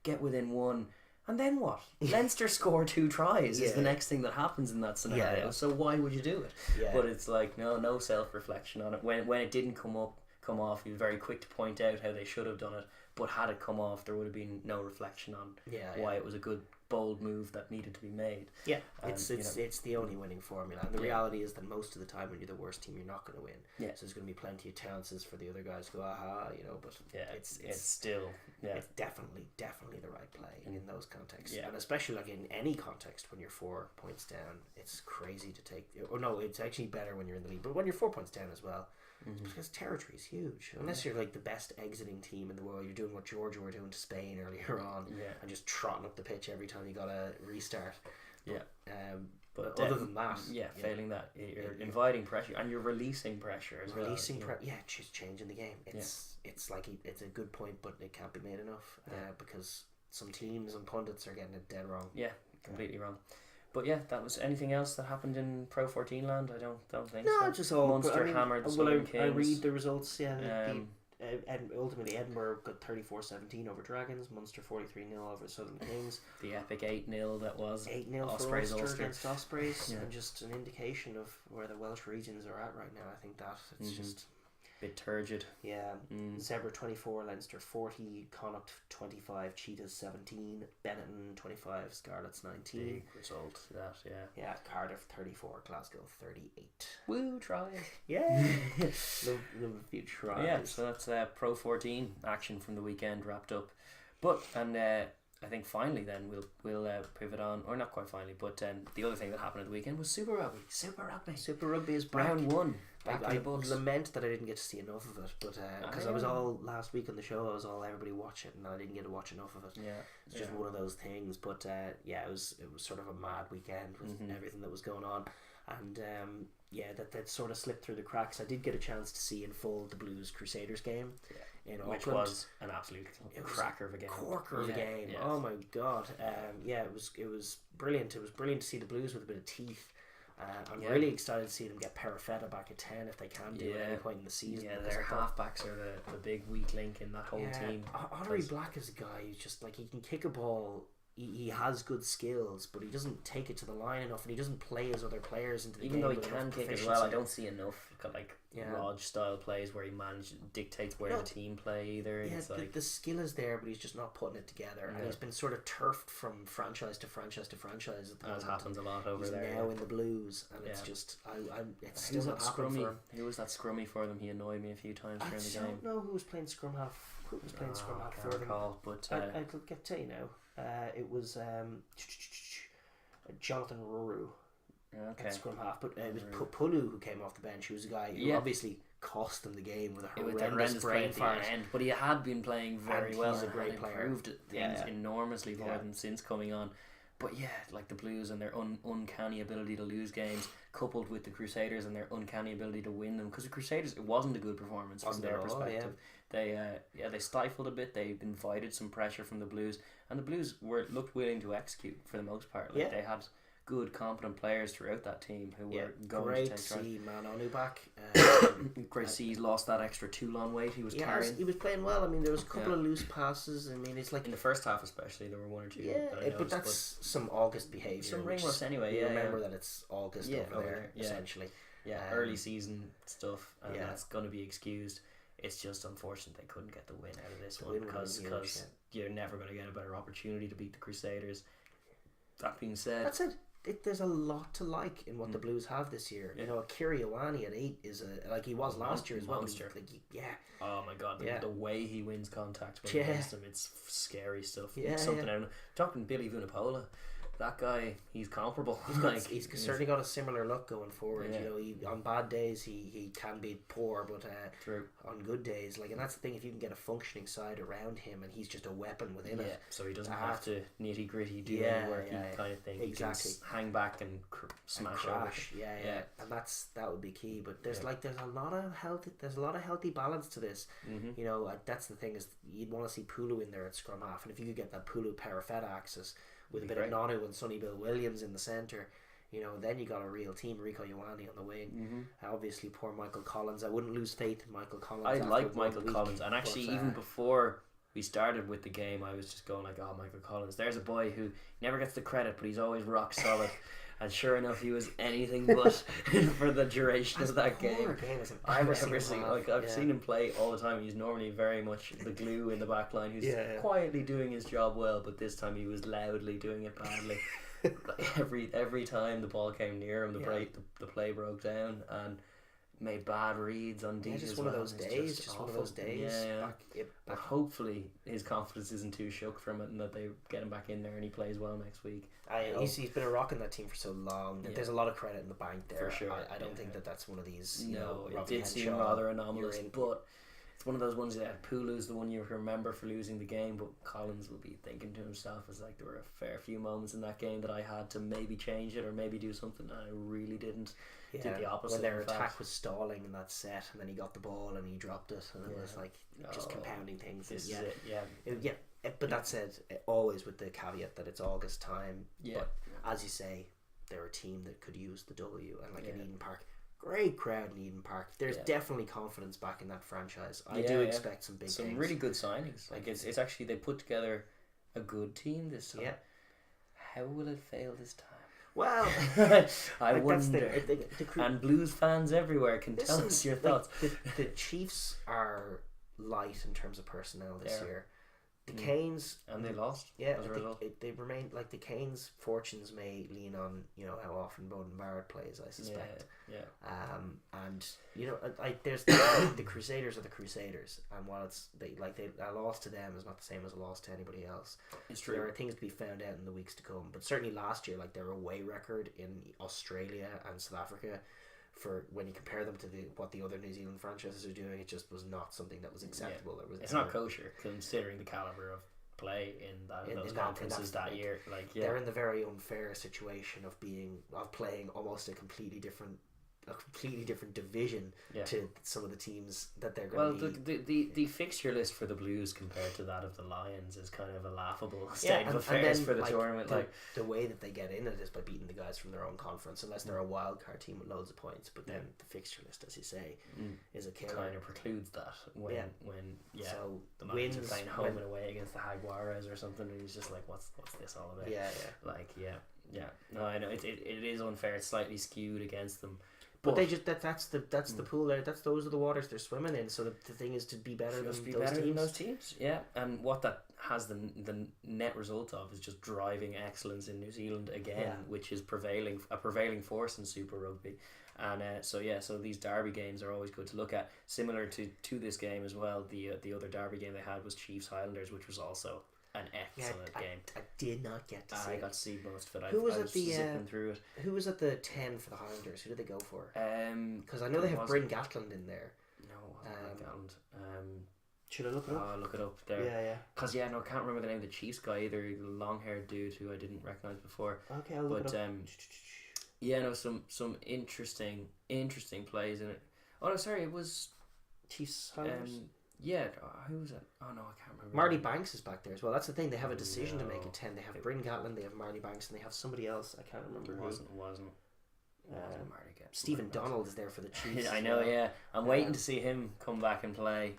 get within 1. And then what? Leinster score 2 tries is the next thing that happens in that scenario. So why would you do it? But it's like, no self-reflection on it. When it didn't come off, he was very quick to point out how they should have done it. But had it come off, there would have been no reflection on why it was a good bold move that needed to be made. Yeah, it's the only winning formula, and the reality is that most of the time when you're the worst team, you're not going to win. Yeah, so there's going to be plenty of chances for the other guys to go aha, but it's still it's definitely the right play in those contexts, and especially like in any context when you're 4 points down, it's crazy to take. Or no, it's actually better when you're in the lead, but when you're 4 points down as well. Because territory is huge. Unless you're like the best exiting team in the world, you're doing what Georgia were doing to Spain earlier on, and just trotting up the pitch every time you got a restart. But other than that, failing that, you're inviting pressure and you're releasing pressure as well. Just changing the game. It's like it's a good point, but it can't be made enough because some teams and pundits are getting it dead wrong. Yeah, completely wrong. But that was anything else that happened in Pro 14 land? I don't think so. No, just all Munster hammered the Southern Kings. I read the results. Ultimately Edinburgh got 34-17 over Dragons, Munster 43-0 over Southern Kings. The epic 8-0 that was 8-0 for Ulster against Ospreys, and just an indication of where the Welsh regions are at right now. I think that it's just bit turgid. Zebra 24, Leinster 40, Connacht 25, Cheetahs 17, Benetton 25, Scarlets 19. Big result, that, yeah, Cardiff 34, Glasgow 38. Woo, try. Yeah. love a few tries. Yeah, so that's Pro 14 action from the weekend wrapped up. But, I think finally then we'll pivot on, or not quite finally, but the other thing that happened at the weekend was Super Rugby. Super Rugby is back. Round 1. I lament that I didn't get to see enough of it, but because I was all last week on the show, I was all everybody watch it, and I didn't get to watch enough of it. It's just one of those things. But it was sort of a mad weekend with everything that was going on, and that sort of slipped through the cracks. I did get a chance to see in full the Blues Crusaders game in Auckland, which was an absolute cracker of a game. Corker of a game. Yes. Oh my god. It was brilliant. It was brilliant to see the Blues with a bit of teeth. I'm really excited to see them get Parafetta back at 10 if they can do at any point in the season. Yeah, their halfbacks are the big weak link in that whole team. Honorary Black is a guy who's just like, he can kick a ball. He has good skills, but he doesn't take it to the line enough, and he doesn't play as other players into the game. Even though he can kick as well, I don't see enough Rog style plays where he dictates where the team play either. Yeah, the skill is there, but he's just not putting it together, and he's been sort of turfed from franchise to franchise to franchise. As happens a lot over there. He's now in the Blues, and it's just it's still not happening for him. Who was that scrummy for them? He annoyed me a few times during the game. I don't know who was playing scrum half. Who was playing scrum half for them? But I could get to you now. It was Jonathan Ruru at scrum half, but it was Pulu who came off the bench, who was a guy who obviously cost them the game with a horrendous brain fart. But he had been playing very well. He's a great player. Improved things enormously for them since coming on. But the Blues and their uncanny ability to lose games, coupled with the Crusaders and their uncanny ability to win them, because the Crusaders, it wasn't a good performance from their perspective. They stifled a bit. They invited some pressure from the Blues, and the Blues looked willing to execute for the most part. They had good, competent players throughout that team who were going to take tries. Great to see Manonu back. Great to see he's lost that extra Toulon weight he was carrying. He was playing well. I mean, there was a couple of loose passes. I mean, it's like in the first half especially, there were one or two. But that's some August behaviour. Some ring rust anyway. You remember that it's August over there, essentially. Early season stuff, and that's going to be excused. It's just unfortunate they couldn't get the win out of this one, because you're never going to get a better opportunity to beat the Crusaders. That being said, that's it. There's a lot to like in what the Blues have this year. You know, Kiri Ioane at 8 is like he was last year as well. Oh my god, the way he wins contact against him, it's scary stuff. Something out. Talking Billy Vunipola, that guy, he's comparable. He's certainly got a similar look going forward. You know, on bad days he can be poor, but on good days, and that's the thing. If you can get a functioning side around him, and he's just a weapon within it, so he doesn't have to nitty gritty do any work kind of thing. Exactly. He can hang back and smash and crash. And that would be key. But there's a lot of healthy balance to this. You know, that's the thing, is you'd want to see Pulu in there at scrum half, and if you could get that Pulu Parafetta axis with a bit of Nonu and Sonny Bill Williams in the centre, you know, then you got a real team. Rico Ioane on the wing. Obviously, poor Michael Collins. I wouldn't lose faith in Michael Collins. I like Michael Collins, and actually, even before we started with the game, I was just going like, "Oh, Michael Collins, there's a boy who never gets the credit, but he's always rock solid." and sure enough, he was anything but for the duration of that game. I've seen him play all the time. He's normally very much the glue in the back line who's quietly doing his job well, but this time he was loudly doing it badly. every time the ball came near him, the play broke down and made bad reads on D. Just one of those days. Just one of those days. But hopefully his confidence isn't too shook from it, and that they get him back in there and he plays well next week. He's been a rock in that team for so long. Yeah. There's a lot of credit in the bank there. For sure. I don't think that's one of these. It did seem rather anomalous, but it's one of those ones that Pulu's the one you remember for losing the game, but Collins will be thinking to himself, as like there were a fair few moments in that game that I had to maybe change it or maybe do something, and I really didn't. Did the opposite. When their attack was stalling in that set, and then he got the ball and he dropped it, and it was like just compounding things. This is it. But that said, always with the caveat that it's August time. Yeah. But as you say, they're a team that could use the W, and in Eden Park. Great crowd in Eden Park. There's definitely confidence back in that franchise. I do expect some big things. Really good signings. Like it's actually, they put together a good team this time. Yeah. How will it fail this time? Well, I wonder. And Blues fans everywhere can tell us your thoughts. The Chiefs are light in terms of personnel this year. The Canes, and they lost. Yeah, as a result. They remain like the Canes' fortunes may lean on how often Bowden Barrett plays. I suspect. And there's the Crusaders are the Crusaders, and while a loss to them is not the same as a loss to anybody else. It's true. There are things to be found out in the weeks to come, but certainly last year, their away record in Australia and South Africa, for when you compare them to what the other New Zealand franchises are doing, it just was not something that was acceptable. It's not kosher considering the caliber of play in those conferences that year. They're in the very unfair situation of playing almost a completely different division to some of the teams that they're going to be. The fixture list for the Blues compared to that of the Lions is kind of a laughable state of affairs for the tournament. The way that they get in it is by beating the guys from their own conference, unless they're a wild card team with loads of points. But then the fixture list, as you say, is a killer. Kind of precludes that when so the Lions are playing home and away against the Jaguares or something, and he's just like, what's this all about? No, I know it is unfair. It's slightly skewed against them. But they just that's the pool there. Those are the waters they're swimming in. So the thing is to be better than those teams. Yeah, and what that has the net result of is just driving excellence in New Zealand again, which is a prevailing force in Super Rugby. And so these derby games are always good to look at. Similar to this game as well. The other derby game they had was Chiefs Highlanders, which was also an excellent game. I did not get to see. I got to see most of it. Who was at the zipping through it? Who was at the 10 for the Highlanders? Who did they go for? Because I know they have Bryn Gatland in there. No, it wasn't Gatland. Should I look it up? I'll look it up there. Yeah. Because I can't remember the name of the Chiefs guy either. The long-haired dude who I didn't recognise before. Okay, I'll look it up. Some interesting plays in it. Oh no, sorry, it was Chiefs Highlanders. Who was it? Oh no, I can't remember. Marty Banks is back there as well. That's the thing. They have a decision to make at 10. They have Bryn Gatland, they have Marty Banks, and they have somebody else. I can't remember. It wasn't Marty. Stephen Donald is there for the Chiefs. I know. Yeah, I'm waiting to see him come back and play.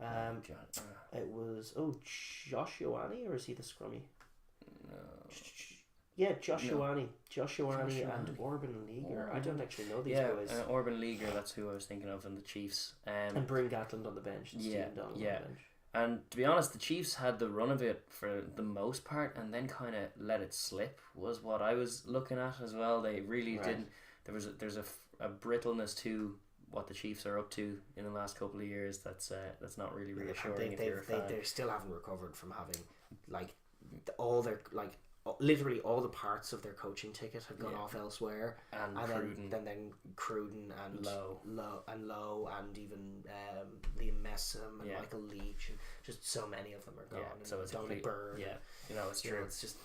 It was Josh Ioane, or is he the scrummy? No. Yeah, Josh Ioane and Orban Leaguer. I don't actually know these boys. Orban Leaguer, that's who I was thinking of, and the Chiefs. And Bryn Gatland on the bench. And Stephen Donald on the bench. And to be honest, the Chiefs had the run of it for the most part, and then kind of let it slip. Was what I was looking at as well. They really didn't. There's a brittleness to what the Chiefs are up to in the last couple of years. That's not really reassuring. They still haven't recovered from having all their literally all the parts of their coaching ticket have gone off elsewhere, and then Cruden and Lowe and even Liam Messam and Michael Leach, and just so many of them are gone. Yeah, so it's Donald Byrne. Yeah, it's true. It's just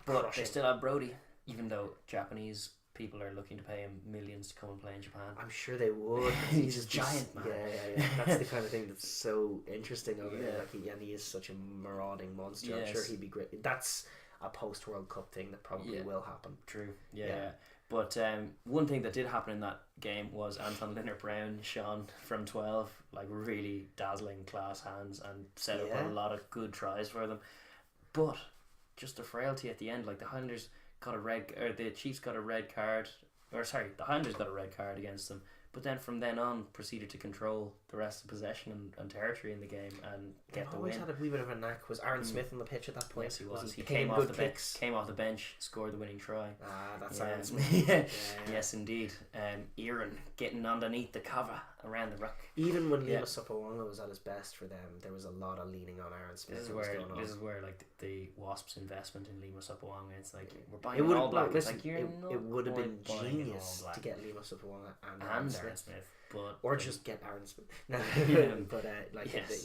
but they still have Brody, even though Japanese people are looking to pay him millions to come and play in Japan. I'm sure they would. He's a giant man. Yeah. That's the kind of thing that's so interesting over there. He is such a marauding monster. Yes. I'm sure he'd be great. That's a post World Cup thing that probably will happen. True. Yeah. But one thing that did happen in that game was Anton Linnert-Brown shone from 12, really dazzling class hands, and set up a lot of good tries for them. But just a frailty at the end. The Highlanders the Chiefs got a red card, or sorry, the Highlanders got a red card against them. But then from then on, proceeded to control the rest of possession and territory in the game and get the win. Always had a wee bit of a knack. Was Aaron Smith on the pitch at that point? Yes, he was. He came off the bench, scored the winning try. That's Aaron Smith. Yes, indeed. Aaron getting underneath the cover around the ruck. Even when Lima Supawonga was at his best for them, there was a lot of leaning on Aaron Smith. This is where like the Wasps' investment in Lima Supawonga. It's like we're buying All Black. It would have been genius to get Lima Supawonga and Aaron Smith. Or just get Aaron Smith. No, but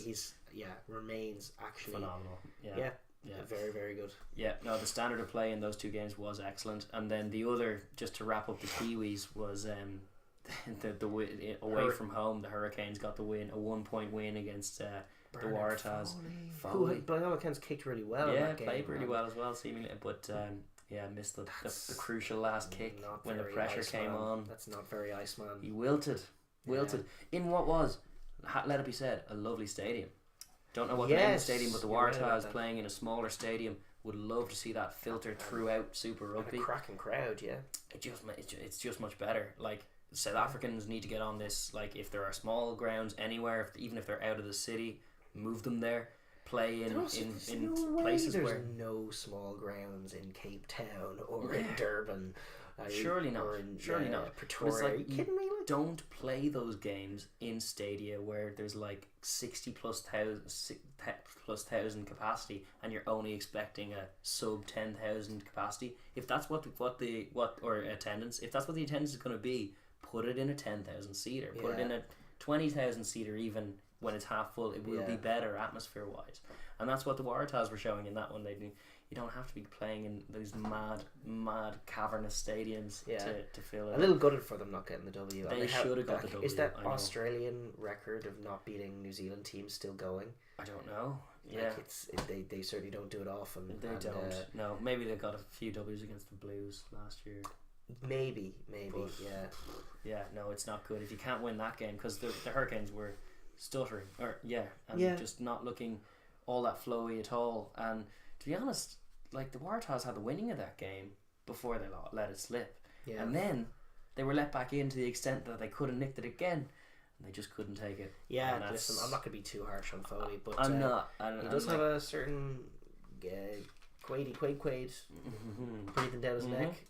he's remains actually phenomenal. Yeah, very, very good. Yeah, no, the standard of play in those two games was excellent. And then the other, just to wrap up the Kiwis, was the away from home. The Hurricanes got the win, a 1-point win against the Waratahs. Who, by all accounts, kicked really well. Yeah, played really well as well, seemingly. But missed the crucial last kick when the pressure came on. That's not very Iceman. He wilted in what was, let it be said, a lovely stadium. Don't know what the name of the stadium, but the Waratahs playing in a smaller stadium. Would love to see that filter throughout Super Rugby. And a cracking crowd, yeah. It's just much better. Like, South Africans need to get on this. Like, if there are small grounds anywhere, even if they're out of the city, move them there. Play in places where there's no small grounds in Cape Town or in Durban. Surely not. Pretoria. Are you kidding me? Don't play those games in stadia where there's like 60 plus thousand capacity, and you're only expecting a sub 10,000 capacity. If that's what attendance, if that's what the attendance is going to be, put it in a 10,000 seater. Put it in a 20,000 seater even. When it's half full, it will be better atmosphere wise, and that's what the Waratahs were showing in that one. You don't have to be playing in those mad cavernous stadiums to fill it. A little gutted for them not getting the W. They should have got the W. Is that Australian record of not beating New Zealand teams still going? I don't know. They certainly don't do it often. They don't. No, maybe they got a few W's against the Blues last year. Maybe, but, yeah. No, it's not good if you can't win that game, because the Hurricanes were stuttering, just not looking all that flowy at all. And to be honest, like, the Waratahs had the winning of that game before they let it slip, and then they were let back in to the extent that they could have nicked it again, and they just couldn't take it. Listen, I'm not going to be too harsh on Foley, but I'm not. He does have a certain Quaid breathing down his neck,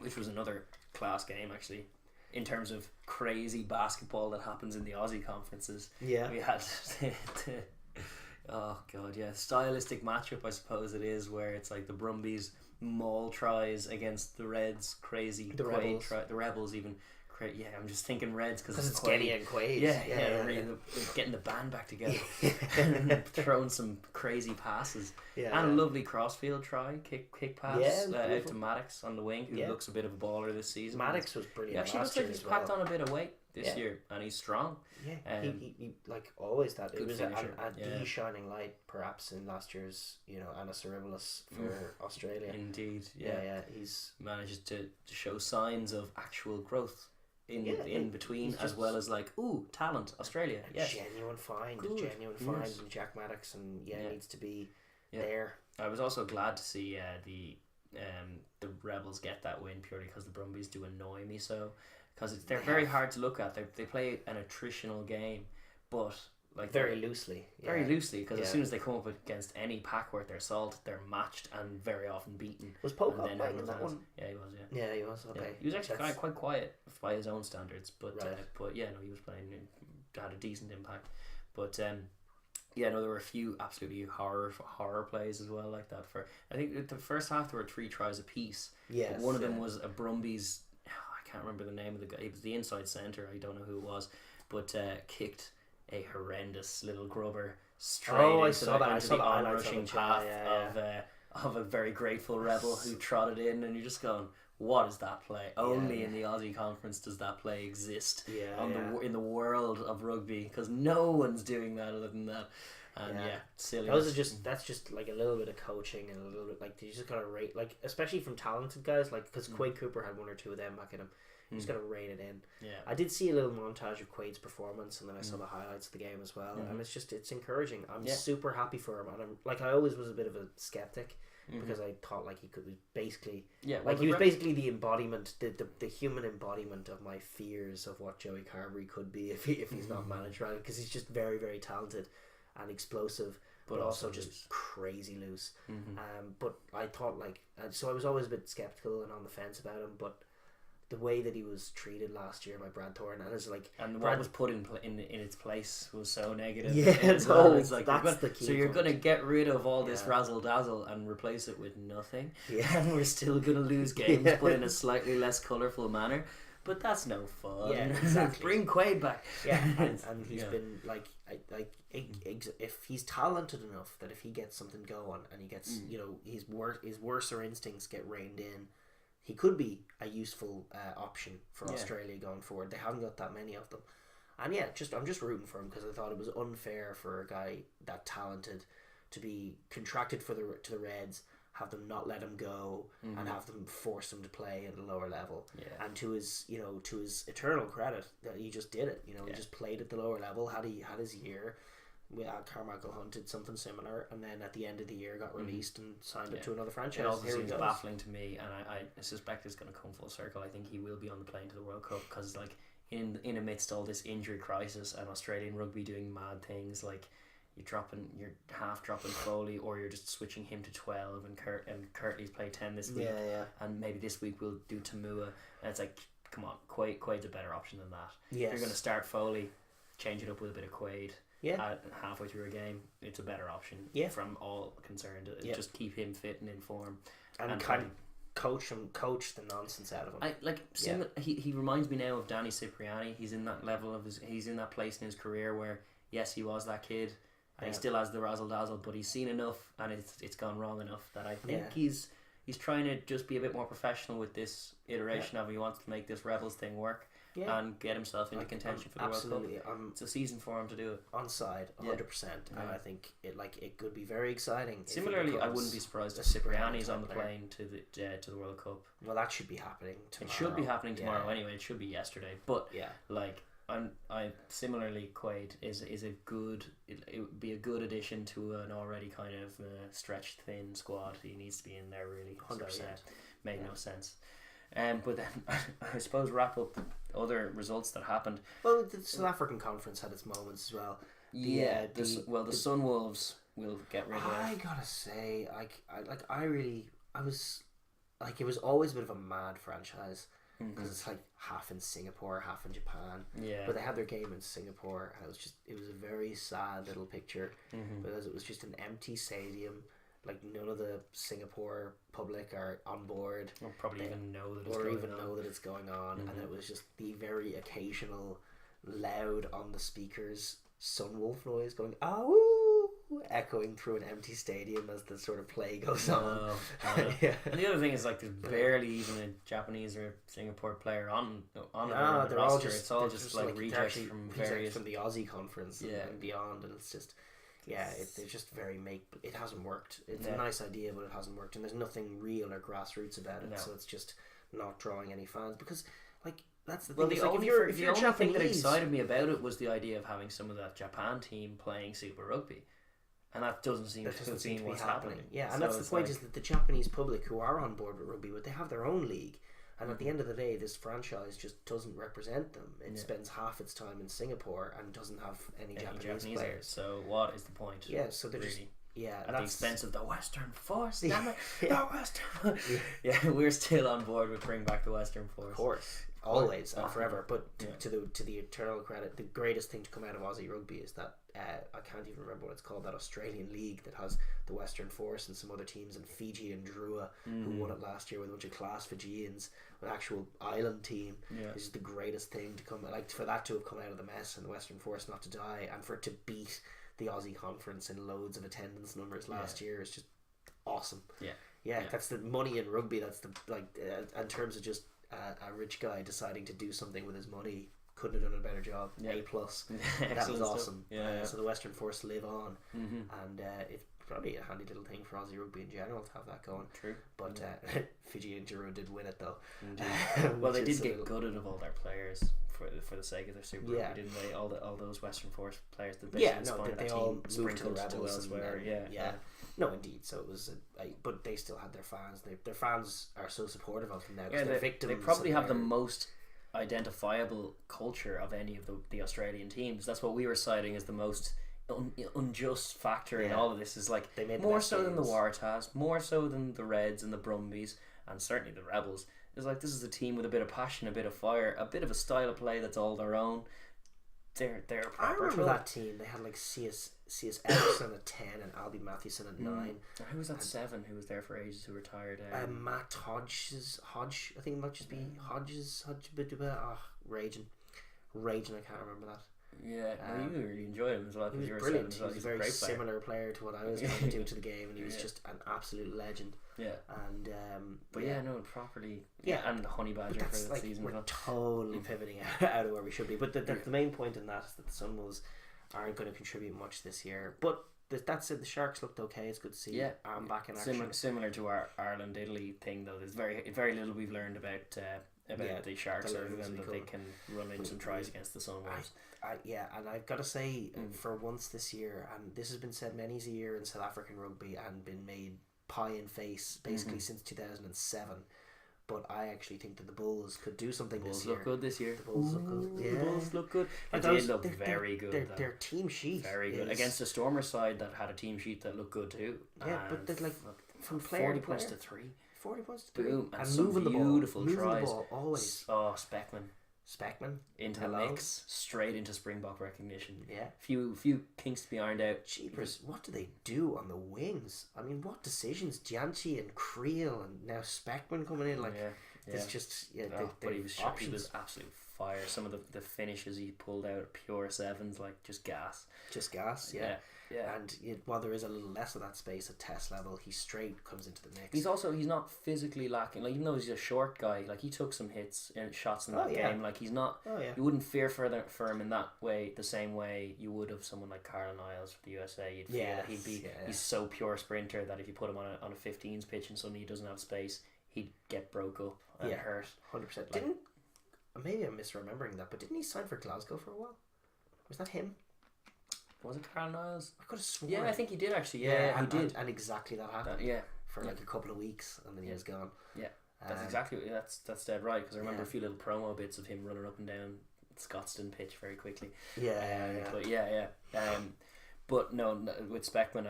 which was another class game actually. In terms of crazy basketball that happens in the Aussie conferences, we had stylistic matchup, I suppose it is, where it's like the Brumbies maul tries against the Reds, crazy the Rebels. The Rebels even. I'm just thinking Reds because it's Getty and Quaid. Getting the band back together and throwing some crazy passes and a lovely crossfield try, kick pass out to Maddox on the wing, who looks a bit of a baller this season. Maddox was brilliant. Actually, looks like he's packed on a bit of weight this year, and he's strong. He like always that. It was the shining light, perhaps, in last year's Anna Cerebrus for Australia. Indeed, he's managed to show signs of actual growth in between, as well as like talent. Australia, genuine find in Jack Maddox, and needs to be there. I was also glad to see the Rebels get that win purely because the Brumbies do annoy me so, because they're very hard to look at. They play an attritional game, but like very loosely, because as soon as they come up against any pack worth their salt, they're matched and very often beaten. Was Pope playing in that one? Yeah, he was. Yeah, he was. Okay, he was actually quite quiet by his own standards, but he was playing. Had a decent impact, but there were a few absolutely horror plays as well like that. For I think the first half there were 3 tries apiece. Yes, one of them was a Brumbies. I can't remember the name of the guy. He was the inside centre. I don't know who it was, but kicked a horrendous little grubber straight into the onrushing path of a very grateful rebel who trotted in, and you're just going, what is that play? Only in the Aussie conference does that play exist in the world of rugby, because no one's doing that other than that. And silly. That's just like a little bit of coaching and a little bit like you just gotta rate, like, especially from talented guys, like, because Quaid Cooper had 1 or 2 of them back at him. You just gotta rein it in. I did see a little montage of Quaid's performance, and then I saw the highlights of the game as well, and it's encouraging. I'm super happy for him, and I always was a bit of a skeptic because I thought like he was basically well, he was basically the embodiment, the human embodiment of my fears of what Joey Carberry could be if he's not managed right, because he's just very, very talented and explosive, but also just crazy loose. But I thought so I was always a bit skeptical and on the fence about him, but the way that he was treated last year by Brad Thorne, and what was put in its place was so negative. You're going to get rid of all this razzle dazzle and replace it with nothing, and we're still going to lose games, but in a slightly less colourful manner. But that's no fun. Yeah, exactly. Bring Quaid back. Yeah, and he's been if he's talented enough that if he gets something going and he gets his worser instincts get reined in, he could be a useful option for Australia going forward. They haven't got that many of them, and I'm just rooting for him because I thought it was unfair for a guy that talented to be contracted to the Reds, have them not let him go, and have them force him to play at a lower level. Yeah. And to his eternal credit, that he just did it. He just played at the lower level. Had his year. Carmichael Hunt did something similar, and then at the end of the year got released and signed up to another franchise. It also seems baffling to me, and I suspect it's going to come full circle. I think he will be on the plane to the World Cup because, in amidst all this injury crisis and Australian rugby doing mad things, you're half dropping Foley, or you're just switching him to 12, and Kirtley's play 10 this week, and maybe this week we'll do Tamua, and it's like, come on, Quaid's a better option than that. Yes. You're going to start Foley, change it up with a bit of Quaid. Halfway through a game, it's a better option from all concerned. Just keep him fit and in form, and kind of coach the nonsense out of him. He reminds me now of Danny Cipriani. He's in that level he's in that place in his career where yes, he was that kid and he still has the razzle dazzle, but he's seen enough and it's gone wrong enough that I think he's trying to just be a bit more professional with this iteration of he wants to make this Rebels thing work. And get himself into contention for the World Cup. It's a season for him to do it. On side, 100%, and I think it could be very exciting. Similarly, I wouldn't be surprised if Cipriani's on the plane to the World Cup. Well, that should be happening tomorrow. It should be happening tomorrow anyway. It should be yesterday, but I similarly Quaid is a good. It would be a good addition to an already kind of stretched thin squad. He needs to be in there really. 100%. So, made no sense. But then I suppose wrap up other results that happened. Well, the South African Conference had its moments as well. The Sunwolves will get rid of. I gotta say, it was always a bit of a mad franchise because it's half in Singapore, half in Japan. Yeah. But they had their game in Singapore, and it was a very sad little picture because it was just an empty stadium. None of the Singapore public are on board, or probably even know that it's going on, and it was just the very occasional loud on the speakers Sunwolf noise going "oh," echoing through an empty stadium as the sort of play goes on. And the other thing is there's barely even a Japanese or Singapore player on they're roster. all just it's all just rejects from various from the Aussie conference and beyond, and it's just. Yeah, it's just very it hasn't worked. It's a nice idea, but it hasn't worked, and there's nothing real or grassroots about it. No. So it's just not drawing any fans because, that's the thing. Well, the only thing that excited me about it was the idea of having some of that Japan team playing Super Rugby, and that doesn't seem to be what's happening. Yeah, and that's the point is that the Japanese public who are on board with rugby, but they have their own league. And at the end of the day, this franchise just doesn't represent them. It spends half its time in Singapore and doesn't have any Japanese players. So what is the point? Yeah, so they're really? At the expense of the Western Force. Damn it, the Western. We're still on board with bring back the Western Force. Of course, always and forever. But to the eternal credit, the greatest thing to come out of Aussie rugby is that I can't even remember what it's called. That Australian league that has the Western Force and some other teams, and Fiji and Drua who won it last year with a bunch of class Fijians, an actual island team. Is the greatest thing to come. For that to have come out of the mess and the Western Force not to die, and for it to beat the Aussie Conference in loads of attendance numbers last year is just awesome. That's the money in rugby. That's the in terms of just a rich guy deciding to do something with his money, couldn't have done a better job. A+. That was awesome. So the Western Force live on, and it's probably a handy little thing for Aussie rugby in general to have that going. True. But Fiji and Giroud did win it though. Well, they did get gutted of all their players for the sake of their Super Rugby, didn't they? All those Western Force players that they all moved to the Rebels elsewhere. No, indeed. So it was, but they still had their fans. Their fans are so supportive of them now. Yeah, they're victims. They probably have the most identifiable culture of any of the Australian teams. That's what we were citing as the most unjust factor in all of this. Is like more so than the Waratahs, more so than the Reds and the Brumbies, and certainly the Rebels. It's like this is a team with a bit of passion, a bit of fire, a bit of a style of play that's all their own. They're I remember that team. They had like C.S. Ellison at 10 and Albie Mathewson at 9. Who was at 7? Who was there for ages? Who retired? Matt Hodges. I think it might just be Hodges. Raging. I can't remember that. Yeah, you really enjoyed him as well. He was brilliant. He was a very similar player to what I was going to do to the game, and he was just an absolute legend. Yeah, and properly. Yeah, and the Honey Badger for the season. We're totally pivoting out of where we should be. But the main point in that is that the Sunwolves aren't going to contribute much this year. But that said, the Sharks looked okay. It's good to see. Yeah, I'm back in action. Similar to our Ireland Italy thing, though. There's very little we've learned about the Sharks, other than that they can run in some tries against the Sunwolves. And I've got to say, for once this year, and this has been said many a year in South African rugby and been made pie in face basically since 2007. But I actually think that the Bulls could do something this year. Look good this year. The Bulls look good. Yeah. The Bulls look good. They did look very good. Their team sheet very good against a Stormers side that had a team sheet that looked good too. Yeah, but they're like from player 40 to points player. to 3. 40 points to 3. Boom, and some moving beautiful the tries. The ball always. Oh, Speckman into the mix, straight into Springbok recognition. Yeah, few kinks to be ironed out. Jeepers, what do they do on the wings? I mean, what decisions? Gianchi and Creel and now Speckman coming in, it's just but he was absolute fire. Some of the finishes he pulled out, pure sevens, like just gas. Yeah. And while there is a little less of that space at test level, he straight comes into the mix. He's not physically lacking. Like, even though he's a short guy, like he took some hits and shots in that game. Like he's not. You wouldn't fear for him in that way, the same way you would of someone like Carl Niles for the USA. You'd feel that he'd be. He's so pure sprinter that if you put him on a 15s pitch and suddenly he doesn't have space, he'd get broke up and hurt. 100%. Maybe I'm misremembering that, but didn't he sign for Glasgow for a while? Was that him? Was it Carl Niles? I could have sworn. Yeah, I think he did actually. Yeah, he did. And exactly that happened. For like a couple of weeks, and then he was gone. Yeah, that's dead right. Because I remember a few little promo bits of him running up and down Scotstoun pitch very quickly. But no, with Speckman,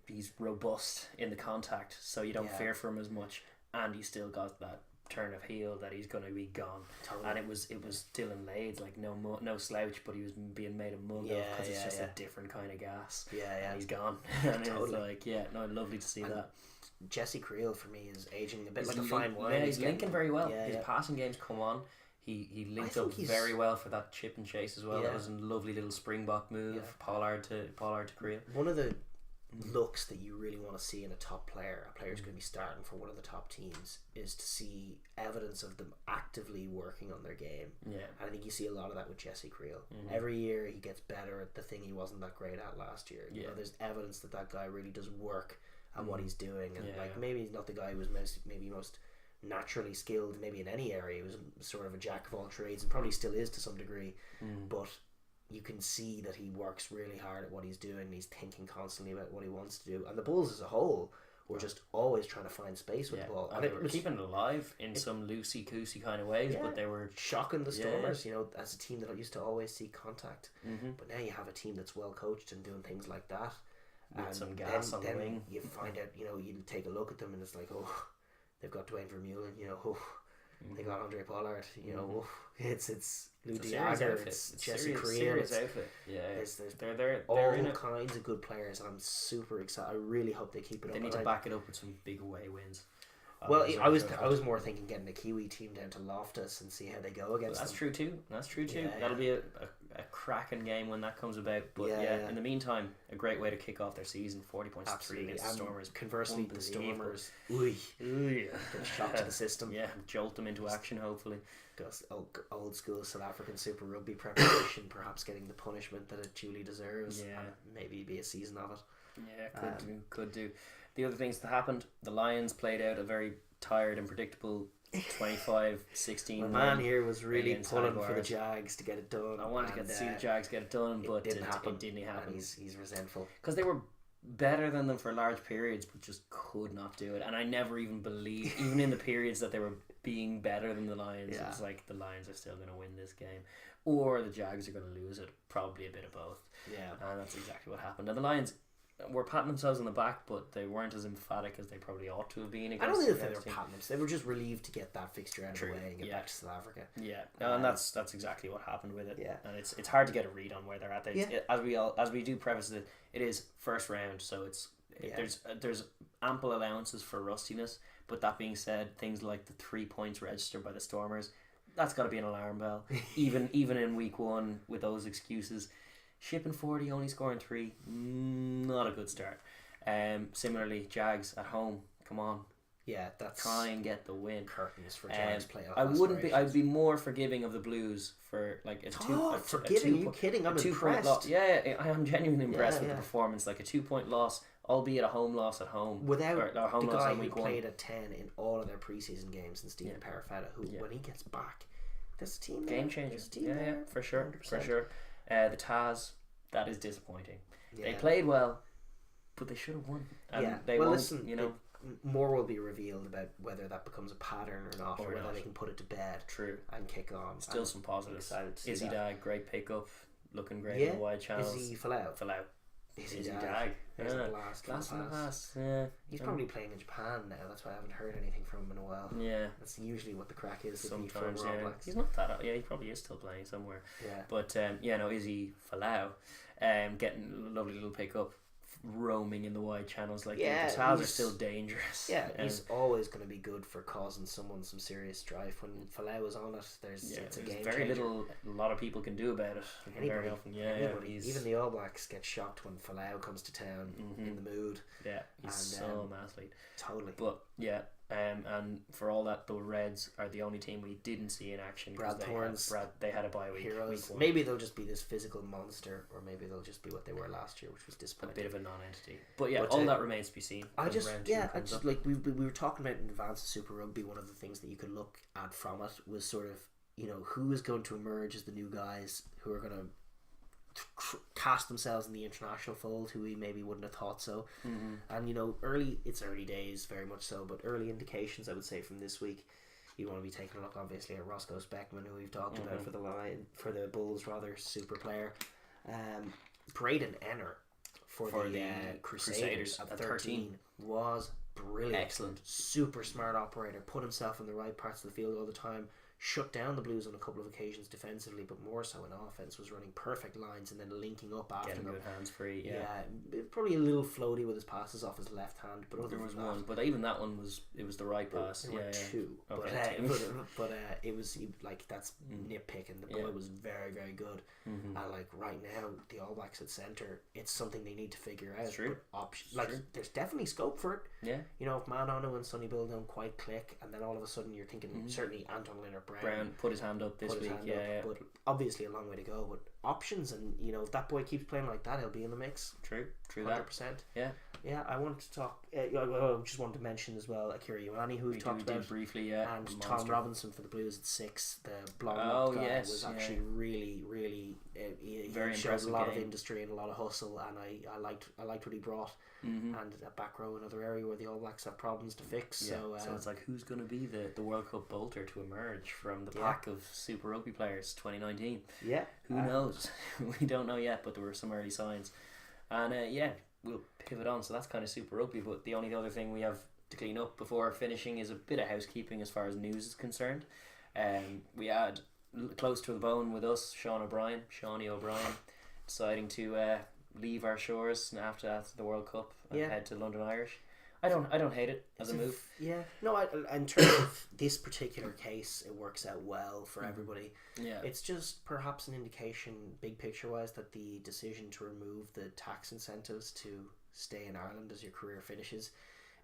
he's robust in the contact, so you don't fear for him as much, and he's still got that turn of heel that he's going to be gone. Totally. And it was Dylan Lades, like no slouch, but he was being made a mug of because it's just a different kind of gas. And he's gone. And it's like, lovely to see that. Jesse Creel for me is aging a bit like a fine wine. Yeah, he's linking very well. His passing game's come on. He linked up very well for that chip and chase as well. That was a lovely little Springbok move. Pollard to Creel. One of the looks that you really want to see in a top player, a player who's going to be starting for one of the top teams, is to see evidence of them actively working on their game. And I think you see a lot of that with Jesse Creel. Every year he gets better at the thing he wasn't that great at last year. You know, there's evidence that guy really does work at what he's doing, and maybe he's not the guy who was most naturally skilled maybe in any area. He was sort of a jack of all trades and probably still is to some degree, but you can see that he works really hard at what he's doing. He's thinking constantly about what he wants to do, and the Bulls as a whole were just always trying to find space with the ball, and they were keeping it alive in some loosey-goosey kind of ways, but they were shocking the Stormers, as a team that used to always see contact. But now you have a team that's well coached and doing things like that, with and some gas on the wing. You find out, you take a look at them and it's like, they've got Dwayne Vermeulen, they got Andre Pollard, it's Lou Diager, it's Jesse Creel, they're all in kinds of good players, and I'm super excited. I really hope they keep it up. They need to back it up with some big away wins. Well, I was more thinking getting the Kiwi team down to Loftus and see how they go against them. That's true too. That'll be a cracking game when that comes about. But in the meantime, a great way to kick off their season. 40 points to 3 against the Stormers. Conversely, the Stormers, shock to the system. Yeah, jolt them into action. Hopefully, old school South African Super Rugby preparation, perhaps getting the punishment that it duly deserves. And maybe be a season of it. Yeah, could do. The other things that happened, the Lions played out a very tired and predictable 25-16. My man here was really pulling for the Jags to get it done. I wanted to see the Jags get it done, but it didn't happen. And he's resentful. Because they were better than them for large periods, but just could not do it. And I never even believed, even in the periods that they were being better than the Lions, it was like the Lions are still going to win this game, or the Jags are going to lose it. Probably a bit of both. Yeah, and that's exactly what happened. And the Lions were patting themselves on the back, but they weren't as emphatic as they probably ought to have been. I don't think they were patting themselves. They were just relieved to get that fixture out of the way and get back to South Africa. Yeah, and that's exactly what happened with it. Yeah, and it's hard to get a read on where they're at. As we do preface it, it is first round, so there's ample allowances for rustiness. But that being said, things like the 3 points registered by the Stormers, that's got to be an alarm bell. even in week one with those excuses. Shipping 40, only scoring 3, not a good start. Similarly, Jags at home, come on. Yeah, that's try and get the win. Curtains for Jags playoff. I'd be more forgiving of the Blues for like forgiving. Are you kidding? I'm impressed. Yeah, I am genuinely impressed with the performance. Like a 2-point loss, albeit a home loss at home. Without the guy who played at 10 in all of their preseason games, and Stephen Parafetta, who when he gets back, there's a team game changer. Yeah, for sure, 100%. For sure. The Taz, that is disappointing. Yeah. They played well, but they should have won. And they won't, listen, more will be revealed about whether that becomes a pattern or not, or whether they can put it to bed. True. And kick on. Still some positives. Izzy Dag, great pickup, looking great in the wide channels. Izzy Falau. Izzy Dag. Last. Yeah. He's probably playing in Japan now. That's why I haven't heard anything from him in a while. Yeah. That's usually what the crack is. Sometimes, he's not that. Yeah, he probably is still playing somewhere. Yeah. But Izzy Falau, getting a lovely little pickup, roaming in the wide channels. Like the Taz are still dangerous. Yeah, he's always going to be good for causing someone some serious strife. When Falau is on it, it's a game very changer. A lot of people can do about it. Very often, even the All Blacks get shocked when Falau comes to town in the mood. Yeah, he's so an athlete. Totally. But and for all that, the Reds are the only team we didn't see in action. Brad Thorns, they had a bye week. Heroes. Maybe they'll just be this physical monster, or maybe they'll just be what they were last year, which was disappointing. A bit of a non-entity. But all that remains to be seen. Like we were talking about in advance of Super Rugby. One of the things that you could look at from it was sort of who is going to emerge as the new guys who are going to cast themselves in the international fold, who we maybe wouldn't have thought so. And it's early days, very much so, but early indications I would say from this week. You want to be taking a look obviously at Roscoe Speckman, who we've talked about for the Bulls, rather super player. Braden Enner for the Crusaders at 13 was brilliant. Excellent. Super smart operator, put himself in the right parts of the field all the time, shut down the Blues on a couple of occasions defensively, but more so in offense, was running perfect lines and then linking up after them. Getting good hands free, probably a little floaty with his passes off his left hand, but there was one, but even that one was the right pass. There were two, okay. but it was like that's nitpicking. The boy was very, very good, and like right now the All Blacks at centre, it's something they need to figure out. True. There's definitely scope for it. Yeah, if Manonu and Sonny Bill don't quite click, and then all of a sudden you're thinking certainly Anton Leonard Brown put his hand up this week. But obviously a long way to go. But options, and if that boy keeps playing like that, he'll be in the mix. True 100%. Yeah. I want to talk. I just want to mention as well Akira Ioane, who we talked about briefly. And Tom Robinson for the Blues at 6. The blonde guy was actually really he very showed a lot game. of industry and a lot of hustle, and I liked what he brought. And that back row, another area where the All Blacks have problems to fix. So it's like, who's going to be the World Cup bolter to emerge from the pack of Super Rugby players 2019? Yeah, who knows? We don't know yet, but there were some early signs, and we'll pivot on. So that's kind of Super Rugby. But the only other thing we have to clean up before finishing is a bit of housekeeping as far as news is concerned. We had close to the bone with us, Shawnee O'Brien, deciding to leave our shores after the World Cup and head to London Irish. I don't hate it as a move. In terms of this particular case, it works out well for everybody. Yeah, it's just perhaps an indication, big picture wise, that the decision to remove the tax incentives to stay in Ireland as your career finishes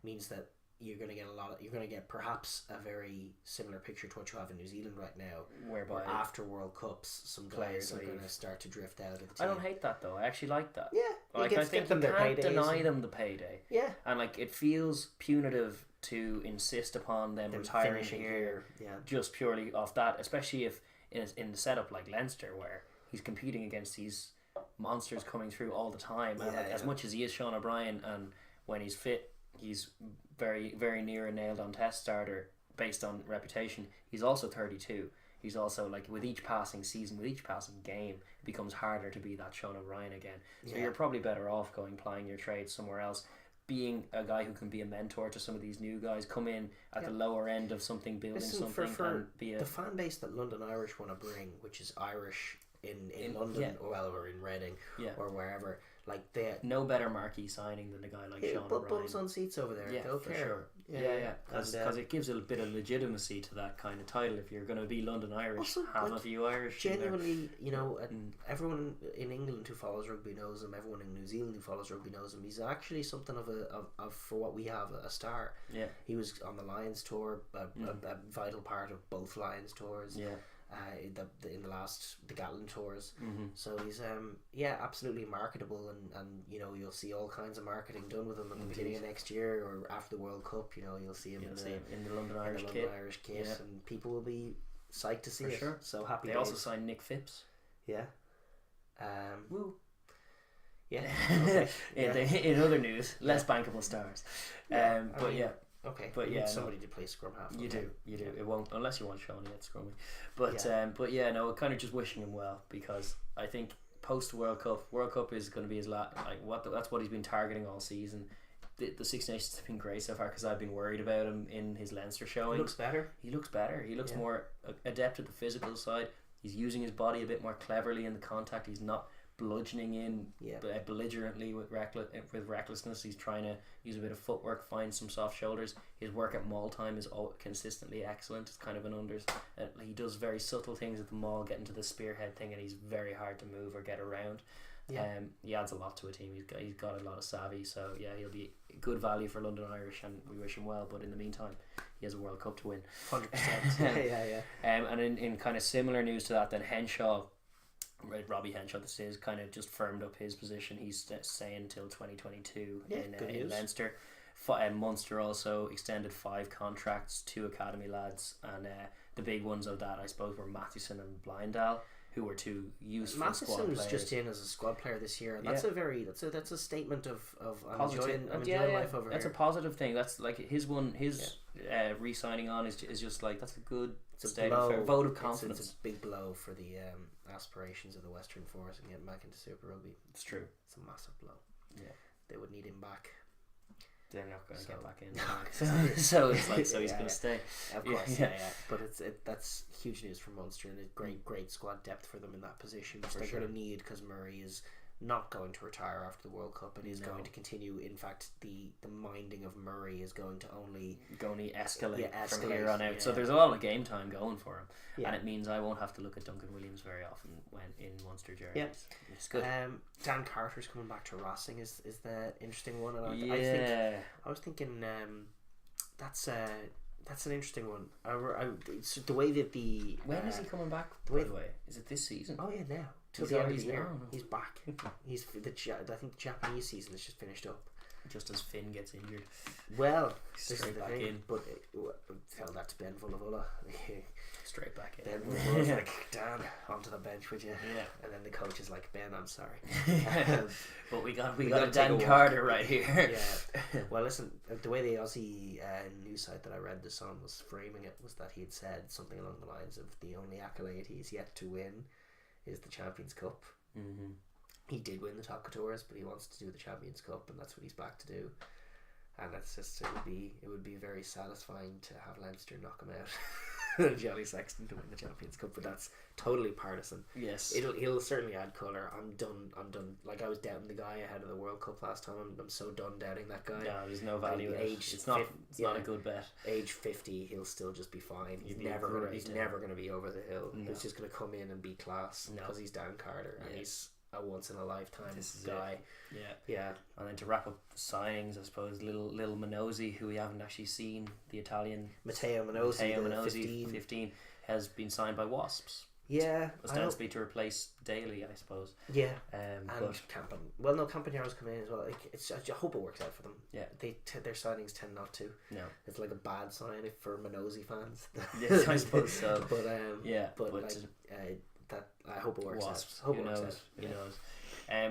means that you're going to get perhaps a very similar picture to what you have in New Zealand right now, where after World Cups some guys are going to start to drift out of the team. I don't hate that though. I actually like that. Yeah, I think you can't deny them the payday. Yeah, and it feels punitive to insist upon them retiring here just purely off that, especially if in the setup like Leinster, where he's competing against these monsters coming through all the time. And as much as he is Sean O'Brien, and when he's fit, he's very, very near a nailed-on test starter based on reputation. He's also 32. He's also, like, with each passing season, with each passing game, it becomes harder to be that Sean O'Brien again. So you're probably better off plying your trade somewhere else. Being a guy who can be a mentor to some of these new guys, come in at the lower end of something, building something, and be the fan base that London Irish want to bring, which is Irish in London, or in Reading, or wherever. Like, they no better marquee signing than a guy like Sean O'Brien. Bums on seats over there. They'll care. Sure. Because it gives a bit of legitimacy to that kind of title. If you're going to be London Irish, also, have a few Irish. Genuinely, everyone in England who follows rugby knows him. Everyone in New Zealand who follows rugby knows him. He's actually something of for what we have, a star. Yeah. He was on the Lions tour, a vital part of both Lions tours. Yeah. In the Gatlin tours, so he's absolutely marketable, and you'll see all kinds of marketing done with him at the beginning of next year or after the World Cup. You'll see him in the London Irish kit, and people will be psyched to see it. Sure. So happy. They also signed Nick Phipps. Yeah. Woo. Yeah. Okay. In other news, less bankable stars. Okay, but somebody to play scrum half. You do. It won't, unless you want Shawnee at scrumming. But kind of just wishing him well, because I think post World Cup is going to be his that's what he's been targeting all season. The Six Nations have been great so far, because I've been worried about him in his Leinster showing. He looks better. He looks more adept at the physical side. He's using his body a bit more cleverly in the contact. He's not bludgeoning in belligerently with recklessness. He's trying to use a bit of footwork, find some soft shoulders. His work at maul time is consistently excellent. It's kind of an unders. He does very subtle things at the maul, getting to the spearhead thing, and he's very hard to move or get around. He adds a lot to a team. He's got a lot of savvy, so he'll be good value for London Irish, and we wish him well. But in the meantime, he has a World Cup to win. 100%. And in kind of similar news to that, then Henshaw, Robbie Henshaw, this is kind of just firmed up his position. He's staying until 2022 in Leinster. Munster also extended 5 contracts, 2 academy lads, and the big ones of that, I suppose, were Matheson and Blindal, who were 2 useful squad players. Matheson's just in as a squad player this year, and that's a statement of I'm enjoying life over here. That's a positive thing. That's like his re-signing on is just like, that's a good statement, for vote of confidence. It's a big blow for the aspirations of the Western Force and getting back into Super Rugby. It's true. It's a massive blow. Yeah, they would need him back. They're not going to get back in. So it's like, he's going to stay. Of course, But that's huge news for Munster, and it's great squad depth for them in that position, which they're going to need, because Murray is not going to retire after the World Cup, and is going to continue. In fact, the minding of Murray is going to only escalate from here on out. So there's a lot of game time going for him, and it means I won't have to look at Duncan Williams very often when in Munster jerseys. It's good. Dan Carter's coming back to Racing is the interesting one, and I was thinking that's an interesting one. So the way that when is he coming back? By the way, is it this season? Oh yeah, now. He's back. I think the Japanese season has just finished up. Just as Finn gets injured. Well, straight back in. But tell that to Ben Vullavola. Straight back in. Ben Vullavola like, Dan, onto the bench, would you? Yeah. And then the coach is like, Ben, I'm sorry. But we got a Dan Carter right here. Yeah. Well, listen, the way the Aussie news site that I read this on was framing it was that he had said something along the lines of, the only accolade he's yet to win is the Champions Cup. Mm-hmm. He did win the Top Tours, but he wants to do the Champions Cup, and that's what he's back to do. And that's just, it would be very satisfying to have Leinster knock him out and Johnny Sexton to win the Champions Cup, but that's totally partisan. Yes, he'll certainly add colour. I'm done. Like, I was doubting the guy ahead of the World Cup last time. I'm so done doubting that guy. No, there's no value. It's not a good bet. Age 50, he'll still just be fine. He's never gonna be over the hill. No. He's just gonna come in and be class because he's Dan Carter and he's a once in a lifetime guy. Yeah. And then to wrap up the signings, I suppose little Minozzi, who we haven't actually seen, the Italian Matteo Minozzi, 15, has been signed by Wasps. Yeah, ostensibly to replace Daly, I suppose. Yeah, and Campagnaro's come in as well. I hope it works out for them. Yeah, their signings tend not to. No, it's like a bad sign for Minozzi fans. Yes, I suppose so. But I hope it works Wasps. out. Hope Who it works knows? out. Who knows?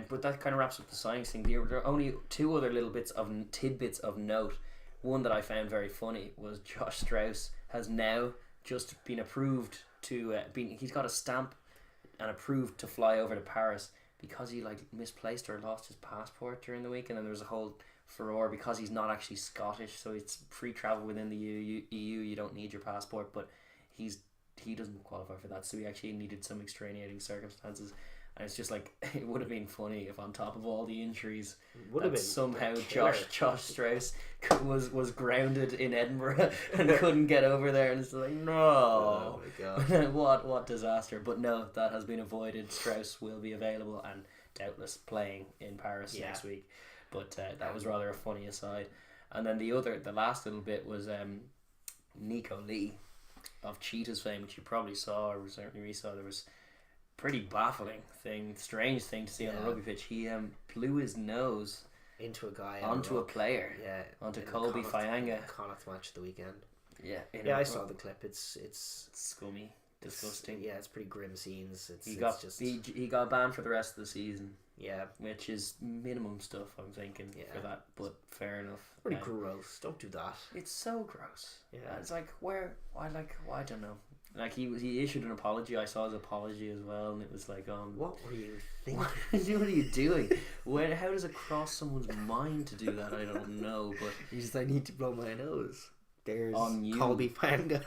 But that kind of wraps up the signings thing. There are only two other little tidbits of note. One that I found very funny was Josh Strauss has now just been approved to he's got a stamp and approved to fly over to Paris because he misplaced or lost his passport during the week, and then there was a whole furore because he's not actually Scottish, so it's free travel within the EU. You don't need your passport, but he doesn't qualify for that, so he actually needed some extenuating circumstances. And it's just it would have been funny if on top of all the injuries that somehow Josh Strauss was grounded in Edinburgh and couldn't get over there, and it's no, oh my God. what disaster. But no, that has been avoided. Strauss will be available and doubtless playing in Paris next week. But that was rather a funny aside. And then the last little bit was Nico Lee of Cheetahs fame, which you probably saw or certainly saw. There was pretty baffling strange thing to see on a rugby pitch. He blew his nose into a guy onto a player, onto Colby Faianga. Connacht match of the weekend. I saw the clip. It's scummy, disgusting. It's pretty grim scenes. He got banned for the rest of the season. Yeah, which is minimum stuff, I'm thinking, for that. But fair enough. Pretty gross. Don't do that. It's so gross. Yeah, it's why I don't know. He issued an apology. I saw his apology as well, and it was what were you thinking? What are you doing? How does it cross someone's mind to do that? I don't know, but he says, I need to blow my nose. There's on you. Colby Faianga.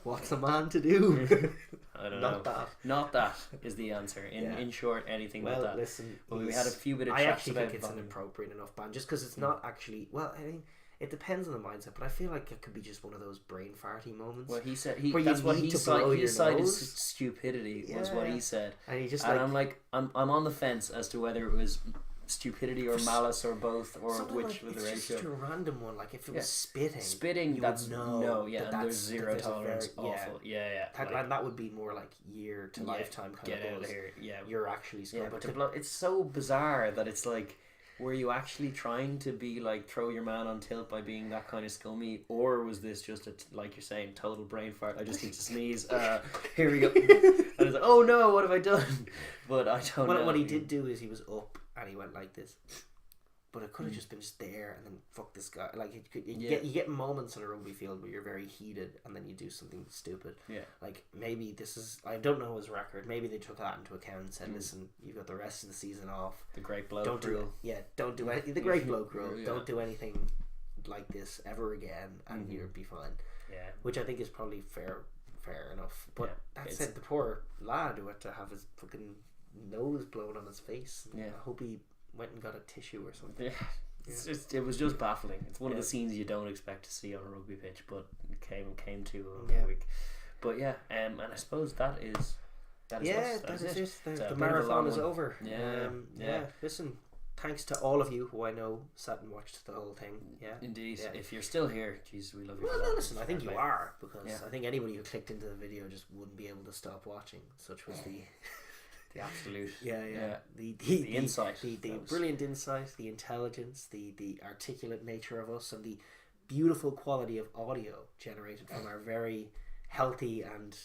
What's a man to do? I don't know. Not that is the answer. In short, anything like that. Listen, we had a few bit of chats about. I actually think it's an appropriate enough ban, just because it's not actually. Well, I mean, it depends on the mindset, but I feel like it could be just one of those brain farty moments. Well, he said that's what he cited. He cited stupidity was what he said, and he just I'm on the fence as to whether it was stupidity or malice or both or which with the ratio. It's just a random one. If it was spitting, that's and there's zero tolerance. Awful. And that would be more year to lifetime kind get of out of here. You're actually scumbag. But it's so bizarre that it's were you actually trying to be throw your man on tilt by being that kind of scummy, or was this just like you're saying, total brain fart? I just need to sneeze. Here we go. And it's oh no, what have I done? But I don't know. What he did do is he was up and he went like this. But it could have just been just there and then fuck this guy. You get moments on a rugby field where you're very heated and then you do something stupid. Yeah. Maybe this is, I don't know his record. Maybe they took that into account and said, listen, you've got the rest of the season off. The great bloke rule. Don't do anything. The great bloke rule. Yeah. Don't do anything like this ever again and you'll be fine. Yeah. Which I think is probably fair enough. But that said, the poor lad who had to have his fucking nose blown on his face. Yeah. I hope he went and got a tissue or something. It was just baffling. It's one of the scenes you don't expect to see on a rugby pitch, but it came to a week. But and I suppose that is it. The marathon is over. Yeah. Listen, thanks to all of you who I know sat and watched the whole thing. Yeah, indeed. Yeah. If you're still here, jeez, we love you. Well, no, listen, I think you are, because I think anybody who clicked into the video just wouldn't be able to stop watching. Such was the absolute the insight, the brilliant insight, the intelligence, the articulate nature of us, and the beautiful quality of audio generated from our very healthy and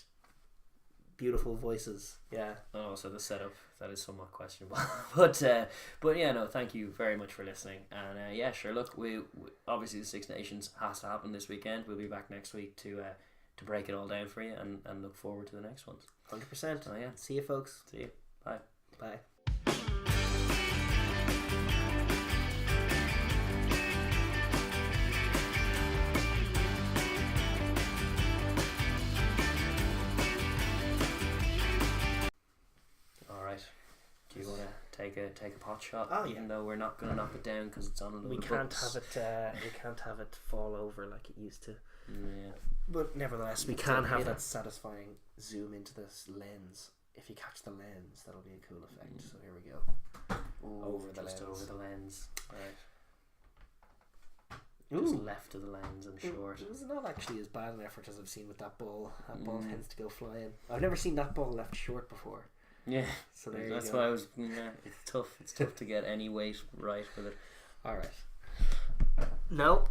beautiful voices. So the setup, that is somewhat questionable. but no, thank you very much for listening. And sure, look, we obviously the Six Nations has to happen this weekend. We'll be back next week to break it all down for you and look forward to the next ones. 100%. Oh yeah. See you, folks. See you. Bye. Bye. All right. Do you want to take a pot shot? Oh, even though we're not going to knock it down because it's on a little. We can't have it fall over like it used to. Yeah. But nevertheless, we can have that satisfying zoom into this lens. If you catch the lens, that'll be a cool effect. So here we go. Over the lens. Right. Just left of the lens and short. It was not actually as bad an effort as I've seen with that ball. That ball tends to go flying. I've never seen that ball left short before. Yeah. So that's why I was. Yeah, it's tough. It's tough to get any weight right with it. All right. No.